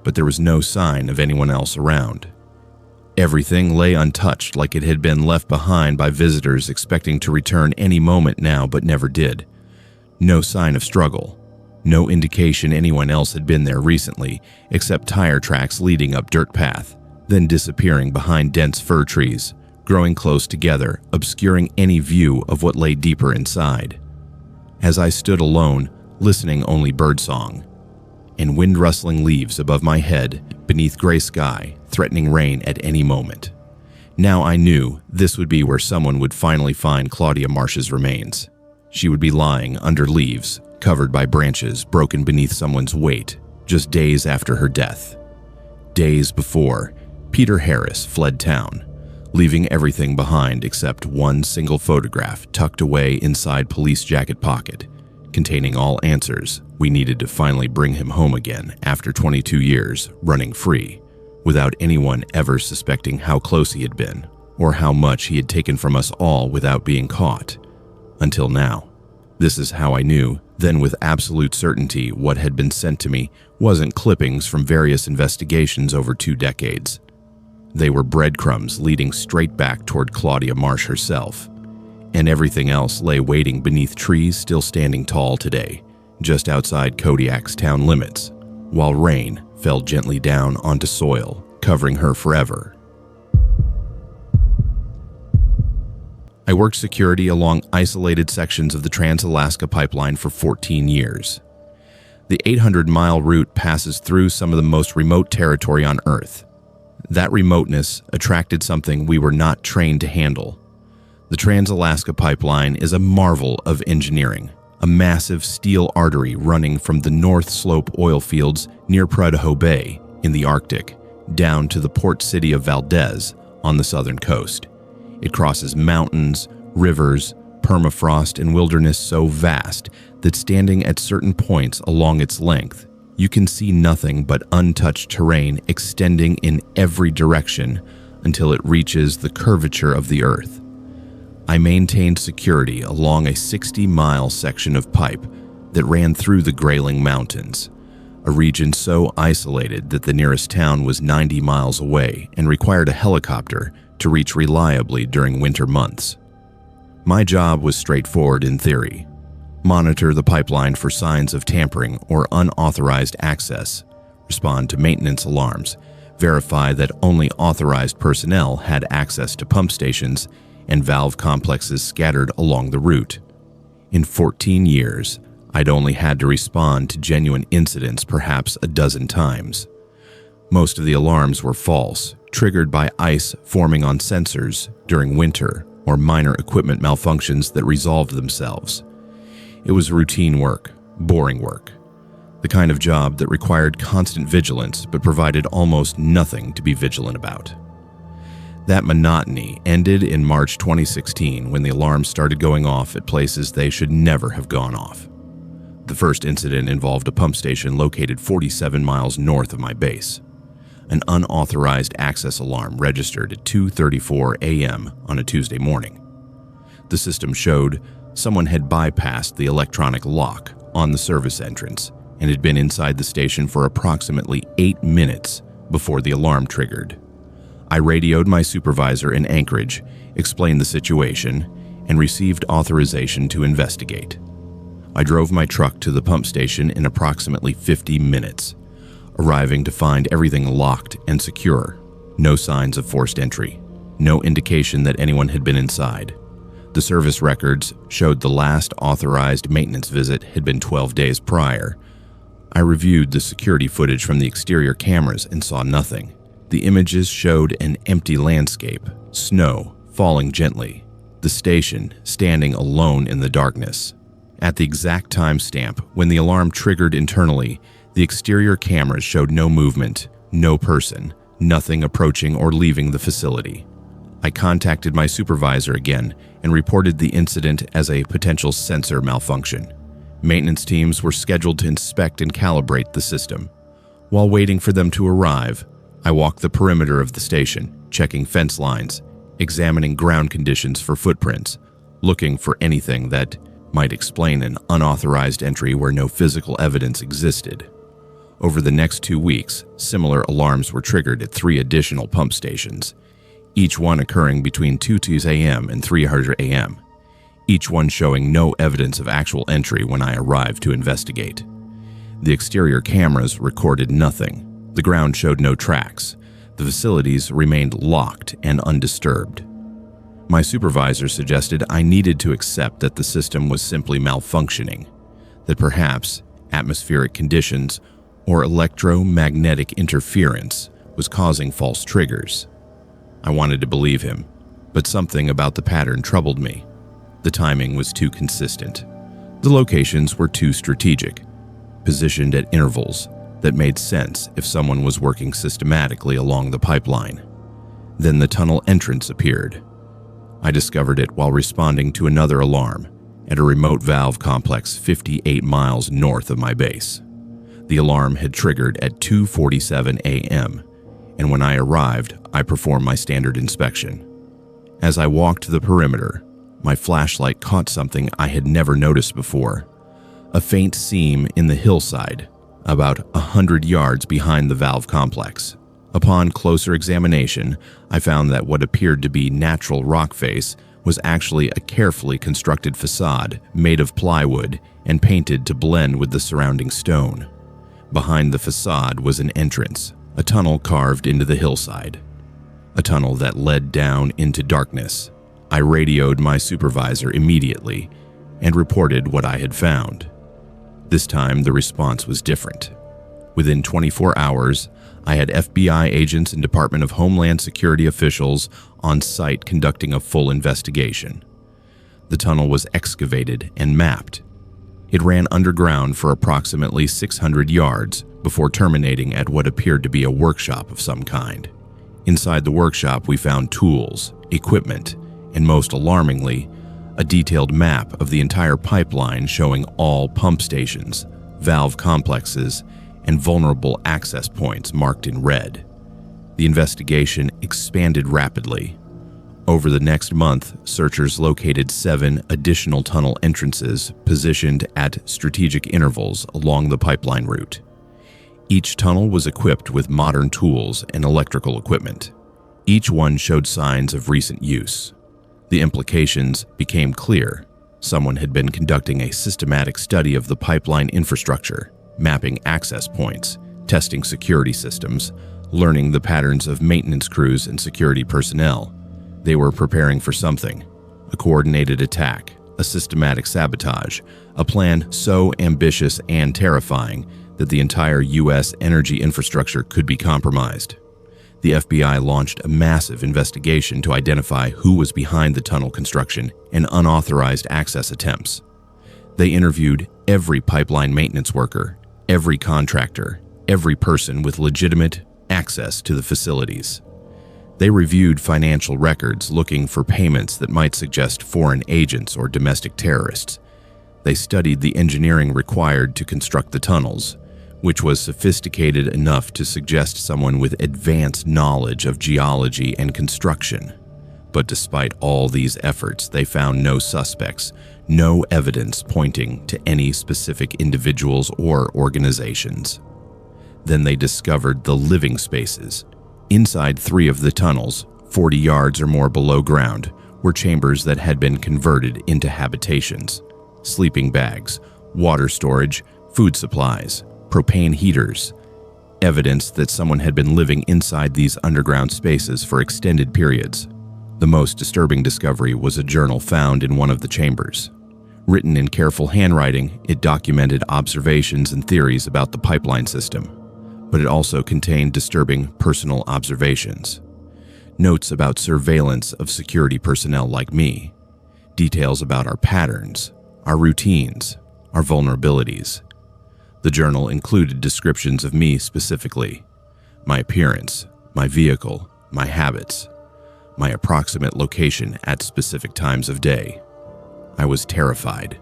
but there was no sign of anyone else around. Everything lay untouched, like it had been left behind by visitors expecting to return any moment now but never did. No sign of struggle. No indication anyone else had been there recently, except tire tracks leading up dirt path, then disappearing behind dense fir trees, growing close together, obscuring any view of what lay deeper inside. As I stood alone, listening only birdsong, and wind-rustling leaves above my head beneath gray sky, threatening rain at any moment. Now I knew this would be where someone would finally find Claudia Marsh's remains. She would be lying under leaves, covered by branches broken beneath someone's weight, just days after her death. Days before, Peter Harris fled town, leaving everything behind except one single photograph tucked away inside police jacket pocket, containing all answers we needed to finally bring him home again after 22 years running free, without anyone ever suspecting how close he had been or how much he had taken from us all without being caught. Until now. This is how I knew, then with absolute certainty, what had been sent to me wasn't clippings from various investigations over 2 decades. They were breadcrumbs leading straight back toward Claudia Marsh herself. And everything else lay waiting beneath trees still standing tall today, just outside Kodiak's town limits, while rain fell gently down onto soil, covering her forever. I worked security along isolated sections of the Trans-Alaska Pipeline for 14 years. The 800-mile route passes through some of the most remote territory on Earth. That remoteness attracted something we were not trained to handle. The Trans-Alaska Pipeline is a marvel of engineering, a massive steel artery running from the North Slope oil fields near Bristol Bay in the Arctic down to the port city of Valdez on the southern coast. It crosses mountains, rivers, permafrost, and wilderness so vast that standing at certain points along its length, you can see nothing but untouched terrain extending in every direction until it reaches the curvature of the earth. I maintained security along a 60-mile section of pipe that ran through the Grayling Mountains, a region so isolated that the nearest town was 90 miles away and required a helicopter to reach reliably during winter months. My job was straightforward in theory. Monitor the pipeline for signs of tampering or unauthorized access, respond to maintenance alarms, verify that only authorized personnel had access to pump stations and valve complexes scattered along the route. In 14 years, I'd only had to respond to genuine incidents perhaps a dozen times. Most of the alarms were false, triggered by ice forming on sensors during winter or minor equipment malfunctions that resolved themselves. It was routine work, boring work, the kind of job that required constant vigilance but provided almost nothing to be vigilant about. That monotony ended in March 2016 when the alarms started going off at places they should never have gone off. The first incident involved a pump station located 47 miles north of my base. An unauthorized access alarm registered at 2:34 a.m. on a Tuesday morning. The system showed someone had bypassed the electronic lock on the service entrance and had been inside the station for approximately 8 minutes before the alarm triggered. I radioed my supervisor in Anchorage, explained the situation, and received authorization to investigate. I drove my truck to the pump station in approximately 50 minutes, arriving to find everything locked and secure. No signs of forced entry, no indication that anyone had been inside. The service records showed the last authorized maintenance visit had been 12 days prior. I reviewed the security footage from the exterior cameras and saw nothing. The images showed an empty landscape, snow falling gently, the station standing alone in the darkness. At the exact timestamp when the alarm triggered internally, the exterior cameras showed no movement, no person, nothing approaching or leaving the facility. I contacted my supervisor again and reported the incident as a potential sensor malfunction. Maintenance teams were scheduled to inspect and calibrate the system. While waiting for them to arrive, I walked the perimeter of the station, checking fence lines, examining ground conditions for footprints, looking for anything that might explain an unauthorized entry where no physical evidence existed. Over the next 2 weeks, similar alarms were triggered at 3 additional pump stations, each one occurring between 2:02 a.m. and 3:00 a.m., each one showing no evidence of actual entry when I arrived to investigate. The exterior cameras recorded nothing. The ground showed no tracks. The facilities remained locked and undisturbed. My supervisor suggested I needed to accept that the system was simply malfunctioning, that perhaps atmospheric conditions or electromagnetic interference was causing false triggers. I wanted to believe him, but something about the pattern troubled me. The timing was too consistent. The locations were too strategic, positioned at intervals that made sense if someone was working systematically along the pipeline. Then the tunnel entrance appeared. I discovered it while responding to another alarm at a remote valve complex 58 miles north of my base. The alarm had triggered at 2:47 a.m., and when I arrived, I performed my standard inspection. As I walked the perimeter, my flashlight caught something I had never noticed before: a faint seam in the hillside, about 100 yards behind the valve complex. Upon closer examination, I found that what appeared to be natural rock face was actually a carefully constructed facade made of plywood and painted to blend with the surrounding stone. Behind the facade was an entrance, a tunnel carved into the hillside, a tunnel that led down into darkness. I radioed my supervisor immediately and reported what I had found. This time, the response was different. Within 24 hours, I had FBI agents and Department of Homeland Security officials on site conducting a full investigation. The tunnel was excavated and mapped. It ran underground for approximately 600 yards before terminating at what appeared to be a workshop of some kind. Inside the workshop, we found tools, equipment, and most alarmingly, a detailed map of the entire pipeline showing all pump stations, valve complexes, and vulnerable access points marked in red. The investigation expanded rapidly. Over the next month, searchers located 7 additional tunnel entrances positioned at strategic intervals along the pipeline route. Each tunnel was equipped with modern tools and electrical equipment. Each one showed signs of recent use. The implications became clear. Someone had been conducting a systematic study of the pipeline infrastructure, mapping access points, testing security systems, learning the patterns of maintenance crews and security personnel. They were preparing for something: a coordinated attack, a systematic sabotage, a plan so ambitious and terrifying that the entire U.S. energy infrastructure could be compromised. The FBI launched a massive investigation to identify who was behind the tunnel construction and unauthorized access attempts. They interviewed every pipeline maintenance worker, every contractor, every person with legitimate access to the facilities. They reviewed financial records looking for payments that might suggest foreign agents or domestic terrorists. They studied the engineering required to construct the tunnels, which was sophisticated enough to suggest someone with advanced knowledge of geology and construction. But despite all these efforts, they found no suspects, no evidence pointing to any specific individuals or organizations. Then they discovered the living spaces. Inside 3 of the tunnels, 40 yards or more below ground, were chambers that had been converted into habitations: sleeping bags, water storage, food supplies, propane heaters, evidence that someone had been living inside these underground spaces for extended periods. The most disturbing discovery was a journal found in one of the chambers. Written in careful handwriting, it documented observations and theories about the pipeline system, but it also contained disturbing personal observations. Notes about surveillance of security personnel like me, details about our patterns, our routines, our vulnerabilities. The journal included descriptions of me specifically: my appearance, my vehicle, my habits, my approximate location at specific times of day. I was terrified.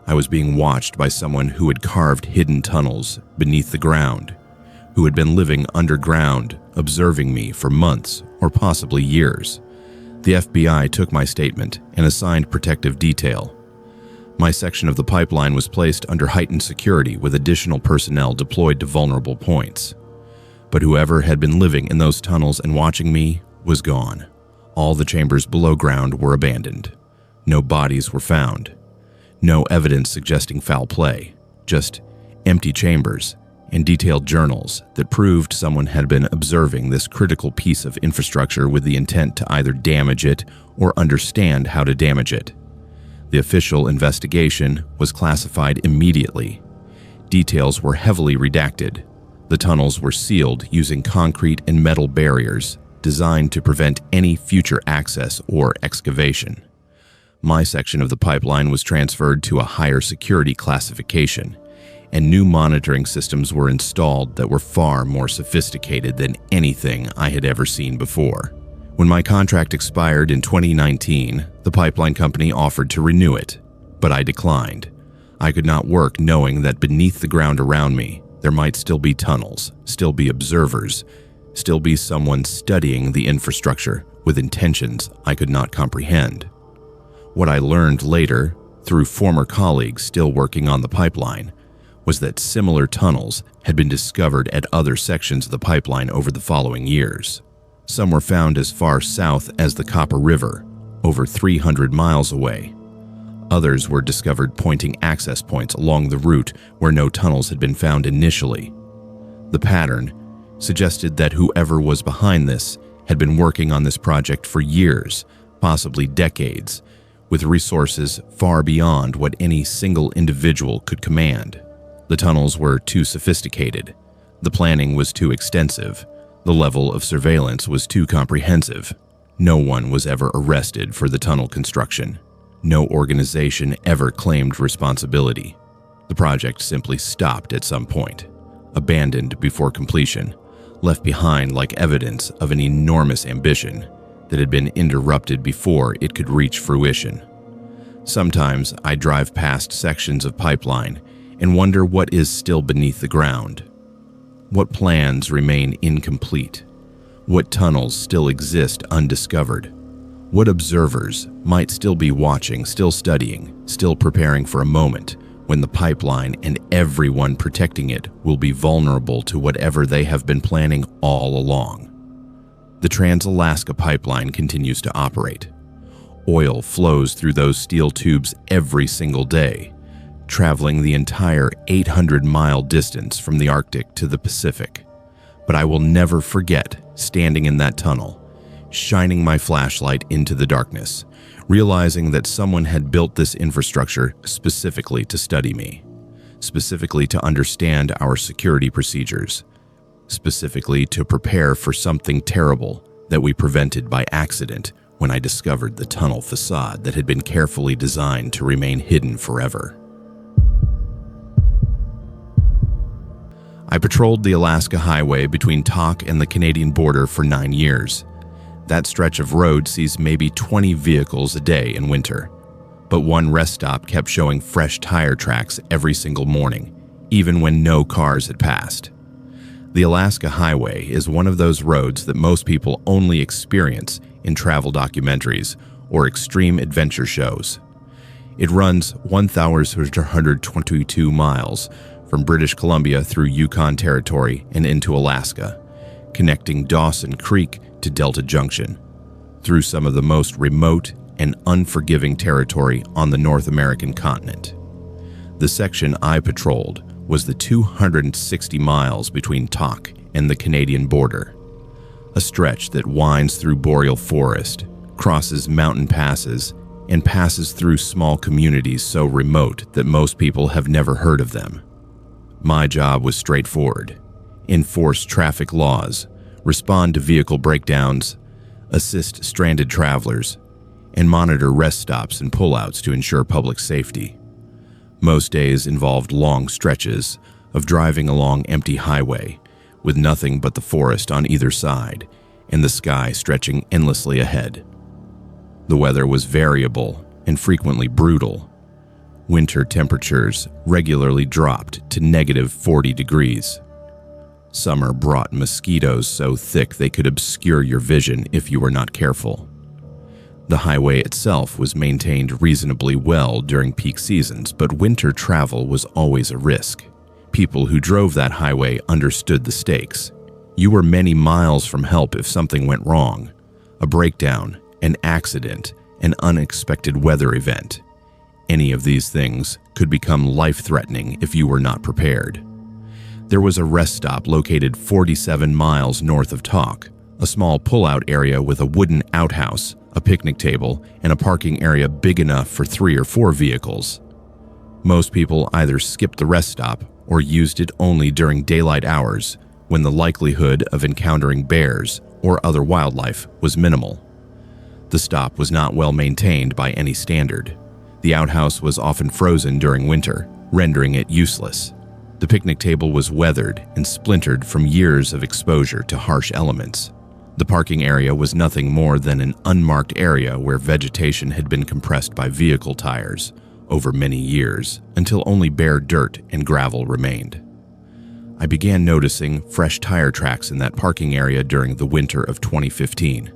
I was being watched by someone who had carved hidden tunnels beneath the ground, who had been living underground, observing me for months or possibly years. The FBI took my statement and assigned protective detail. My section of the pipeline was placed under heightened security with additional personnel deployed to vulnerable points. But whoever had been living in those tunnels and watching me was gone. All the chambers below ground were abandoned. No bodies were found. No evidence suggesting foul play, just empty chambers and detailed journals that proved someone had been observing this critical piece of infrastructure with the intent to either damage it or understand how to damage it. The official investigation was classified immediately. Details were heavily redacted. The tunnels were sealed using concrete and metal barriers designed to prevent any future access or excavation. My section of the pipeline was transferred to a higher security classification, and new monitoring systems were installed that were far more sophisticated than anything I had ever seen before. When my contract expired in 2019, the pipeline company offered to renew it, but I declined. I could not work knowing that beneath the ground around me, there might still be tunnels, still be observers, still be someone studying the infrastructure with intentions I could not comprehend. What I learned later, through former colleagues still working on the pipeline, was that similar tunnels had been discovered at other sections of the pipeline over the following years. Some were found as far south as the Copper River, over 300 miles away. Others were discovered pointing access points along the route where no tunnels had been found initially. The pattern suggested that whoever was behind this had been working on this project for years, possibly decades, with resources far beyond what any single individual could command. The tunnels were too sophisticated. The planning was too extensive. The level of surveillance was too comprehensive. No one was ever arrested for the tunnel construction. No organization ever claimed responsibility. The project simply stopped at some point, abandoned before completion, left behind like evidence of an enormous ambition that had been interrupted before it could reach fruition. Sometimes I drive past sections of pipeline and wonder what is still beneath the ground. What plans remain incomplete? What tunnels still exist undiscovered? What observers might still be watching, still studying, still preparing for a moment when the pipeline and everyone protecting it will be vulnerable to whatever they have been planning all along? The Trans-Alaska Pipeline continues to operate. Oil flows through those steel tubes every single day, traveling the entire 800-mile distance from the Arctic to the Pacific. But I will never forget standing in that tunnel, shining my flashlight into the darkness, realizing that someone had built this infrastructure specifically to study me, specifically to understand our security procedures, specifically to prepare for something terrible that we prevented by accident when I discovered the tunnel facade that had been carefully designed to remain hidden forever. I patrolled the Alaska Highway between Tok and the Canadian border for 9 years. That stretch of road sees maybe 20 vehicles a day in winter, but one rest stop kept showing fresh tire tracks every single morning, even when no cars had passed. The Alaska Highway is one of those roads that most people only experience in travel documentaries or extreme adventure shows. It runs 1,122 miles from British Columbia through Yukon Territory and into Alaska, connecting Dawson Creek to Delta Junction, through some of the most remote and unforgiving territory on the North American continent. The section I patrolled was the 260 miles between Tok and the Canadian border, a stretch that winds through boreal forest, crosses mountain passes, and passes through small communities so remote that most people have never heard of them. My job was straightforward: enforce traffic laws, respond to vehicle breakdowns, assist stranded travelers, and monitor rest stops and pullouts to ensure public safety. Most days involved long stretches of driving along empty highway with nothing but the forest on either side and the sky stretching endlessly ahead. The weather was variable and frequently brutal. Winter temperatures regularly dropped to negative 40 degrees. Summer brought mosquitoes so thick they could obscure your vision if you were not careful. The highway itself was maintained reasonably well during peak seasons, but winter travel was always a risk. People who drove that highway understood the stakes. You were many miles from help if something went wrong. A breakdown, an accident, an unexpected weather event. Any of these things could become life-threatening if you were not prepared. There was a rest stop located 47 miles north of Talk, a small pull-out area with a wooden outhouse, a picnic table, and a parking area big enough for 3 or 4 vehicles. Most people either skipped the rest stop or used it only during daylight hours when the likelihood of encountering bears or other wildlife was minimal. The stop was not well maintained by any standard. The outhouse was often frozen during winter, rendering it useless. The picnic table was weathered and splintered from years of exposure to harsh elements. The parking area was nothing more than an unmarked area where vegetation had been compressed by vehicle tires over many years until only bare dirt and gravel remained. I began noticing fresh tire tracks in that parking area during the winter of 2015.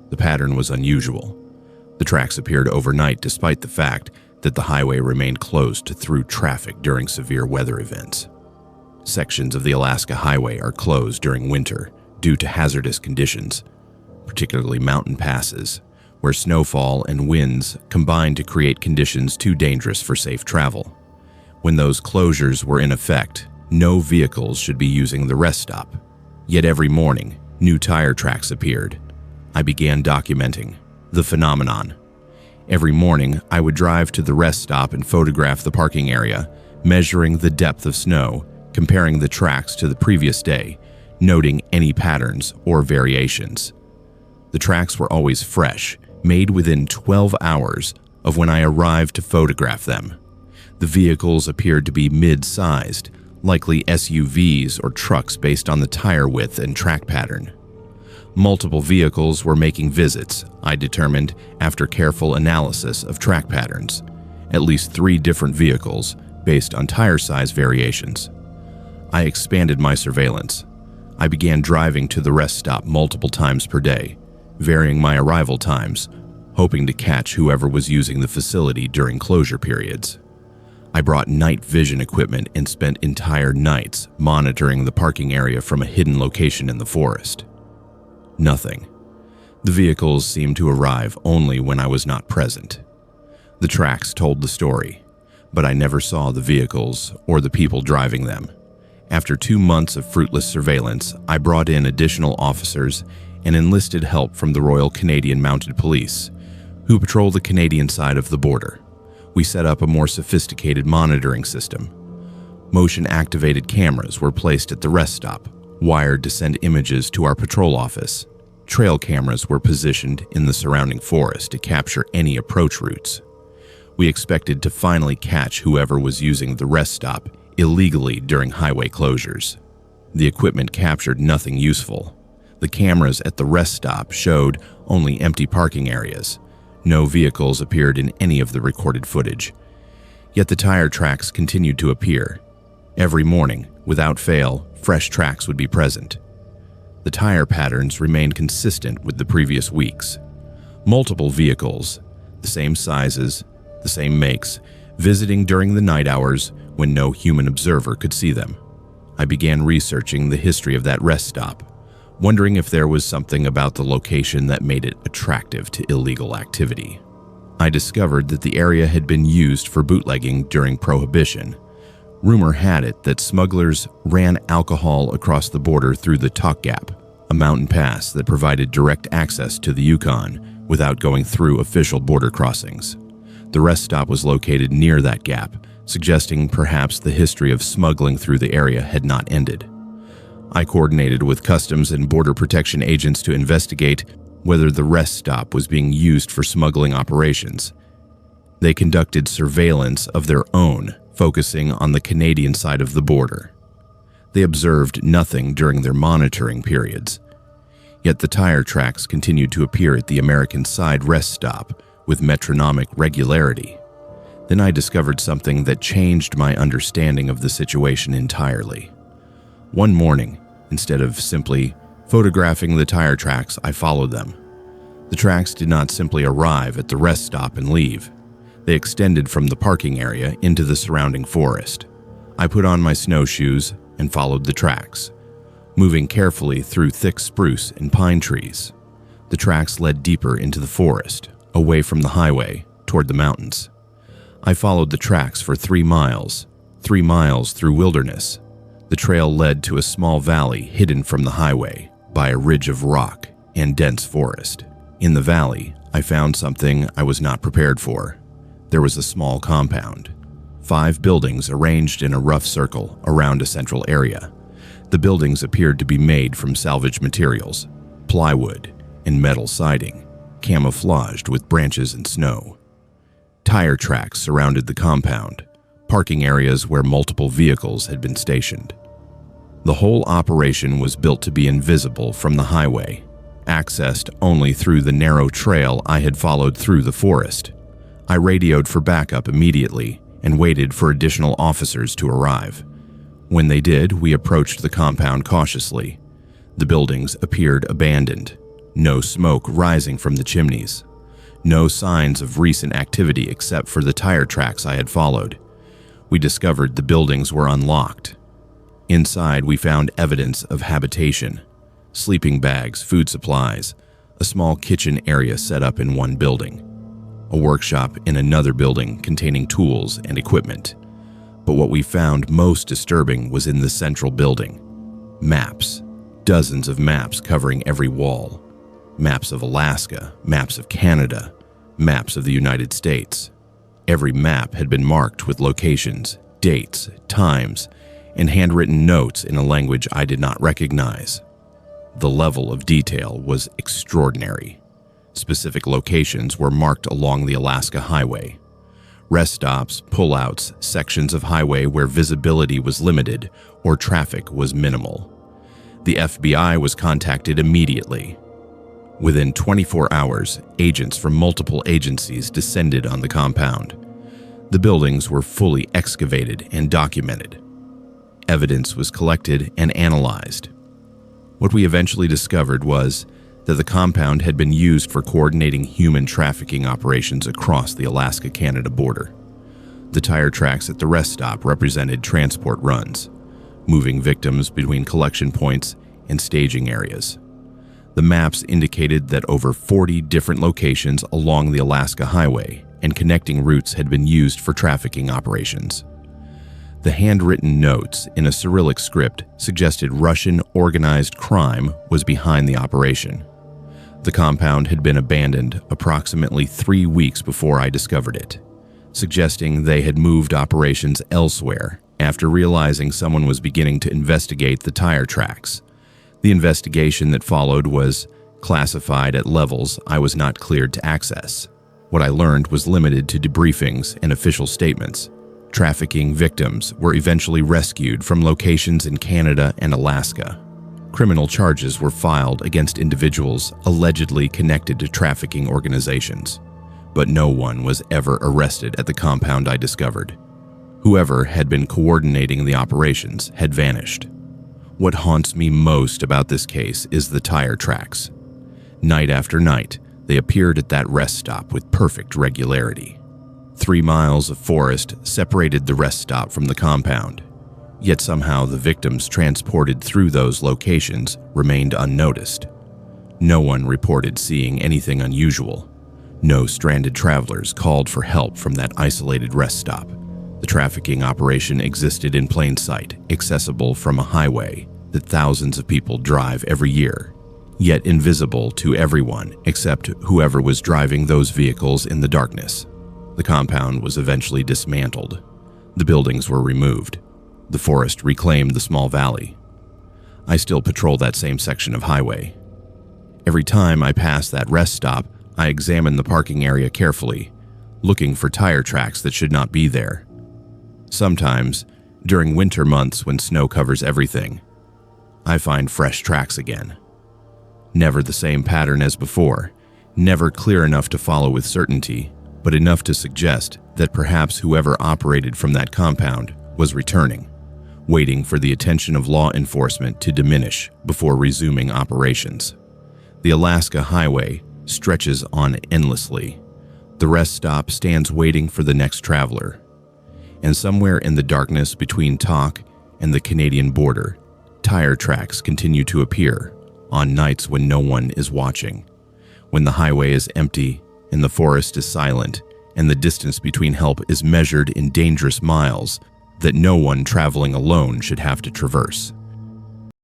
The pattern was unusual. The tracks appeared overnight despite the fact that the highway remained closed to through traffic during severe weather events. Sections of the Alaska Highway are closed during winter due to hazardous conditions, particularly mountain passes, where snowfall and winds combine to create conditions too dangerous for safe travel. When those closures were in effect, no vehicles should be using the rest stop. Yet every morning, new tire tracks appeared. I began documenting the phenomenon. Every morning, I would drive to the rest stop and photograph the parking area, measuring the depth of snow, comparing the tracks to the previous day, noting any patterns or variations. The tracks were always fresh, made within 12 hours of when I arrived to photograph them. The vehicles appeared to be mid-sized, likely SUVs or trucks based on the tire width and track pattern. Multiple vehicles were making visits, I determined after careful analysis of track patterns. At least 3 different vehicles based on tire size variations. I expanded my surveillance. I began driving to the rest stop multiple times per day, varying my arrival times, hoping to catch whoever was using the facility during closure periods. I brought night vision equipment and spent entire nights monitoring the parking area from a hidden location in the forest. Nothing. The vehicles seemed to arrive only when I was not present. The tracks told the story, but I never saw the vehicles or the people driving them. After 2 months of fruitless surveillance, I brought in additional officers and enlisted help from the Royal Canadian Mounted Police, who patrol the Canadian side of the border. We set up a more sophisticated monitoring system. Motion-activated cameras were placed at the rest stop, wired to send images to our patrol office. Trail cameras were positioned in the surrounding forest to capture any approach routes. We expected to finally catch whoever was using the rest stop illegally during highway closures. The equipment captured nothing useful. The cameras at the rest stop showed only empty parking areas. No vehicles appeared in any of the recorded footage. Yet the tire tracks continued to appear. Every morning, without fail, fresh tracks would be present. The tire patterns remained consistent with the previous weeks. Multiple vehicles, the same sizes, the same makes, visiting during the night hours when no human observer could see them. I began researching the history of that rest stop, wondering if there was something about the location that made it attractive to illegal activity. I discovered that the area had been used for bootlegging during Prohibition. Rumor had it that smugglers ran alcohol across the border through the Talk Gap, a mountain pass that provided direct access to the Yukon without going through official border crossings. The rest stop was located near that gap, suggesting perhaps the history of smuggling through the area had not ended. I coordinated with Customs and Border Protection agents to investigate whether the rest stop was being used for smuggling operations. They conducted surveillance of their own, focusing on the Canadian side of the border. They observed nothing during their monitoring periods. Yet the tire tracks continued to appear at the American side rest stop with metronomic regularity. Then I discovered something that changed my understanding of the situation entirely. One morning, instead of simply photographing the tire tracks, I followed them. The tracks did not simply arrive at the rest stop and leave. They extended from the parking area into the surrounding forest. I put on my snowshoes and followed the tracks, moving carefully through thick spruce and pine trees. The tracks led deeper into the forest, away from the highway, toward the mountains. I followed the tracks for 3 miles through wilderness. The trail led to a small valley hidden from the highway by a ridge of rock and dense forest. In the valley, I found something I was not prepared for. There was a small compound. 5 buildings arranged in a rough circle around a central area. The buildings appeared to be made from salvaged materials, plywood and metal siding, camouflaged with branches and snow. Tire tracks surrounded the compound, parking areas where multiple vehicles had been stationed. The whole operation was built to be invisible from the highway, accessed only through the narrow trail I had followed through the forest. I radioed for backup immediately and waited for additional officers to arrive. When they did, we approached the compound cautiously. The buildings appeared abandoned, no smoke rising from the chimneys, no signs of recent activity except for the tire tracks I had followed. We discovered the buildings were unlocked. Inside, we found evidence of habitation: sleeping bags, food supplies, a small kitchen area set up in one building, a workshop in another building containing tools and equipment. But what we found most disturbing was in the central building. Maps, dozens of maps covering every wall. Maps of Alaska, maps of Canada, maps of the United States. Every map had been marked with locations, dates, times, and handwritten notes in a language I did not recognize. The level of detail was extraordinary. Specific locations were marked along the Alaska Highway. Rest stops, pullouts, sections of highway where visibility was limited or traffic was minimal. The FBI was contacted immediately. Within 24 hours, agents from multiple agencies descended on the compound. The buildings were fully excavated and documented. Evidence was collected and analyzed. What we eventually discovered was that the compound had been used for coordinating human trafficking operations across the Alaska-Canada border. The tire tracks at the rest stop represented transport runs, moving victims between collection points and staging areas. The maps indicated that over 40 different locations along the Alaska Highway and connecting routes had been used for trafficking operations. The handwritten notes in a Cyrillic script suggested Russian organized crime was behind the operation. The compound had been abandoned approximately 3 weeks before I discovered it, suggesting they had moved operations elsewhere after realizing someone was beginning to investigate the tire tracks. The investigation that followed was classified at levels I was not cleared to access. What I learned was limited to debriefings and official statements. Trafficking victims were eventually rescued from locations in Canada and Alaska. Criminal charges were filed against individuals allegedly connected to trafficking organizations, but no one was ever arrested at the compound I discovered. Whoever had been coordinating the operations had vanished. What haunts me most about this case is the tire tracks. Night after night, they appeared at that rest stop with perfect regularity. 3 miles of forest separated the rest stop from the compound, yet somehow the victims transported through those locations remained unnoticed. No one reported seeing anything unusual. No stranded travelers called for help from that isolated rest stop. The trafficking operation existed in plain sight, accessible from a highway that thousands of people drive every year, yet invisible to everyone except whoever was driving those vehicles in the darkness. The compound was eventually dismantled. The buildings were removed. The forest reclaimed the small valley. I still patrol that same section of highway. Every time I pass that rest stop, I examine the parking area carefully, looking for tire tracks that should not be there. Sometimes, during winter months when snow covers everything, I find fresh tracks again. Never the same pattern as before, never clear enough to follow with certainty, but enough to suggest that perhaps whoever operated from that compound was returning, waiting for the attention of law enforcement to diminish before resuming operations. The Alaska Highway stretches on endlessly. The rest stop stands waiting for the next traveler. And somewhere in the darkness between Tok and the Canadian border, tire tracks continue to appear on nights when no one is watching, when the highway is empty and the forest is silent and the distance between help is measured in dangerous miles that no one traveling alone should have to traverse.